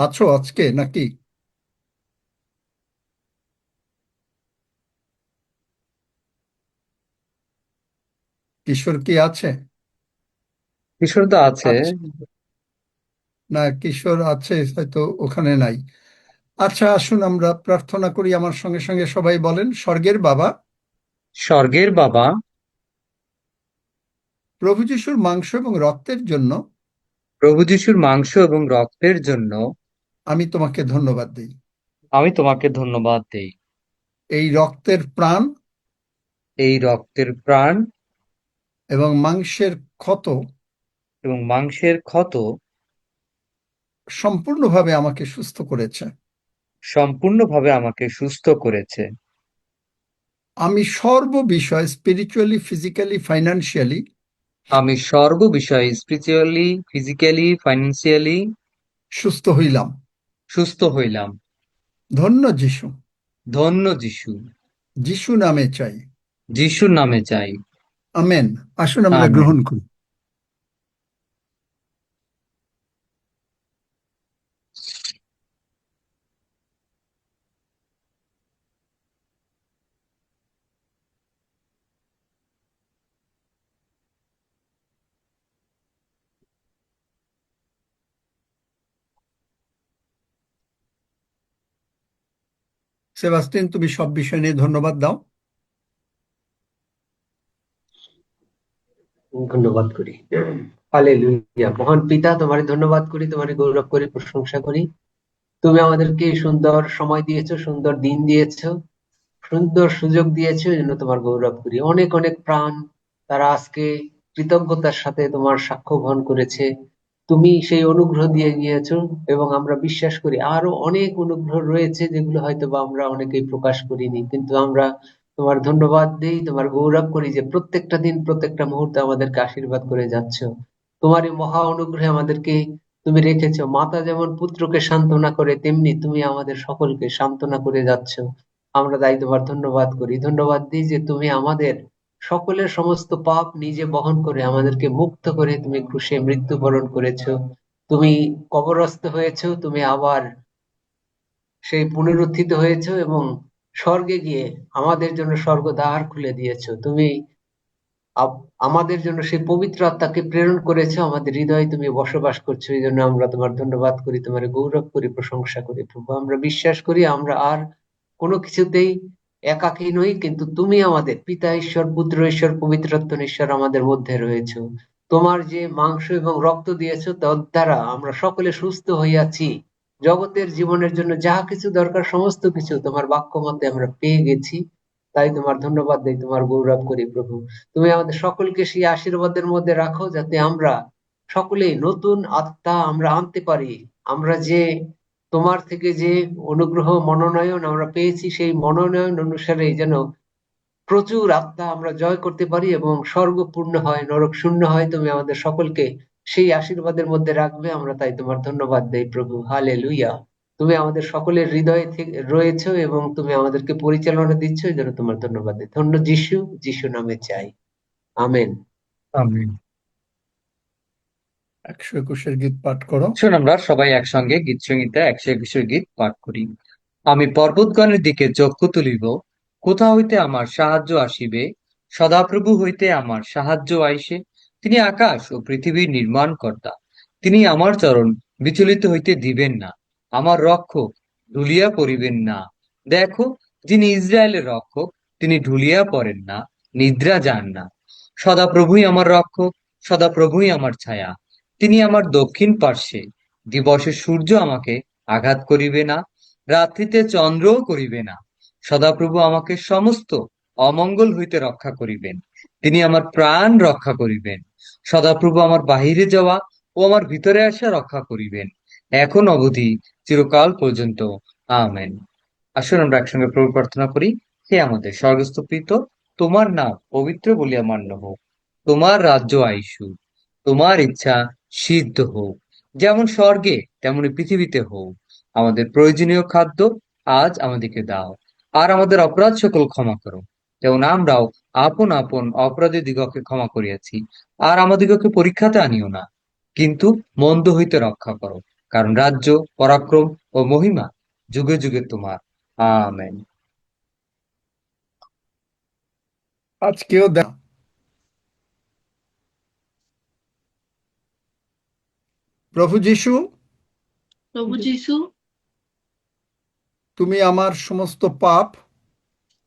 আছো আজকে নাকি? কিশোর কি আছে? কিশোর তো আছে। আচ্ছা, না, কিশোর আছে হয়তো, ওখানে নাই। আচ্ছা, আসুন আমরা প্রার্থনা করি। আমার সঙ্গে সঙ্গে সবাই বলেন, স্বর্গের বাবা, স্বর্গের বাবা, প্রভু যিশুর মাংস এবং রক্তের জন্য প্রভু যিশুর মাংস এবং রক্তের জন্য আমি তোমাকে ধন্যবাদ দিই। আমি তোমাকে ধন্যবাদ দেই। এই রক্তের প্রাণ এই রক্তের প্রাণ এবং মাংসের ক্ষত এবং মাংসের ক্ষত সম্পূর্ণভাবে আমাকে সুস্থ করেছে। সম্পূর্ণভাবে আমাকে সুস্থ করেছে। আমি সর্ব বিষয়, স্পিরিচুয়ালি, ফিজিক্যালি, ফাইন্যান্সিয়ালি, আমি সর্ব বিষয়ে স্পিরিচুয়ালি, ফিজিক্যালি, ফাইন্যান্সিয়ালি সুস্থ হইলাম। সুস্থ হইলাম। ধন্য যিশু, ধন্য যিশু, যিশু নামে চাই, যিশুর নামে চাই। আমেন। আসুন আমরা আমেন। গ্রহণ করি। সেবাস্টিন, তুমি সব বিষয় নিয়ে ধন্যবাদ দাও। ধন্যবাদ করি। হালেলুয়া। মহান পিতা, তোমার ধন্যবাদ করি, তোমার গৌরব করি, প্রশংসা করি। তুমি আমাদেরকে সুন্দর সময় দিয়েছো, সুন্দর দিন দিয়েছো, সুন্দর সুযোগ দিয়েছো, এই জন্য তোমার গৌরব করি। অনেক অনেক প্রাণ তারা আজকে কৃতজ্ঞতার সাথে তোমার সাক্ষ্য বহন করেছে। তুমি সেই অনুগ্রহ দিয়ে গিয়েছো এবং আমরা বিশ্বাস করি আরো অনেক অনুগ্রহ রয়েছে, যেগুলো হয়তো বা আমরা অনেকেই প্রকাশ করিনি, কিন্তু আমরা তোমার ধন্যবাদ দিই, তোমার গৌরব করি যে প্রত্যেকটা দিন, প্রত্যেকটা মুহূর্তে আমাদেরকে আশীর্বাদ করে যাচ্ছ। তোমার এই মহা অনুগ্রহে আমাদেরকে তুমি রেখেছো। মাতা যেমন পুত্রকে সান্ত্বনা করে, তেমনি তুমি আমাদের সকলকে সান্ত্বনা করে যাচ্ছ। আমরা তাই তোমার ধন্যবাদ করি, ধন্যবাদ দিই যে তুমি আমাদের সকলের সমস্ত পাপ নিজে বহন করে আমাদেরকে মুক্ত করে তুমি ক্রুশে মৃত্যুবরণ করেছো। তুমি কবরস্থ হয়েছো, তুমি আবার সেই পুনরুত্থিত হয়েছো এবং স্বর্গে গিয়ে আমাদের জন্য স্বর্গদ্বার খুলে দিয়েছো। তুমি আমাদের জন্য সেই পবিত্র আত্মাকে প্রেরণ করেছো, আমাদের হৃদয়ে তুমি বসবাস করছো। এই জন্য আমরা তোমার ধন্যবাদ করি, তোমার গৌরব করি, প্রশংসা করি। প্রভু, আমরা বিশ্বাস করি আমরা আর কোনো কিছুতেই একাকী নই, কিন্তু তুমি আমাদের পিতা ঈশ্বর, পুত্র ঈশ্বর, পবিত্রাত্মা ঈশ্বর আমাদের মধ্যে রয়েছো। তোমার যে মাংস এবং রক্ত দিয়েছো, তার দ্বারা আমরা সকলে সুস্থ হইয়াছি। জগতের জীবনের জন্য যাহা কিছু দরকার সমস্ত কিছু তোমার বাক্য মতে আমরা পেয়ে গেছি। তাই তোমার ধন্যবাদ দেই, তোমার গৌরব করি। প্রভু, তুমি আমাদের সকলকে সেই আশীর্বাদের মধ্যে রাখো, যাতে আমরা সকলেই নতুন আত্মা আমরা আনতে পারি। আমরা যে তোমার থেকে যে অনুগ্রহ, মনোনয়ন আমরা পেয়েছি, সেই মনোনয়ন অনুসারে যেন প্রচুর আত্মা আমরা জয় করতে পারি এবং স্বর্গপূর্ণ হয়, নরক শূন্য হয়। তুমি আমাদের সকলকে সেই আশীর্বাদের মধ্যে রাখবে, আমরা তাই তোমার ধন্যবাদ দেই। প্রভু, হালেলুয়া। তুমি আমাদের সকলের হৃদয়ে রয়েছো এবং তুমি আমাদেরকে পরিচালনা দিচ্ছ, এই জন্য তোমার ধন্যবাদ দিই। ধন্য যিশু, যিশু নামে চাই, আমেন। আমিন। 121 গীত পাঠ করো। শুন, আমরা সবাই একসঙ্গে গীত সংহিতা 121 গীত পাঠ করি। আমি পর্বতগণের দিকে চক্ষু তুলিব, কোথা হইতে আমার সাহায্য আসিবে? সদাপ্রভু হইতে আমার সাহায্য আইসে। তিনি আকাশ ও পৃথিবীর নির্মাণ কর্তা। তিনি আমার চরণ বিচলিত হইতে দিবেন না, আমার রক্ষক ঢুলিয়া পড়িবেন না। দেখো, যিনি ইসরায়েলের রক্ষক, তিনি ঢুলিয়া পড়েন না, নিদ্রা যান না। সদাপ্রভুই আমার রক্ষক, সদাপ্রভুই আমার ছায়া। তিনি আমার দক্ষিণ পার্শ্বে। দিবসে সূর্য আমাকে আঘাত করিবে না, রাত্রিতে চন্দ্রও করিবে না। সদাপ্রভু আমাকে সমস্ত অমঙ্গল হইতে রক্ষা করিবেন। তিনি আমার প্রাণ রক্ষা করিবেন। সদাপ্রভু আমার বাহিরে যাওয়া ও আমার ভিতরে আসা রক্ষা করিবেন, এখন অবধি চিরকাল পর্যন্ত। আমেন। আসুন আমরা একসঙ্গে প্রভু প্রার্থনা করি। হে আমাদের স্বর্গস্থ পিতা, তোমার নাম পবিত্র বলিয়া মান্য হোক, তোমার রাজ্য আইসুক, তোমার ইচ্ছা সিদ্ধ হোক, যেমন স্বর্গে তেমনি পৃথিবীতে হোক। আমাদের প্রয়োজনীয় খাদ্য আজ আমাদেরকে দাও, আর আমাদের অপরাধ সকল ক্ষমা করো, যেমন আমরাও আপন আপন অপরাধী দিগকে ক্ষমা করিয়াছি। আর আমাদিগকে পরীক্ষাতে আনিও না, কিন্তু মন্দ হইতে রক্ষা করো, কারণ রাজ্য, পরাক্রম ও মহিমা যুগে যুগে তোমার। আমেন। আজকেও প্রভু যিশু, প্রভু যিশু, তুমি আমার সমস্ত পাপ,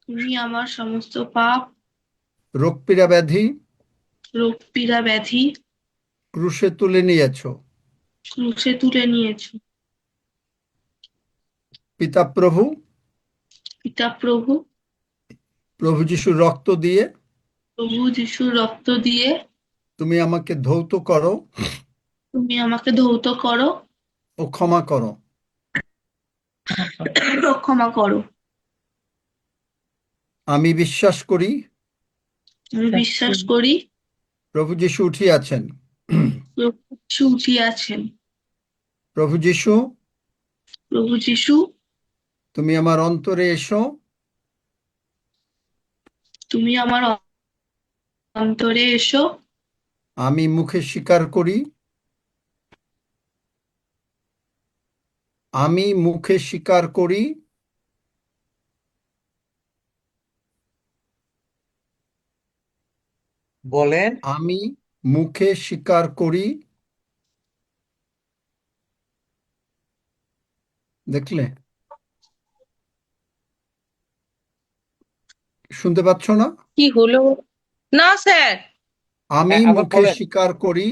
তুমি আমার সমস্ত পাপ, রোগ পীড়া ব্যাধি রোগ পীড়া ব্যাধি ক্রুশে তুলে নিয়েছো। ক্রুশে তুলে নিয়েছো। পিতা প্রভু, পিতা প্রভু, প্রভু যিশুর রক্ত দিয়ে প্রভু যিশুর রক্ত দিয়ে তুমি আমাকে ধৌত করো তুমি আমাকে ধৌত করো ও ক্ষমা করো। ক্ষমা করো। আমি বিশ্বাস করি আমি বিশ্বাস করি প্রভু যিশু উঠিয়াছেন। প্রভু যিশু উঠিয়াছেন। প্রভু যিশু, প্রভু যিশু, তুমি আমার অন্তরে এসো। তুমি আমার অন্তরে এসো। আমি মুখে স্বীকার করি, আমি মুখে স্বীকার করি বলেন, আমি মুখে স্বীকার করি। দেখলে, শুনতে পাচ্ছ না? কি হলো? না স্যার, আমি আবার মুখে বলেন। স্বীকার করি,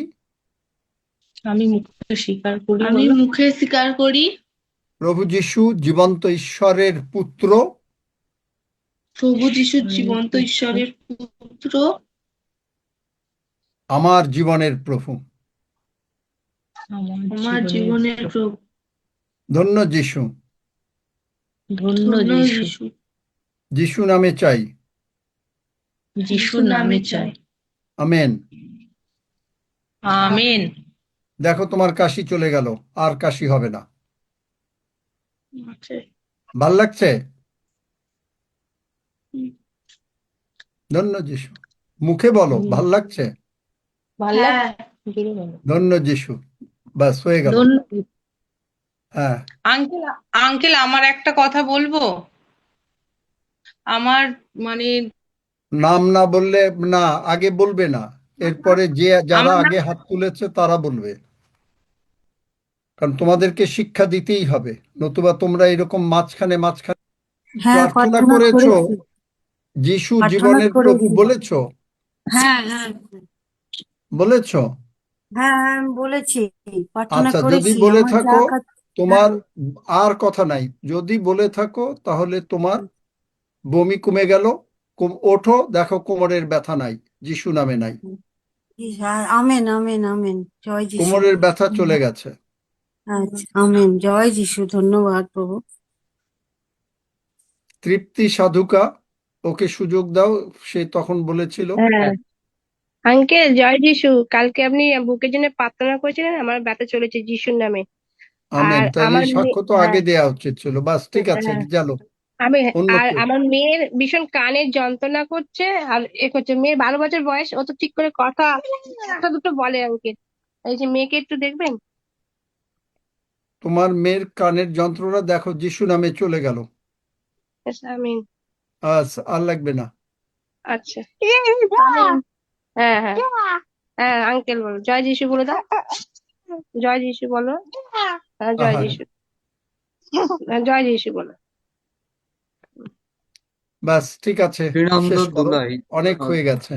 আমি মুখে স্বীকার করি। আমি বলো। মুখে স্বীকার করি প্রভু যিশু জীবন্ত ঈশ্বরের পুত্র, প্রভু যিশু জীবন্ত ঈশ্বরের পুত্র, আমার জীবনের প্রভু। আমার জীবনের প্রভু। ধন্য যিশু, ধন্য ধন্য যিশু, যিশু, যিশু নামে চাই, যিশু নামে চাই। আমেন। আমেন। দেখো, তোমার কাশি চলে গেল, আর কাশি হবে না। ভাল লাগছে? ধন্য যিশু, মুখে বলো ভাল লাগছে। ভালো হ্যাঁ। ধন্য যিশু, বাস হয়ে গেল। ধন্য। হ্যাঁ, আঙ্কেল, আঙ্কেল আমার একটা কথা বলবো। আমার মানে নাম না বললে না, আগে বলবে না, এরপরে যারা আমার আগে হাত তুলেছে তারা বলবে, কারণ তোমাদেরকে শিক্ষা দিতেই হবে, নতুবা তোমরা এরকম মাঝখানে মাঝখানে হ্যাঁ, প্রার্থনা প্রার্থনা করেছো, করেছি। যিশু প্রার্থনা জীবনের প্রভু করেছি। বলেছো, হ্যাঁ হ্যাঁ বলেছো? হ্যাঁ হ্যাঁ, আমি বলেছি, প্রার্থনা আচ্ছা, যদি করেছি। বলে আমার যা থাকো, তোমার হ্যাঁ, আর কথা নাই। যদি বলে থাকো তাহলে তোমার বমি কমে গেল, ওঠো, দেখো কোমরের ব্যথা নাই, যিশু নামে নাই, আমেন আমেন আমেন, জয় যিশু। কোমরের ব্যথা চলে গেছে। আচ্ছা, আমেন, জয় যিশু, ধন্যবাদ প্রভু। তৃপ্তি সাধুকা, ওকে সুযোগ দাও, সে তখন বলেছিল। হ্যাঁ আঙ্কেল, জয় যিশু। কালকে আপনি বুকের জন্য প্রার্থনা করেছিলেন, আমার ব্যথা চলেছে যিশুর নামে। আমেন। আর তাহলে আমার এই সাক্ষ্য তো আগে হ্যাঁ দেয়া উচিত ছিল। বাস, ঠিক আছে, হ্যাঁ জানো। আমি অন্য আর কেউ? আমার মেয়ের ভীষণ কানের যন্ত্রণা করছে আর করছে, মেয়ের 12 বছর বয়স, ও তো ঠিক করে কথা একটা দুটো বলে আঙ্কেল। এই যে মেয়েকে একটু দেখবেন। তোমার মেয়ের কানের যন্ত্রণা দেখো, যিশু নামে চলে গেল। আমি আর লাগবে না। আচ্ছা হ্যাঁ হ্যাঁ হ্যাঁ আঙ্কেল বলো, জয় যিশু বলে দাও, জয় যিশু বলো। হ্যাঁ জয় আহারে, যিশু, হ্যাঁ, জয় যিশু বলো। বাস ঠিক আছে, শ্রীনন্দ শেষ করো, দুলাই অনেক হয়ে গেছে।